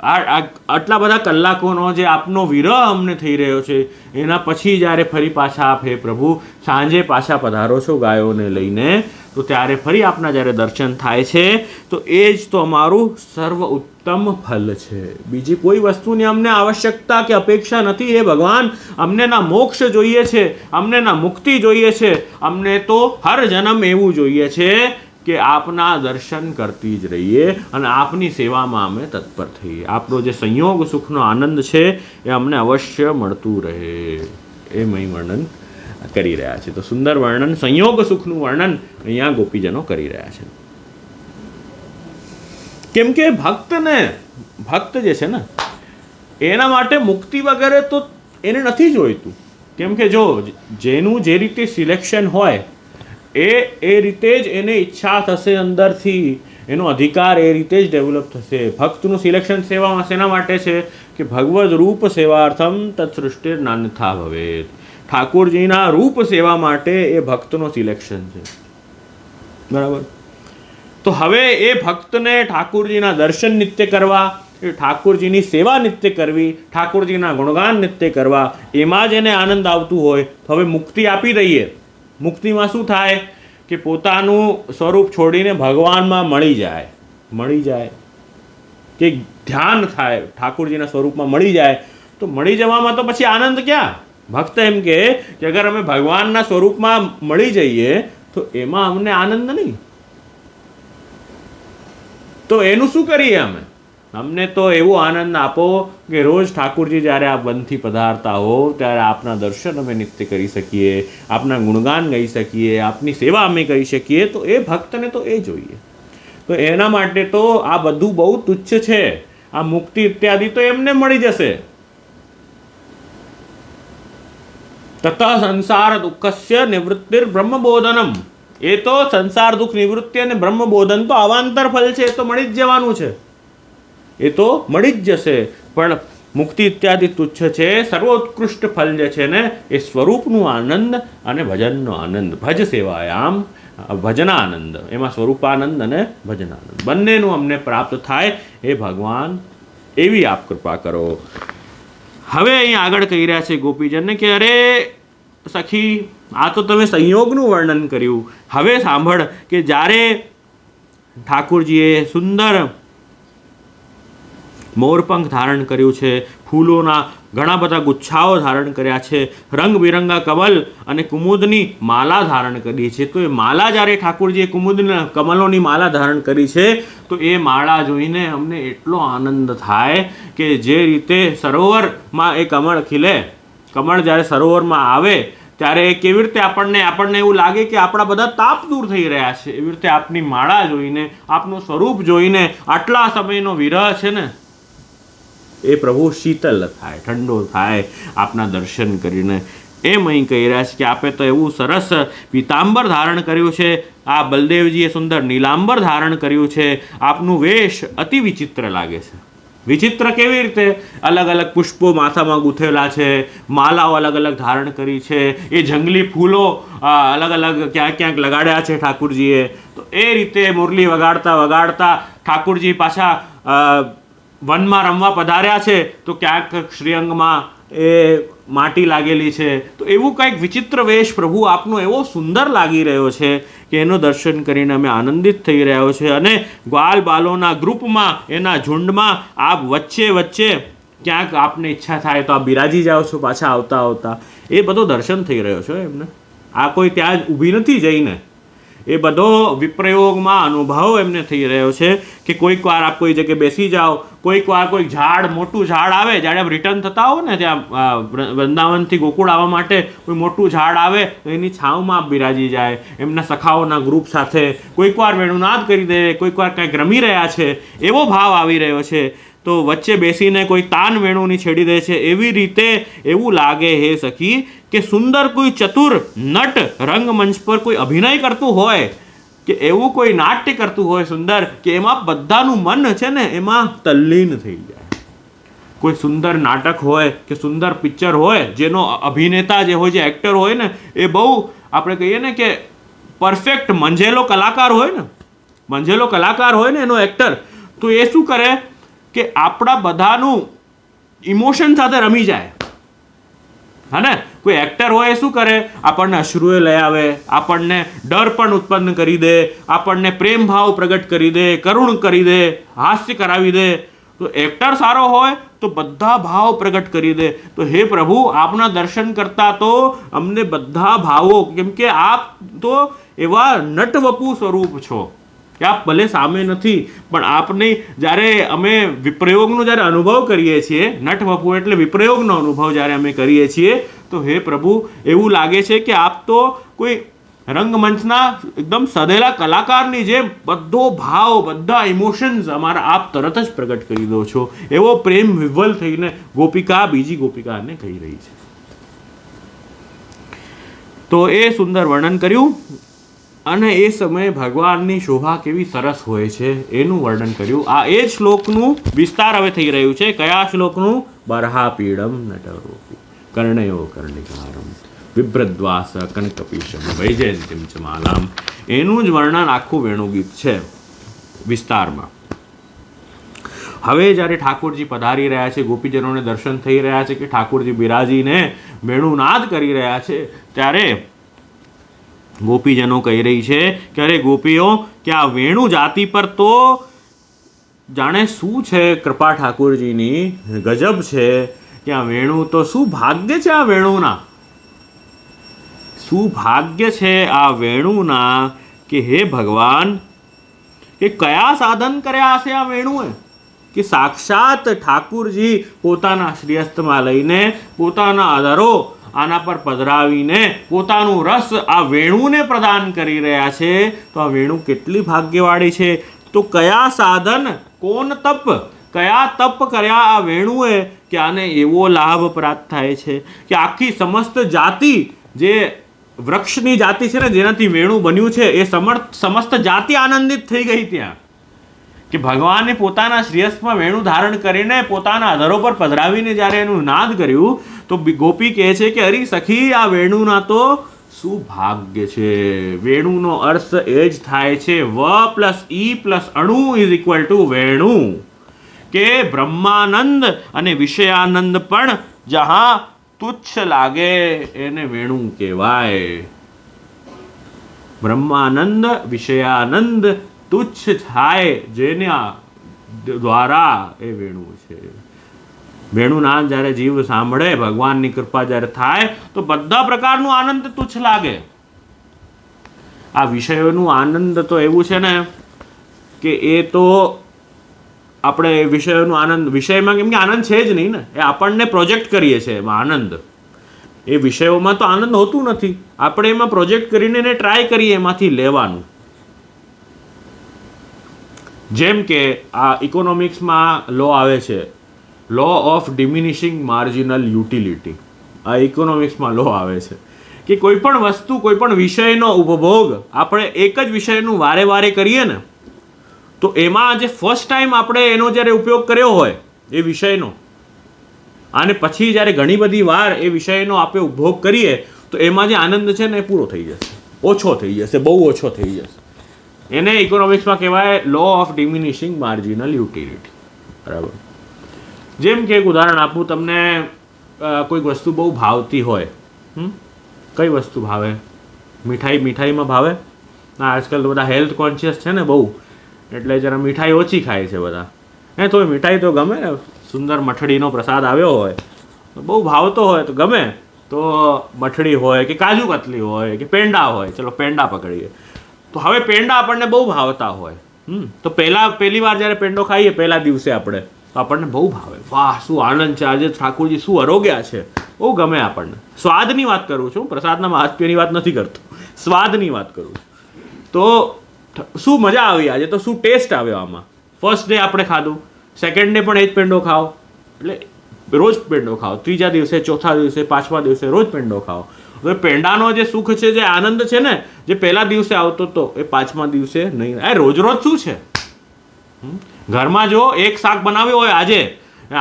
આટલા બધા કલાકોનો જે આપનો વિરહ અમને થઈ રહ્યો છે એના પછી જ્યારે ફરી પાછા આપ હે પ્રભુ સાંજે પાછા પધારો છો ગાયોને લઈને, તો ત્યારે ફરી આપના જ્યારે દર્શન થાય છે તો એ જ તો અમારું સર્વ ઉત્તમ ફલ છે. બીજી કોઈ વસ્તુની અમને આવશ્યકતા કે અપેક્ષા નથી. હે ભગવાન, અમને ના મોક્ષ જોઈએ છે, અમને ના મુક્તિ જોઈએ છે, અમને તો હર જન્મ એવું જોઈએ છે કે આપના દર્શન કરતી જ રહીએ અને આપની સેવામાં અમે તત્પર થઈએ. આપણો જે સંયોગ સુખનો આનંદ છે એ અમને અવશ્ય મળતું રહે. એમ અહીં વર્ણન કરી રહ્યા છે. તો સુંદર વર્ણન, સંયોગ સુખનું વર્ણન અહીંયા ગોપીજનો કરી રહ્યા છે. કેમ કે ભક્ત જે છે ને એના માટે મુક્તિ વગેરે તો એને નથી જોઈતું. કેમ કે જો જેનું જે રીતે સિલેક્શન હોય એ રીતે જ એને ઈચ્છા થશે, અંદરથી એનો અધિકાર એ રીતે જ ડેવલપ થશે. ભક્તનું સિલેક્શન સેવામાં શેના માટે છે કે ભગવદ રૂપ સેવાર્થમ તત્સૃષ્ટિર નાન્યથા ભવેત. ઠાકોરજીના રૂપ સેવા માટે એ ભક્તનો સિલેક્શન છે. બરાબર. તો હવે એ ભક્તને ઠાકોરજીના દર્શન નિત્ય કરવા, એ ઠાકોરજીની સેવા નિત્ય કરવી, ઠાકોરજીના ગુણગાન નિત્ય કરવા, એમાં જ એને આનંદ આવતું હોય તો હવે મુક્તિ આપી દઈએ. મુક્તિમાં શું થાય કે પોતાનું સ્વરૂપ છોડીને ભગવાનમાં મળી જાય કે ધ્યાન થાય, ઠાકોરજીના સ્વરૂપમાં મળી જાય. તો મળી જવામાં તો પછી આનંદ ક્યાં? ભક્ત એમ કે અગર અમે ભગવાનના સ્વરૂપમાં મળી જઈએ તો એમાં અમને આનંદ નહીં, તો એનું શું કરીએ અમે? અમને તો એવો આનંદ આપો કે રોજ ઠાકોરજી જ્યારે આપ વનથી પધારતા હો ત્યારે આપના દર્શન અમે નિત્ય કરી શકીએ, આપના ગુણગાન ગાઈ શકીએ, આપની સેવા અમે કરી શકીએ. તો એ ભક્તને તો એ જોઈએ. તો એના માટે તો આ બધું બહુ તુચ્છ છે. આ મુક્તિ ઇત્યાદિ તો એમને મળી જશે. તત સંસાર દુઃખસ્ય નિવૃત્તિર બ્રહ્મબોધનમ. એ તો સંસાર દુઃખ નિવૃત્તિ અને બ્રહ્મબોધન તો અવાંતર ફલ છે, એ તો મળી જ જવાનું છે. એ તો મળી જ જશે, પણ મુક્તિ ઇત્યાદિ તુચ્છ છે. સર્વોત્કૃષ્ટ ફલ જે છે ને એ સ્વરૂપનું આનંદ અને ભજનનો આનંદ. ભજ સેવાયામ ભજનાનંદ, એમાં સ્વરૂપાનંદ અને ભજનાનંદ બંનેનું અમને પ્રાપ્ત થાય એ ભગવાન એવી આપ કૃપા કરો. હવે અહીં આગળ કહી રહ્યા છે ગોપીજનને કે અરે સખી, આ તો તમે સંયોગનું વર્ણન કર્યું. હવે સાંભળ કે જ્યારે ઠાકુરજીએ સુંદર મોરપંખ ધારણ કર્યું છે, ફૂલોના ઘણા બધા ગુચ્છાઓ ધારણ કર્યા છે, રંગબેરંગા કમલ અને કુમુદની માલા ધારણ કરી છે. તો એ માલા જ્યારે ઠાકુરજીએ કુમુદના કમલોની માલા ધારણ કરી છે તો એ માળા જોઈને અમને એટલો આનંદ થાય કે જે રીતે સરોવરમાં એ કમળ ખીલે, કમળ જ્યારે સરોવરમાં આવે ત્યારે કેવી રીતે આપણને એવું લાગે કે આપણા બધા તાપ દૂર થઈ રહ્યા છે. એવી રીતે આપની માળા જોઈને, આપનું સ્વરૂપ જોઈને આટલા સમયનો વિરહ છે ને એ પ્રભુ શીતલ થાય, ઠંડો થાય આપના દર્શન કરીને. એમ અહીં કહી રહ્યા છે કે આપે તો એવું સરસ પીતાંબર ધારણ કર્યું છે, આ બલદેવજીએ સુંદર નીલાંબર ધારણ કર્યું છે, આપનું વેશ અતિ વિચિત્ર લાગે છે. વિચિત્ર કેવી રીતે? અલગ અલગ પુષ્પો માથામાં ગૂંથેલા છે, માલાઓ અલગ અલગ ધારણ કરી છે, એ જંગલી ફૂલો અલગ અલગ ક્યાંક ક્યાંક લગાડ્યા છે ઠાકુરજીએ. તો એ રીતે મુરલી વગાડતા વગાડતા ઠાકુરજી પાછા વનમાં રમવા પધાર્યા છે તો ક્યાંક શ્રીઅંગમાં એ માટી લાગેલી છે. તો એવું કંઈક વિચિત્ર વેશ પ્રભુ આપનો એવો સુંદર લાગી રહ્યો છે કે એનું દર્શન કરીને અમે આનંદિત થઈ રહ્યો છે. અને ગ્વાલ બાલોના ગ્રુપમાં, એના ઝુંડમાં આપ વચ્ચે વચ્ચે ક્યાંક આપને ઈચ્છા થાય તો આપ બિરાજી જાઓ છો પાછા આવતા આવતા. એ બધો દર્શન થઈ રહ્યો છે એમને. આ કોઈ ત્યાં જ ઊભી નથી જઈને, એ બધો વિપ્રયોગમાં અનુભવ એમને થઈ રહ્યો છે કે કોઈક વાર આપ કોઈ જગ્યાએ બેસી જાઓ, કોઈક વાર કોઈ ઝાડ, મોટું ઝાડ આવે, જ્યારે રિટર્ન થતા હો ને ત્યાં વૃંદાવનથી ગોકુળ આવવા માટે કોઈ મોટું ઝાડ આવે તો એની છાંવમાં આપ બિરાજી જાય એમના સખાઓના ગ્રુપ સાથે. કોઈક વાર વેણુનાદ કરી દે, કોઈક વાર કંઈક રમી રહ્યા છે એવો ભાવ આવી રહ્યો છે. તો વચ્ચે બેસીને કોઈ તાન વેણુની છેડી દે છે. એવી રીતે એવું લાગે હે સખી કે સુંદર કોઈ ચતુર નટ રંગમંચ પર કોઈ અભિનય કરતું હોય, કે એવું કોઈ નાટ્ય કરતું હોય સુંદર, કે એમાં બધાનું મન છે ને એમાં તલ્લીન થઈ જાય. કોઈ સુંદર નાટક હોય કે સુંદર પિક્ચર હોય, જેનો અભિનેતા જે હોય, જે એક્ટર હોય ને એ બહુ આપણે કહીએ ને કે પરફેક્ટ મંજેલો કલાકાર હોય ને, મંજેલો કલાકાર હોય ને એનો એક્ટર, તો એ શું કરે કે આપણા બધાનું ઇમોશન સાથે રમી જાય. હા ને, કોઈ એક્ટર હોય એ શું કરે, આપણને અશ્રુએ લઈ આવે, આપણને ડર પણ ઉત્પન્ન કરી દે, આપણને પ્રેમ ભાવ પ્રગટ કરી દે, કરુણ કરી દે, હાસ્ય કરાવી દે. તો એક્ટર સારો હોય તો બધા ભાવ પ્રગટ કરી દે. તો હે પ્રભુ, આપના દર્શન કરતા તો અમને બધા ભાવો, કેમ કે આપ તો એવા નટવપુ સ્વરૂપ છો કે આપ ભલે સામે નથી, પણ આપને જ્યારે અમે વિપ્રયોગનો જ્યારે અનુભવ કરીએ છીએ, નટવપુ એટલે વિપ્રયોગનો અનુભવ જ્યારે અમે કરીએ છીએ, તો હે પ્રભુ એવું લાગે છે કે આપ તો કોઈ રંગમંચના એકદમ સદેલા કલાકારની જેમ બધો ભાવ, બધા ઇમોશન્સ અમારા આપ તરત જ પ્રગટ કરી દો છો. એવો પ્રેમ વિહ્વલ થઈને ગોપિકા બીજી ગોપિકાને કહી રહી છે. તો એ સુંદર વર્ણન કર્યું. અને એ સમયે ભગવાનની શોભા કેવી સરસ હોય છે એનું વર્ણન કર્યું. આ એ શ્લોકનું વિસ્તાર હવે થઈ રહ્યું છે. કયા શ્લોકનું? બરહાપીડમ નટરૂપી કર્ણયો કર્ણિકારમ વિભ્રદ્વાસ કનકપીશમ વૈજયંતીમ ચ માલામ. એનું જ વર્ણન આખું વેણુગીત છે વિસ્તારમાં. હવે જ્યારે ઠાકોરજી પધારી રહ્યા છે, ગોપીજનોને દર્શન થઈ રહ્યા છે કે ઠાકોરજી બિરાજીને વેણુનાદ કરી રહ્યા છે, ત્યારે ગોપીજનો કહી રહી છે કે અરે ગોપીઓ, કે આ વેણુ જાતિ પર તો જાણે શું છે કૃપા ઠાકોરજીની, ગજબ છે કે આ વેણુ તો શું ભાગ્ય છે આ વેણુના, શું ભાગ્ય છે આ વેણુના, કે હે ભગવાન, કે કયા સાધન કર્યા હશે આ વેણુએ કે સાક્ષાત ઠાકુરજી પોતાના શ્રીહસ્તમાં લઈને, પોતાના અધરો આના પર પધરાવીને પોતાનું રસ આ વેણુને પ્રદાન કરી રહ્યા છે. તો આ વેણુ કેટલી ભાગ્યવાળી છે. તો કયા સાધન, કોણ તપ, કયા તપ કર્યા આ વેણુએ કે આને એવો લાભ પ્રાપ્ત થાય છે કે આખી સમસ્ત જાતિ, જે વૃક્ષની જાતિ છે ને જેનાથી વેણુ બન્યું છે, એ સમસ્ત જાતિ આનંદિત થઈ ગઈ ત્યાં કે ભગવાને પોતાના શ્રેયસમાં વેણું ધારણ કરીને પોતાના અધરો પર પધરાવીને જ્યારે એનું નાદ કર્યું તો ગોપી કહે છે કે અરે સખી, આ વેણુના તો શું ભાગ્ય છે. વેણુનો અર્થ એ જ થાય છે વ પ્લસ ઈ પ્લસ અણુ ઇઝ ઇક્વલ ટુ વેણુ. કે બ્રહ્માનંદ અને વિષયાનંદ પણ જહાં તુચ્છ લાગે એને વેણુ કહેવાય. બ્રહ્માનંદ વિષયાનંદ તુચ્છ થાય જેના દ્વારા એ વેણુ છે. વેણુનાદ જ્યારે જીવ સાંભળે, ભગવાનની કૃપા જ્યારે થાય તો બધા પ્રકારનું આનંદ તુચ્છ લાગે. આ વિષયોનું આનંદ તો એવું છે ને કે એ તો આપણે વિષયોનું આનંદ, વિષયમાં કેમ કે આનંદ છે જ નહીં ને, એ આપણને પ્રોજેક્ટ કરીએ છીએ એમાં આનંદ. એ વિષયોમાં તો આનંદ હોતું નથી, આપણે એમાં પ્રોજેક્ટ કરીને એને ટ્રાય કરીએ એમાંથી લેવાનું. જેમ કે આ ઇકોનોમિક્સમાં લો આવે છે, લો ઓફ ડિમિનિશિંગ માર્જિનલ યુટિલિટી. આ ઇકોનોમિક્સમાં લો આવે છે કે કોઈ પણ વસ્તુ, કોઈ પણ વિષયનો ઉપભોગ આપણે એક જ વિષયનું વારે વારે કરીએ ને તો એમાં જે ફર્સ્ટ ટાઈમ આપણે એનો જ્યારે ઉપયોગ કર્યો હોય એ વિષયનો, અને પછી જ્યારે ઘણી બધી વાર એ વિષયનો આપણે ઉપભોગ કરીએ તો એમાં જે આનંદ છે ને એ પૂરો થઈ જશે, ઓછો થઈ જશે, બહુ ઓછો થઈ જશે. એને ઇકોનોમિક્સમાં કહેવાય લો ઓફ ડિમિનિશિંગ માર્જિનલ યુટિલિટી. બરાબર. જેમ કે એક ઉદાહરણ આપું તમને, કોઈક વસ્તુ બહુ ભાવતી હોય. કઈ વસ્તુ ભાવે? મીઠાઈમાં ભાવે ના. આજકાલ તો બધા હેલ્થ કોન્શિયસ છે ને બહુ, એટલે જરા મીઠાઈ ઓછી ખાય છે બધા. તો મીઠાઈ તો ગમે, સુંદર મઠડીનો પ્રસાદ આવ્યો હોય, બહુ ભાવતો હોય તો ગમે. તો મઠડી હોય કે કાજુ કતલી હોય કે પેંડા હોય, ચલો પેંડા પકડીએ. તો હવે પેંડા આપણને બહુ ભાવતા હોય, તો પહેલી વાર જ્યારે પેંડો ખાઈએ પહેલા દિવસે આપણે, તો આપણને બહુ ભાવે. વાહ, શું આનંદ છે, આજે ઠાકોરજી શું અરોગ્યા છે, બહુ ગમે આપણને. સ્વાદની વાત કરું છું, પ્રસાદના મહાત્મ્યની વાત નથી કરતો, સ્વાદની વાત કરું છું. તો શું મજા આવી આજે, તો શું ટેસ્ટ આવ્યો આમાં. ફર્સ્ટ ડે આપણે ખાધું, સેકન્ડ ડે પણ એ જ પેંડો ખાઓ, એટલે રોજ પેંડો ખાઓ, ત્રીજા દિવસે, ચોથા દિવસે, પાંચમા દિવસે રોજ પેંડો ખાઓ. હવે પેંડાનો જે સુખ છે, જે આનંદ છે ને, જે પહેલા દિવસે આવતો હતો એ પાંચમા દિવસે નહીં. રોજ રોજ શું છે ઘરમાં, જો એક શાક બનાવ્યું હોય,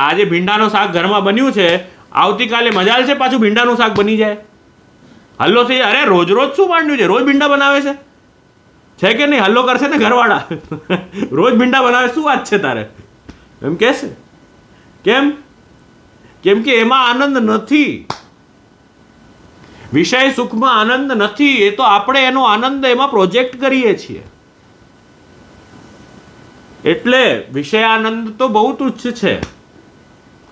આજે ભીંડાનું શાક ઘરમાં બન્યું છે, આવતીકાલે મજાલ છે પાછું ભીંડાનું શાક બની જાય, હલ્લો થઈ જાય. અરે રોજ રોજ શું માંડ્યું છે, રોજ ભીંડા બનાવે છે કે નહીં? હલ્લો કરશે ને ઘરવાળા, રોજ ભીંડા બનાવે, શું વાત છે તારે, એમ કહેશે. કેમ કે એમાં આનંદ નથી, વિષય સુખમાં આનંદ નથી. એ તો આપણે એનો આનંદ એમાં પ્રોજેક્ટ કરીએ છીએ. એટલે વિષયાનંદ તો બહુ તુચ્છ છે.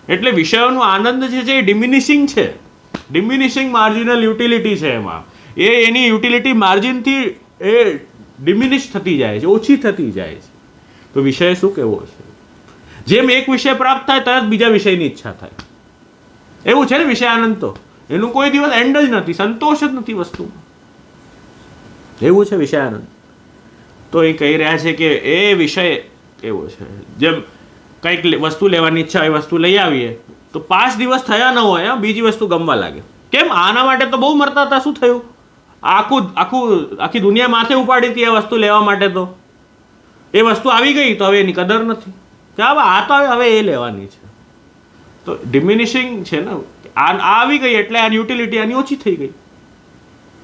એટલે વિષયોનો આનંદ જે છે એ ડિમિનિશિંગ છે, ડિમિનિશિંગ માર્જિનલ યુટિલિટી છે. એમાં એની યુટિલિટી માર્જિનથી એ ડિમિનિશ થતી જાય છે, ઓછી થતી જાય છે. તો વિષય શું કેવો છે? જેમ એક વિષય પ્રાપ્ત થાય તરત બીજા વિષયની ઈચ્છા થાય, એવું છે ને વિષયાનંદ તો. એનું કોઈ દિવસ એન્ડ જ નથી, સંતોષ જ નથી વસ્તુમાં. એવું છે વિષયાનંદ. તો એ કહી રહ્યા છે કે એ વિષય એવો છે, જેમ કંઈક વસ્તુ લેવાની ઈચ્છા હોય, વસ્તુ લઈ આવીએ તો 5 દિવસ થયા ન હોય, બીજી વસ્તુ ગમવા લાગે. કેમ? આના માટે તો બહુ મરતા હતા, શું થયું? આખી દુનિયા માથે ઉપાડી હતી આ વસ્તુ લેવા માટે. તો એ વસ્તુ આવી ગઈ તો હવે એની કદર નથી, કે આ તો હવે એ લેવાની છે. તો ડિમિનિશિંગ છે ને, આ આવી ગઈ એટલે આની યુટિલિટી આની ઓછી થઈ ગઈ.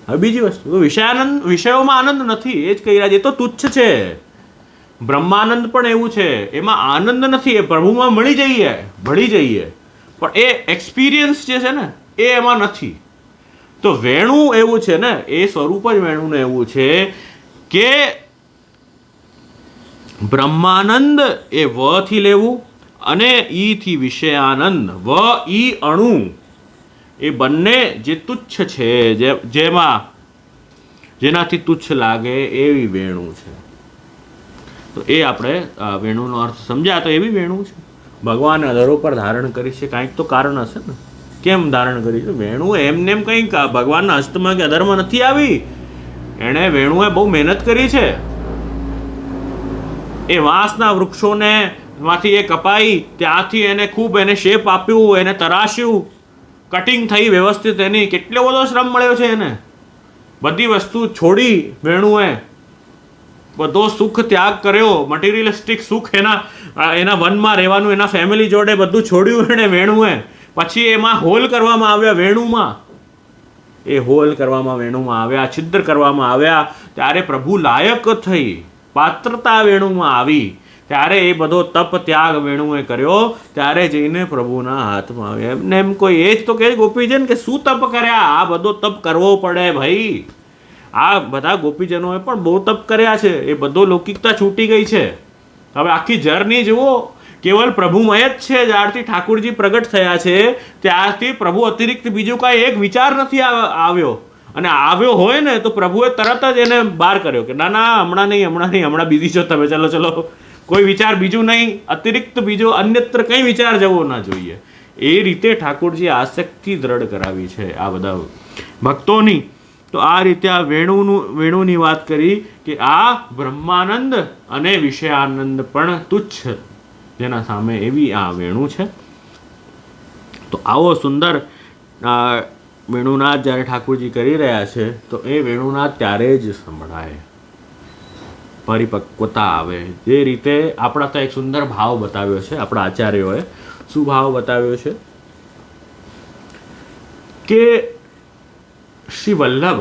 હવે બીજી વસ્તુ, તો વિષયોમાં આનંદ નથી, એ જ કહી રહ્યા છે. એ તો તુચ્છ છે. બ્રહ્માનંદ પણ એવું છે, એમાં આનંદ નથી. એ પ્રભુમાં ભળી જઈએ, પણ એ એક્સપિરિયન્સ જે છે ને એ એમાં નથી. તો વેણુ એવું છે ને, એ સ્વરૂપ જ વેણુને એવું છે કે બ્રહ્માનંદ એ વ થી લેવું અને ઈ થી વિષયાનંદ, વ ઈ અણુ, એ બંને જે તુચ્છ છે, જેનાથી તુચ્છ લાગે એવી વેણુ છે. તો એ આપણે વેણુનો અર્થ સમજ્યા. તો એવી વેણુ છે, ભગવાને અધરો પર ધારણ કરી છે. કાંઈક તો કારણ હશે ને, કેમ ધારણ કરી છે? વેણુ એમને એમ કંઈક ભગવાનના હસ્તમાં કે અધરમાં નથી આવી. એણે વેણુએ બહુ મહેનત કરી છે. એ વાંસના વૃક્ષોને માંથી એ કપાઈ, ત્યાંથી એને ખૂબ એને શેપ આપ્યું, એને તરાશ્યું, કટિંગ થઈ વ્યવસ્થિત, એની કેટલો બધો શ્રમ મળ્યો છે એને. બધી વસ્તુ છોડી વેણુએ બધો સુખ ત્યાગ કર્યો, મટીરિયલિસ્ટિક સુખ એના વનમાં રહેવાનું, એના ફેમિલી જોડે બધું છોડ્યું એણે વેણુએ. પછી એમાં હોલ કરવામાં આવ્યા વેણુમાં, એ હોલ કરવામાં વેણુમાં આવ્યા, છિદ્ર કરવામાં આવ્યા. ત્યારે પ્રભુ લાયક થઈ, પાત્રતા વેણુમાં આવી, ત્યારે એ બધો તપ ત્યાગ વેણુએ કર્યો. ત્યારે જઈને પ્રભુના હાથમાં આવ્યા. એમને એમ કોઈ એ જ તો કહે ગોપીજન કે શું તપ કર્યા? આ બધો તપ કરવો પડે ભાઈ. આ બધા ગોપીજનોએ પણ બહુ તપ કર્યા છે, એ બધો લૌકિકતા છૂટી ગઈ છે. હવે આખી જર્ની જુઓ, કેવલ પ્રભુમય જ છે. જ્યારથી ઠાકુરજી પ્રગટ થયા છે ત્યારથી પ્રભુ અતિરિક્ત બીજું કાંઈ એક વિચાર નથી આવ્યો. અને આવ્યો હોય ને તો પ્રભુએ તરત જ એને બહાર કર્યો કે ના ના, હમણાં નહીં, હમણાં બીજી છો તમે, ચલો, કોઈ વિચાર બીજું નહીં, અતિરિક્ત બીજો અન્યત્ર કંઈ વિચાર જવો ના જોઈએ. એ રીતે ઠાકોરજી આસક્તિ દ્રઢ કરાવી છે આ બધા ભક્તોની. તો આ રીતે આ વેણુની વાત કરી કે આ બ્રહ્માનંદ અને વિષયાનંદ પણ તુચ્છ જેના સામે એવી આ વેણુ છે. તો આવો સુંદર વેણુનાદ જ્યારે ઠાકોરજી કરી રહ્યા છે તો એ વેણુનાદ ત્યારે જ સંભળાય, પરિપક્વતા આવે. જે રીતે આપણા તો એક સુંદર ભાવ બતાવ્યો છે આપણા આચાર્યોએ. શું ભાવ બતાવ્યો છે કે શ્રી વલ્લભ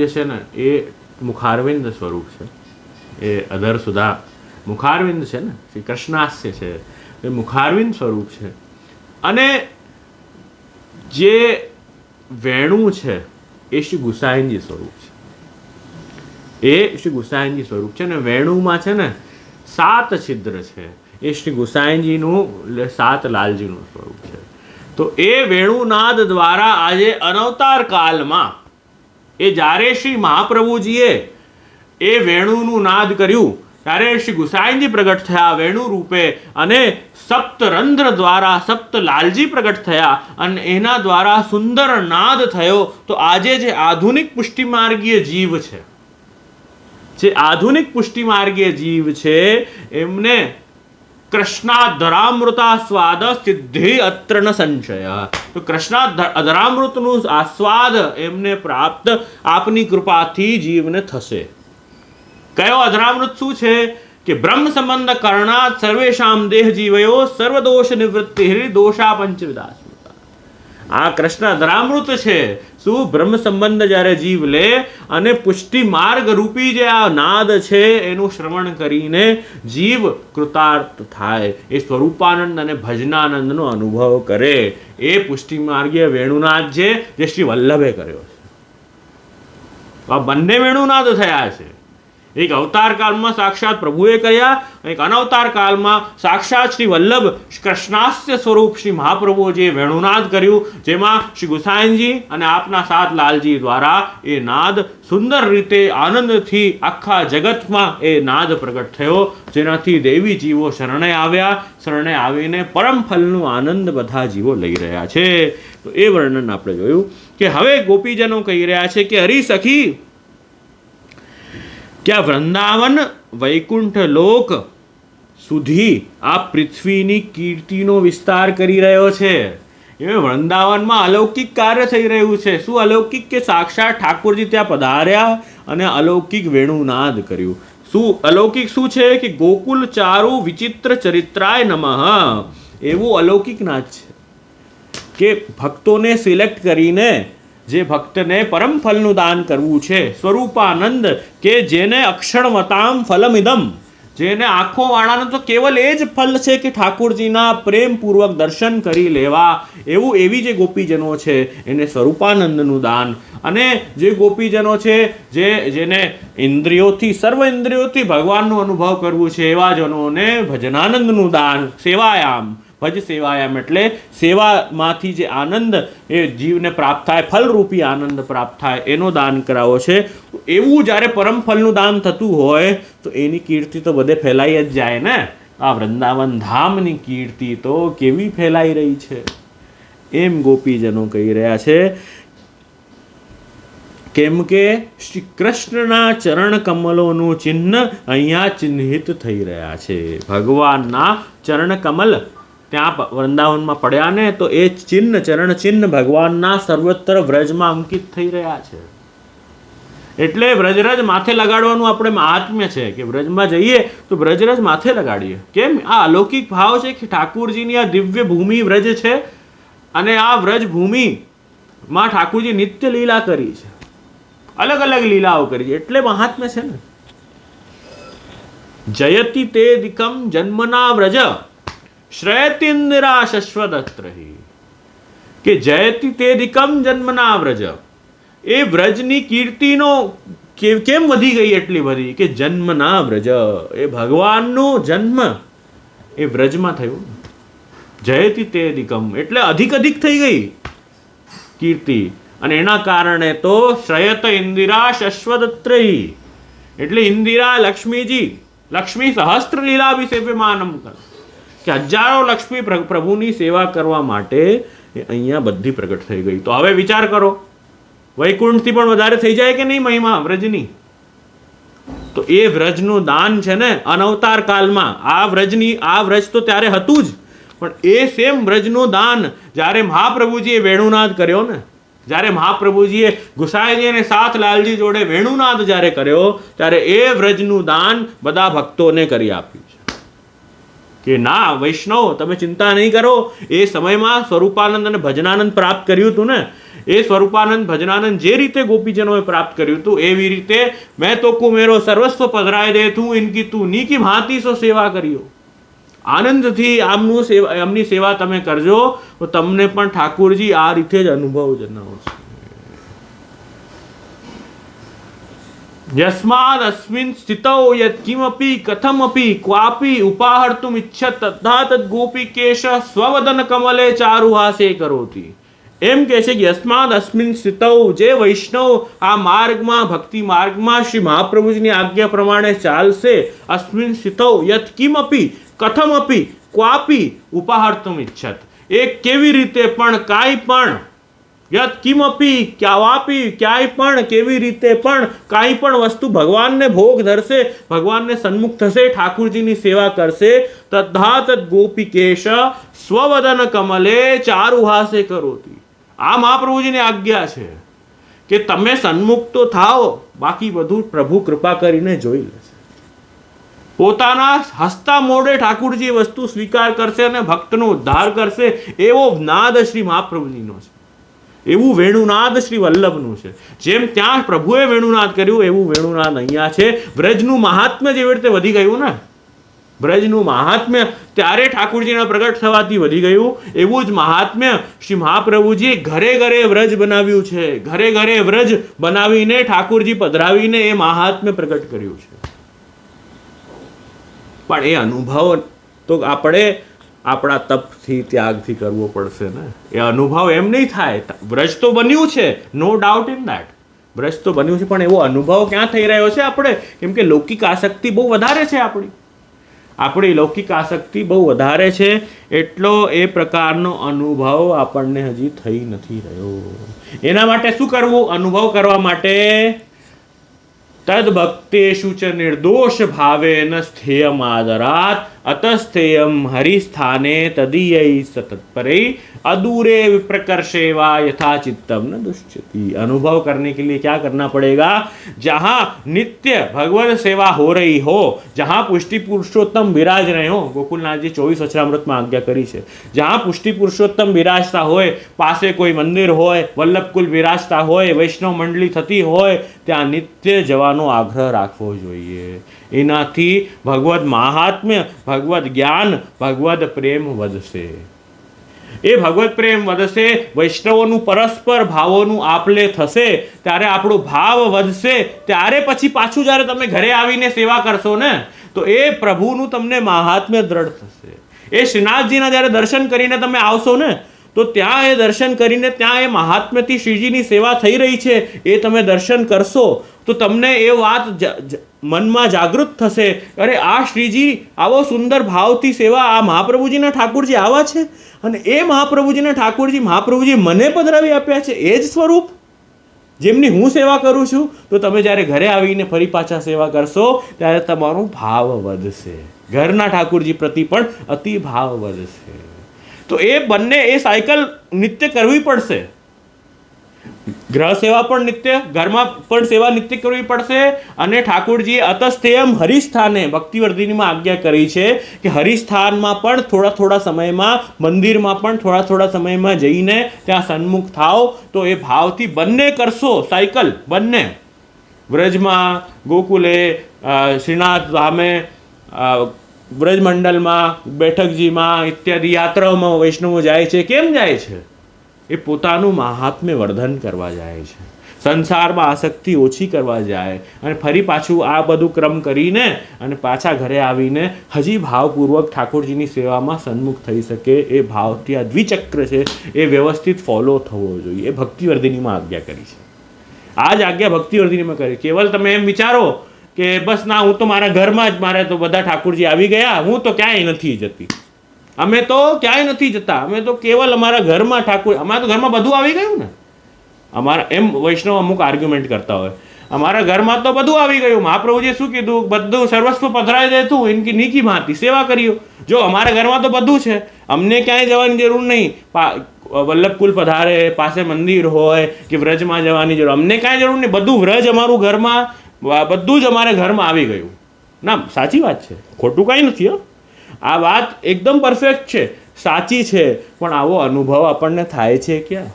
જે છે ને એ મુખારવિંદ સ્વરૂપ છે. એ અધર સુધા મુખારવિંદ છે ને, શ્રી કૃષ્ણાસ્ય છે એ મુખારવિંદ સ્વરૂપ છે. અને જે વેણુ છે એ શ્રી ગુસાઈનજી સ્વરૂપ છે. એ શ્રી ગુસાઈનજી સ્વરૂપ છે. ને વેણુમાં છે ને 7 છિદ્ર છે. એ શ્રી ગુસાઈનજીનું 7 લાલજીનું સ્વરૂપ છે. તો એ વેણુનાદ દ્વારા આજે અનવતાર કાલમાં એ જ્યારે શ્રી મહાપ્રભુજીએ એ વેણુનું નાદ કર્યું ત્યારે શ્રી ગુસાઈનજી પ્રગટ થયા વેણુ રૂપે, અને સપ્તરંધ્ર દ્વારા 7 લાલજી પ્રગટ થયા અને એના દ્વારા સુંદર નાદ થયો. તો આજે જે આધુનિક પુષ્ટિમાર્ગીય જીવ છે, જે આધુનિક પુષ્ટિમાર્ગીય જીવ છે, એમને કૃષ્ણાધરામૃતા સ્વાદ સિદ્ધિ અત્ર ન સંશય. તો કૃષ્ણાધરામૃતનું આસ્વાદ એમને પ્રાપ્ત આપની કૃપાથી જીવને થશે. કયો અધરામૃત શું છે કે બ્રહ્મ સંબંધ કરણાત સર્વેશામ દેહ જીવયો સર્વદોષ નિવૃત્તિ દોષા પંચવિદા. આ કૃષ્ણ અધરામૃત છે. શું? બ્રહ્મ સંબંધ જ્યારે જીવ લે અને પુષ્ટિ માર્ગ રૂપી જે આ નાદ છે એનું શ્રવણ કરીને જીવ કૃતાર્થ થાય, એ સ્વરૂપાનંદ અને ભજનાનંદનો અનુભવ કરે. એ પુષ્ટિ માર્ગીય વેણુનાદ છે જે શ્રી વલ્લભે કર્યો છે. આ બંને વેણુનાદ થયા છે. એક અવતાર કાળમાં સાક્ષાત પ્રભુએ કર્યા, એક અનવતાર કાળમાં સાક્ષાત શ્રી વલ્લભ કૃષ્ણાસ્ય સ્વરૂપ શ્રી મહાપ્રભુએ વેણુનાદ કર્યું, જેમાં શ્રી ગુસાઈનજી અને આપના 7 લાલજી દ્વારા એ નાદ સુંદર રીતે આનંદથી આખા જગતમાં એ નાદ પ્રગટ થયો, જેનાથી દેવી જીવો શરણે આવ્યા. શરણે આવીને પરમ ફલનું આનંદ બધા જીવો લઈ રહ્યા છે. તો એ વર્ણન આપણે જોયું કે હવે ગોપીજનો કહી રહ્યા છે કે હરી સખી, ક્યાં વૃંદાવન વૈકુંઠ લોક સુધી આ પૃથ્વીની કીર્તિનો વિસ્તાર કરી રહ્યો છે. એ વૃંદાવનમાં અલૌકિક કાર્ય થઈ રહ્યું છે. શું અલૌકિક? કે સાક્ષાત ઠાકોરજી ત્યાં પધાર્યા અને અલૌકિક વેણુનાદ કર્યું. શું અલૌકિક શું છે? કે ગોકુલ ચારુ વિચિત્ર ચરિત્રાય નમઃ. એવું અલૌકિક નાદ છે કે ભક્તોને સિલેક્ટ કરીને જે ભક્તને પરમ ફલનું દાન કરવું છે, સ્વરૂપાનંદ કે જેને અક્ષણવતામ ફલમિદમ, જેને આંખો વાળાનું તો કેવલ એ જ ફલ છે કે ઠાકોરજીના પ્રેમપૂર્વક દર્શન કરી લેવા, એવી જે ગોપીજનો છે એને સ્વરૂપાનંદનું દાન. અને જે ગોપીજનો છે જેને ઇન્દ્રિયોથી સર્વ ઇન્દ્રિયોથી ભગવાનનો અનુભવ કરવું છે, એવા જનોને ભજનાનંદનું દાન. સેવાયામ, ભજ સેવાયામ એટલે સેવામાંથી જે આનંદ એ જીવને પ્રાપ્ત થાય, ફલરૂપી આનંદ પ્રાપ્ત થાય, એનો દાન કરાવો છે. એવું જ્યારે પરમ ફલનું દાન થતું હોય તો એની કીર્તિ તો બધે ફેલાઈ જ જાય ને. આ વૃંદાવન ધામની કીર્તિ તો કેવી ફેલાઈ રહી છે, એમ ગોપીજનો કહી રહ્યા છે. કેમ કે શ્રી કૃષ્ણના ચરણ કમલોનું ચિહ્ન અહીંયા ચિહ્નિત થઈ રહ્યા છે. ભગવાનના ચરણ કમલ ત્યાં વૃંદાવનમાં પડ્યા ને, તો એ ચિહ્ન ચરણ ચિહ્ન ભગવાનના સર્વત્ર વ્રજમાં અંકિત થઈ રહ્યા છે. એટલે વ્રજરાજ માથે લગાડવાનું આપણે મહાત્મ્ય છે કે વ્રજમાં જઈએ તો વ્રજરાજ માથે લગાડીએ. કેમ? આ અલૌકિક ભાવ છે કે ઠાકુરજીની આ દિવ્ય ભૂમિ વ્રજ છે અને આ વ્રજ ભૂમિમાં ઠાકુરજી નિત્ય લીલા કરી છે, અલગ અલગ લીલાઓ કરી છે, એટલે મહાત્મ્ય છે ને. જયતિ તે દિકમ જન્મના વ્રજ શ્રેયતિન્દિરા શશ્વદત્રહી, કે જયતિ તે દિકમ જન્મના વ્રજ, એ વ્રજની કીર્તિનો કેમ વધી ગઈ એટલી બધી કે જન્મના વ્રજ, એ ભગવાનનો જન્મ એ વ્રજમાં થયો. જયતિ તે દિકમ એટલે અધિક થઈ ગઈ કીર્તિ, અને એના કારણે તો શ્રયત ઇન્દિરા શશ્વદત્રહી, એટલે ઇન્દિરા લક્ષ્મીજી, લક્ષ્મી સહસ્ત્ર લીલા સેવ્યમાનમ કર, કે હજારો લક્ષ્મી પ્રભુની સેવા કરવા માટે અહીંયા બધી પ્રગટ થઈ ગઈ. તો હવે વિચાર કરો, વૈકુંઠથી પણ વધારે થઈ જાય કે નહીં મહિમા વ્રજની? તો એ વ્રજનું દાન છે ને અનવતાર કાળમાં, આ વ્રજ તો ત્યારે હતું જ, પણ એ સેમ વ્રજનું દાન જ્યારે મહાપ્રભુજીએ વેણુનાદ કર્યો ને, જ્યારે મહાપ્રભુજીએ ગુસાઈજી અને સાત લાલજી જોડે વેણુનાદ જ્યારે કર્યો, ત્યારે એ વ્રજનું દાન બધા ભક્તોને કરી આપ્યું છે કે ના વૈષ્ણવ તમે ચિંતા નહીં કરો. એ સમયમાં સ્વરૂપાનંદ અને ભજનાનંદ પ્રાપ્ત કર્યું હતું ને, એ સ્વરૂપાનંદ ભજનાનંદ જે રીતે ગોપીજનોએ પ્રાપ્ત કર્યું હતું એવી રીતે મેં તો કુમેરો સર્વસ્વ પધરાય દે તું ઇનકી તું ની કી ભાંતિ સો સેવા કર્યો. આનંદથી આમની સેવા તમે કરજો તો તમને પણ ઠાકુરજી આ રીતે જ અનુભવ જણાવશે. યસ્માદ અસ્મિન સ્થિતૌ યત કિમપી કથમપી ક્વાપી ઉપાહર્તુમ ઇચ્છત તદ્ધા તદ ગોપીકેશ સ્વવદન કમલે ચારુહાસે કરોતિ. એમ કહે છે કે યસ્માદ અસ્મિન સ્થિતૌ, જે વૈષ્ણવ આ માર્ગમાં ભક્તિ માર્ગમાં શ્રી મહાપ્રભુજીની આજ્ઞા પ્રમાણે ચાલશે, અસ્મિન સ્થિતૌ યત કિમપી કથમપી ક્વાપી ઉપાહર્તુમ ઇચ્છત, એ કેવી રીતે પણ કાંઈ પણ, યત કિમપી ક્યાવાપી ક્યાંય પણ કેવી રીતે પણ કાંઈ પણ વસ્તુ ભગવાનને ભોગ ધરશે, ભગવાનને સન્મુખ થશે, ઠાકુરજીની સેવા કરશે, તદ્ધા તદ ગોપીકેશ સ્વવદન કમલે ચારુહાસે કરોતિ. આ મહાપ્રભુજીની આજ્ઞા છે કે તમે સન્મુખ તો થાઓ, બાકી બધું પ્રભુ કૃપા કરીને જોઈ લેશે. પોતાના હસતા મોઢે ઠાકુરજી વસ્તુ સ્વીકાર કરશે અને ભક્તનો ઉદ્ધાર કરશે. એવો નાદ શ્રી મહાપ્રભુજીનો છે, એવું વેણુનાદ શ્રી વલ્લભનું છે. જેમ ત્યાં પ્રભુએ વેણુનાદ કર્યું એવું વેણુનાદ અહીંયા છે. વ્રજનું મહાત્મ્ય જેવી રીતે વધી ગયું ને, વ્રજનું મહાત્મ્ય ત્યારે ઠાકુરજીના પ્રગટ થવાથી વધી ગયું, એવું જ મહાત્મ્ય શ્રી મહાપ્રભુજીએ ઘરે ઘરે વ્રજ બનાવ્યું છે. ઘરે ઘરે વ્રજ બનાવીને ઠાકુરજી પધરાવીને એ મહાત્મ્ય પ્રગટ કર્યું છે. પણ એ અનુભવ તો આપણે આપણા તપથી ત્યાગથી કરવો પડશે ને. એ અનુભવ એમ નહીં થાય. વ્રજ તો બન્યું છે, no doubt in that, Vraj તો બન્યું છે, પણ એવો અનુભવ ક્યાં થઈ રહ્યો છે આપણે? કેમ કે લૌકિક આસક્તિ બહુ વધારે છે, આપણી લૌકિક આસક્તિ બહુ વધારે છે, એટલો એ પ્રકારનો અનુભવ આપણને હજી થઈ નથી રહ્યો. એના માટે શું કરવું? અનુભવ કરવા માટે તદ ભક્તેષુ ચ નિર્દોષ ભાવેન સ્થેયમ આદરાત અતસ્થેયમ હરિસ્થાને તદીયૈ સતત્પરે अधूरे विप्रकर्षेवा यथा चित्तम न दुष्यति. अनुभव करने के लिए क्या करना पड़ेगा? जहाँ नित्य भगवत सेवा हो रही हो, जहाँ पुष्टि पुरुषोत्तम विराज रहे हो, गोकुलनाथ जी 24 वचनामृत में आज्ञा करी है, जहाँ पुष्टि पुरुषोत्तम विराजता होय, पासे कोई मंदिर होय, वल्लभकुल विराजता होय, वैष्णव मंडली थती होय, ત્યાં નિત્ય જવાનો આગ્રહ રાખવો જોઈએ. એનાથી ભગવદ મહાત્મ્ય, ભગવદ જ્ઞાન, ભગવદ પ્રેમ વધશે. એ ભગવત પ્રેમ વધશે, વૈષ્ણવોનું પરસ્પર ભાવોનું આપલે થશે, ત્યારે આપણો ભાવ વધશે, ત્યારે પછી પાછું જ્યારે તમે ઘરે આવીને સેવા કરશો ને, તો એ પ્રભુનું તમને મહાત્મ્ય દ્રઢ થશે. એ શ્રીનાથજીના જ્યારે દર્શન કરીને તમે આવશો ને, તો ત્યાં એ દર્શન કરીને ત્યાં એ મહાત્મ્યથી શ્રીજીની સેવા થઈ રહી છે, એ તમે દર્શન કરશો તો તમને એ વાત મનમાં જાગૃત થશે, અરે આ શ્રીજી આવો સુંદર ભાવથી સેવા, આ મહાપ્રભુજીના ઠાકુરજી આવા છે, અને એ મહાપ્રભુજીના મહાપ્રભુજી મને પધરાવી આપ્યા છે, એ જ સ્વરૂપ જેમની હું સેવા કરું છું. તો તમે જ્યારે ઘરે આવીને ફરી પાછા સેવા કરશો ત્યારે તમારો ભાવ વધશે, ઘરના ઠાકુરજી પ્રતિ પણ અતિ ભાવ વધશે. તો એ બંને, એ સાયકલ નિત્ય કરવી પડશે. ગ્રહ સેવા પણ નિત્ય, ઘરમાં પણ સેવા નિત્ય કરવી પડશે. અને ઠાકોરજીએ અતસ્થેયમ હરિસ્થાને ભક્તિવર્ધિનીમાં આજ્ઞા કરી છે કે હરિસ્થાનમાં પણ થોડા થોડા સમયમાં, મંદિરમાં પણ થોડા થોડા સમયમાં જઈને ત્યાં સન્મુખ થાવ. તો એ ભાવથી બંને કરશો, સાયકલ બંને, વ્રજમાં, ગોકુલે, શ્રીનાથ ધામે, વ્રજમંડલમાં, બેઠકજીમાં ઇત્યાદિ યાત્રાઓમાં વૈષ્ણવો જાય છે. કેમ જાય છે? એ પોતાનું મહાત્મ્ય વર્ધન કરવા જાય છે, સંસારમાં આસક્તિ ઓછી કરવા જાય, અને ફરી પાછું આ બધું ક્રમ કરીને અને પાછા ઘરે આવીને હજી ભાવપૂર્વક ઠાકોરજીની સેવામાં સન્મુખ થઈ શકે. એ ભાવથી આ દ્વિચક્ર છે એ વ્યવસ્થિત ફોલો થવો જોઈએ. એ ભક્તિવર્ધિનીમાં આજ્ઞા કરી છે. આ જ આજ્ઞા ભક્તિવર્ધિનીમાં કરી. કેવલ તમે એમ વિચારો કે બસ ના, હું તો મારા ઘરમાં જ, મારે તો બધા ઠાકોરજી આવી ગયા, હું તો ક્યાંય નથી જતી, અમે તો ક્યાંય નથી જતા, અમે તો કેવલ અમારા ઘરમાં ઠાકોર, અમારા તો ઘરમાં બધું આવી ગયું ને. અમારા એમ વૈષ્ણવ અમુક આર્ગ્યુમેન્ટ કરતા હોય, અમારા ઘરમાં તો બધું આવી ગયું, મહાપ્રભુજીએ શું કીધું, બધું સર્વસ્વ પધરાઈ દેતું ઇનકી નીકી ભાંતિ સેવા કર્યો. જો અમારા ઘરમાં તો બધું છે, અમને ક્યાંય જવાની જરૂર નહીં. વલ્લભકુલ પધારે, પાસે મંદિર હોય કે વ્રજમાં જવાની જરૂર, અમને કાંઈ જરૂર નહીં, બધું વ્રજ અમારું ઘરમાં, બધું જ અમારે ઘરમાં આવી ગયું. ના, સાચી વાત છે, ખોટું કાંઈ નથી. આ વાત એકદમ પરફેક્ટ છે, સાચી છે. પણ આવો અનુભવ આપણને થાય છે ક્યાં?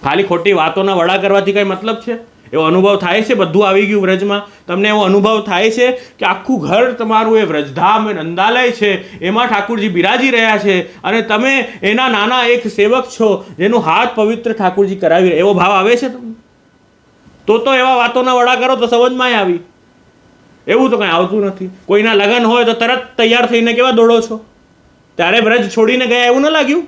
ખાલી ખોટી વાતોના વડા કરવાથી કઈ મતલબ છે? એવો અનુભવ થાય છે બધું આવી ગયું વ્રજમાં? તમને એવો અનુભવ થાય છે કે આખું ઘર તમારું એ વ્રજધામ, એ નંદાલય છે, એમાં ઠાકોરજી બિરાજી રહ્યા છે, અને તમે એના નાના એક સેવક છો જેનું હાથ પવિત્ર ઠાકોરજી કરાવી રહ્યા? એવો ભાવ આવે છે તમને? તો એવા વાતોના વડા કરો તો સમજમાં આવી. એવું તો કંઈ આવતું નથી. કોઈના લગ્ન હોય તો તરત તૈયાર થઈને કેવા દોડો છો? ત્યારે વ્રજ છોડીને ગયા એવું ન લાગ્યું?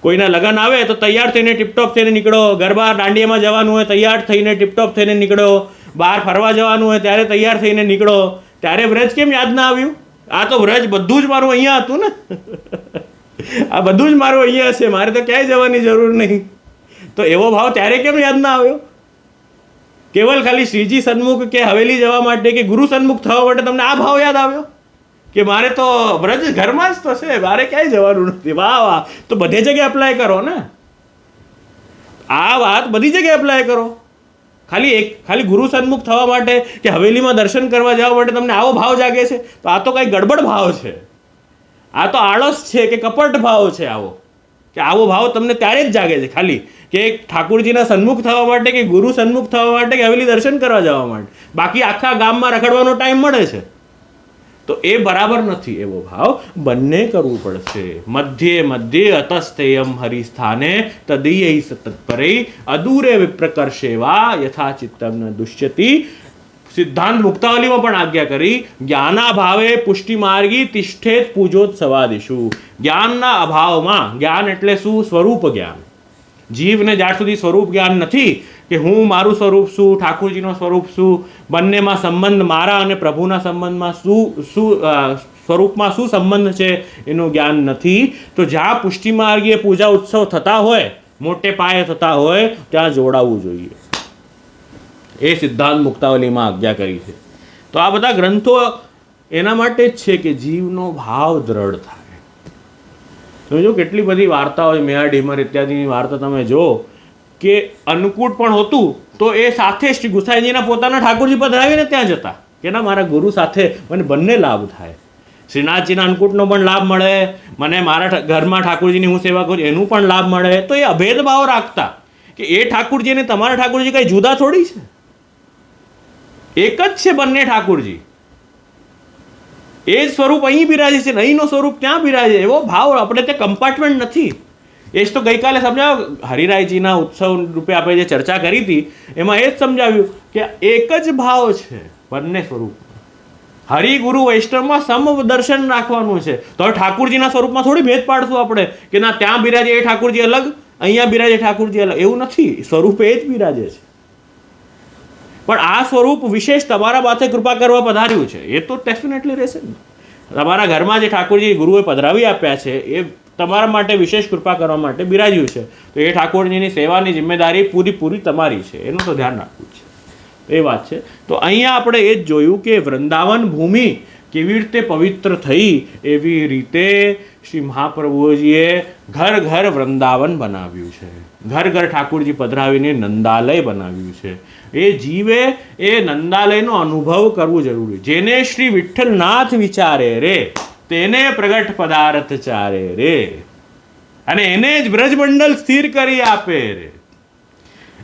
કોઈના લગ્ન આવે તો તૈયાર થઈને ટીપટોપ થઈને નીકળો, ગરબા દાંડિયામાં જવાનું હોય તૈયાર થઈને ટીપટોપ થઈને નીકળો, બહાર ફરવા જવાનું હોય ત્યારે તૈયાર થઈને નીકળો. ત્યારે વ્રજ કેમ યાદ ના આવ્યું? આ તો વ્રજ બધું જ મારું અહીંયા હતું ને. આ બધું જ મારું અહીંયા છે, મારે તો ક્યાંય જવાની જરૂર નહીં. તો એવો ભાવ ત્યારે કેમ યાદ ના આવ્યો? કેવલ ખાલી શ્રીજી સન્મુખ કે હવેલી જવા માટે કે ગુરુ સન્મુખ થવા માટે તમને આ ભાવ યાદ આવ્યો કે મારે તો વ્રજ ઘરમાં જ તો છે, મારે ક્યાંય જવાનું નથી? વાહ વાહ! તો બધે જગ્યાએ એપ્લાય કરો ને. આ વાત બધી જગ્યાએ એપ્લાય કરો. ખાલી ગુરુ સન્મુખ થવા માટે કે હવેલીમાં દર્શન કરવા જવા માટે તમને આવો ભાવ જાગે છે, તો આ તો કઈ ગડબડ ભાવ છે. આ તો આળસ છે કે કપટ ભાવ છે આવો, કે આવો ભાવ તમને ત્યારે જ જાગે છે ખાલી કે ઠાકોરજીના સન્મુખ થવા માટે કે ગુરુ સન્મુખ થવા માટે કે હવેલી દર્શન કરવા જવા માટે. બાકી આખા ગામમાં રખડવાનો ટાઈમ મળે છે. તો એ બરાબર નથી. એવો ભાવ બંને કરવું પડશે. મધ્યે મધ્યે અતસ્થેયમ હરિસ્થાને તદીય સતત્પરે અદૂરે વિપ્રકર્ષેવા યથા ચિત્તમ ન દુષ્યતિ. સિદ્ધાંત મુક્તાવલીમાં પણ આજ્ઞા કરી, જ્ઞાના ભાવે પુષ્ટિ માર્ગી તિષ્ઠેત પૂજોત્સવાદિશુ. જ્ઞાનના અભાવમાં, જ્ઞાન એટલે શું? સ્વરૂપ જ્ઞાન. જીવને જ્યાં સુધી સ્વરૂપ જ્ઞાન નથી કે હું મારું સ્વરૂપ શું, ઠાકોરજીનો સ્વરૂપ શું, બંનેમાં સંબંધ, મારા અને પ્રભુના સંબંધમાં શું સ્વરૂપમાં શું સંબંધ છે એનું જ્ઞાન નથી, તો જ્યાં પુષ્ટિ માર્ગીય પૂજા ઉત્સવ થતા હોય, મોટે પાયે થતા હોય, ત્યાં જોડાવવું જોઈએ. એ સિદ્ધાંત મુક્તાવલીમાં આજ્ઞા કરી છે. તો આ બધા ગ્રંથો એના માટે જ છે કે જીવનો ભાવ દ્રઢ થાય. તમે જો કેટલી બધી વાર્તાઓ, મેયા ઢીમર ઇત્યાદિની વાર્તા તમે જો કે અન્નકૂટ પણ હોતું તો એ સાથે શ્રી ગુસાઈજીના પોતાના ઠાકોરજી પધરાવીને ત્યાં જતા કે ના, મારા ગુરુ સાથે મને બંને લાભ થાય. શ્રીનાથજીના અન્નકૂટનો પણ લાભ મળે, મને મારા ઘરમાં ઠાકોરજીની હું સેવા કરું એનું પણ લાભ મળે. તો એ અભેદ ભાવ રાખતા કે એ ઠાકોરજી અને તમારા ઠાકોરજી કઈ જુદા થોડી છે, એક જ છે બંને ઠાકોરજી. એ જ સ્વરૂપ અહીં બિરાજે છે, અહીંનો સ્વરૂપ ત્યાં બિરાજે. એવો ભાવ આપણે ત્યાં કમ્પાર્ટમેન્ટ નથી. એ જ તો ગઈકાલે સમજાવ્યો, હરિરાયજીના ઉત્સવ રૂપે આપણે જે ચર્ચા કરી હતી એમાં એ જ સમજાવ્યું કે એક જ ભાવ છે બંને સ્વરૂપ. હરિગુરુ વૈષ્ણવમાં સમ દર્શન રાખવાનું છે. તો હવે ઠાકોરજીના સ્વરૂપમાં થોડી ભેદ પાડશું આપણે કે ના ત્યાં બિરાજે એ ઠાકોરજી અલગ, અહીંયા બિરાજે ઠાકોરજી અલગ. એવું નથી, સ્વરૂપે એ જ બિરાજે છે. પણ આ સ્વરૂપ વિશેષ તમારા માથે કૃપા કરવા પધાર્યું છે, એ તો ડેફિનેટલી રહેશે ને. તમારા ઘરમાં જે ઠાકોરજી ગુરુએ પધરાવી આપ્યા છે એ તમારા માટે વિશેષ કૃપા કરવા માટે બિરાજ્યું છે. તો એ ઠાકોરજીની સેવાની જિમ્મેદારી પૂરી તમારી છે, એનું તો ધ્યાન રાખવું છે. એ વાત છે. તો અહીંયા આપણે એ જ જોયું કે વૃંદાવન ભૂમિ કેવી રીતે પવિત્ર થઈ એવી રીતે શ્રી મહાપ્રભુજીએ ઘર ઘર વૃંદાવન બનાવ્યું છે, ઘર ઘર ઠાકોરજી પધરાવીને નંદાલય બનાવ્યું છે. એ જીવે એ નંદાલયનો અનુભવ કરવું જરૂરી. જેને શ્રી વિઠ્ઠલનાથ વિચારે રે તેને પ્રગટ પદાર્થ ચારે રે, અને એને જ બ્રજમંડળ સ્થિર કરી આપે રે.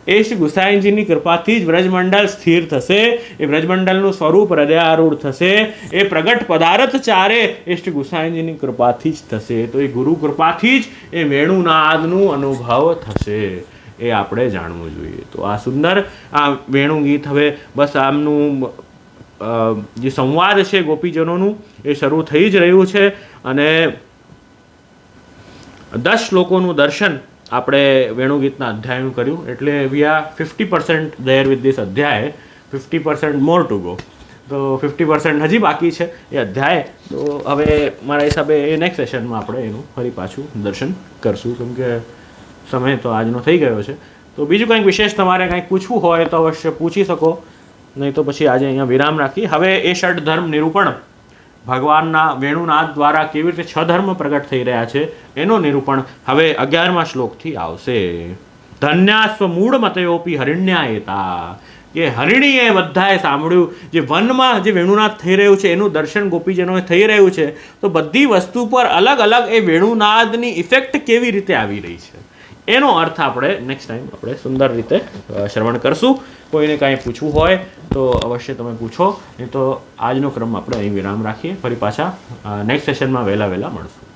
એ શ્રી ગુસાઈજીની કૃપાથી જ બ્રજમંડળ સ્થિર થશે, એ બ્રજમંડળનું સ્વરૂપ હૃદયારૂઢ થશે, એ પ્રગટ પદાર્થ ચારે એ શ્રી ગુસાઈજીની કૃપાથી જ થશે. તો એ ગુરુ કૃપાથી જ એ વેણુનાદનું અનુભવ થશે, એ આપણે જાણવું જોઈએ. તો આ સુંદર આ વેણુ ગીત હવે બસ આમનું જે સંવાદ છે ગોપીજનોનું એ શરૂ થઈ જ રહ્યું છે, અને 10 શ્લોકોનું દર્શન આપણે વેણુગીતના અધ્યાયનું કર્યું. એટલે we are 50% there with this અધ્યાય, 50% મોર ટુ ગો. તો 50% હજી બાકી છે એ અધ્યાય. તો હવે મારા હિસાબે એ નેક્સ્ટ સેશનમાં આપણે એનું ફરી પાછું દર્શન કરશું, કેમ કે સમય તો આજનો થઈ ગયો છે. તો બીજું કંઈક વિશેષ તમારે કંઈક પૂછવું હોય તો અવશ્ય પૂછી શકો, નહીં તો પછી આજે અહીંયા વિરામ રાખી. હવે એ ષડ ધર્મ નિરૂપણ ભગવાનના વેણુનાદ દ્વારા કેવી રીતે 6 ધર્મ પ્રગટ થઈ રહ્યા છે એનું નિરૂપણ હવે 11મા શ્લોકથી આવશે. ધન્યાસ્વ મૂળ મતયોપી હરિણ્યાયતા, કે હરિણીએ બધાએ સાંભળ્યું જે વનમાં જે વેણુનાદ થઈ રહ્યું છે એનું દર્શન ગોપીજનોએ થઈ રહ્યું છે. તો બધી વસ્તુ પર અલગ અલગ એ વેણુનાદની ઇફેક્ટ કેવી રીતે આવી રહી છે એનો અર્થ આપણે નેક્સ્ટ ટાઈમ આપણે સુંદર રીતે શ્રવણ કરશું. કોઈને કાંઈ પૂછવું હોય તો અવશ્ય તમે પૂછો, નહીં તો આજનો ક્રમ આપણે અહીં વિરામ રાખીએ. ફરી પાછા નેક્સ્ટ સેશનમાં વહેલા મળશું.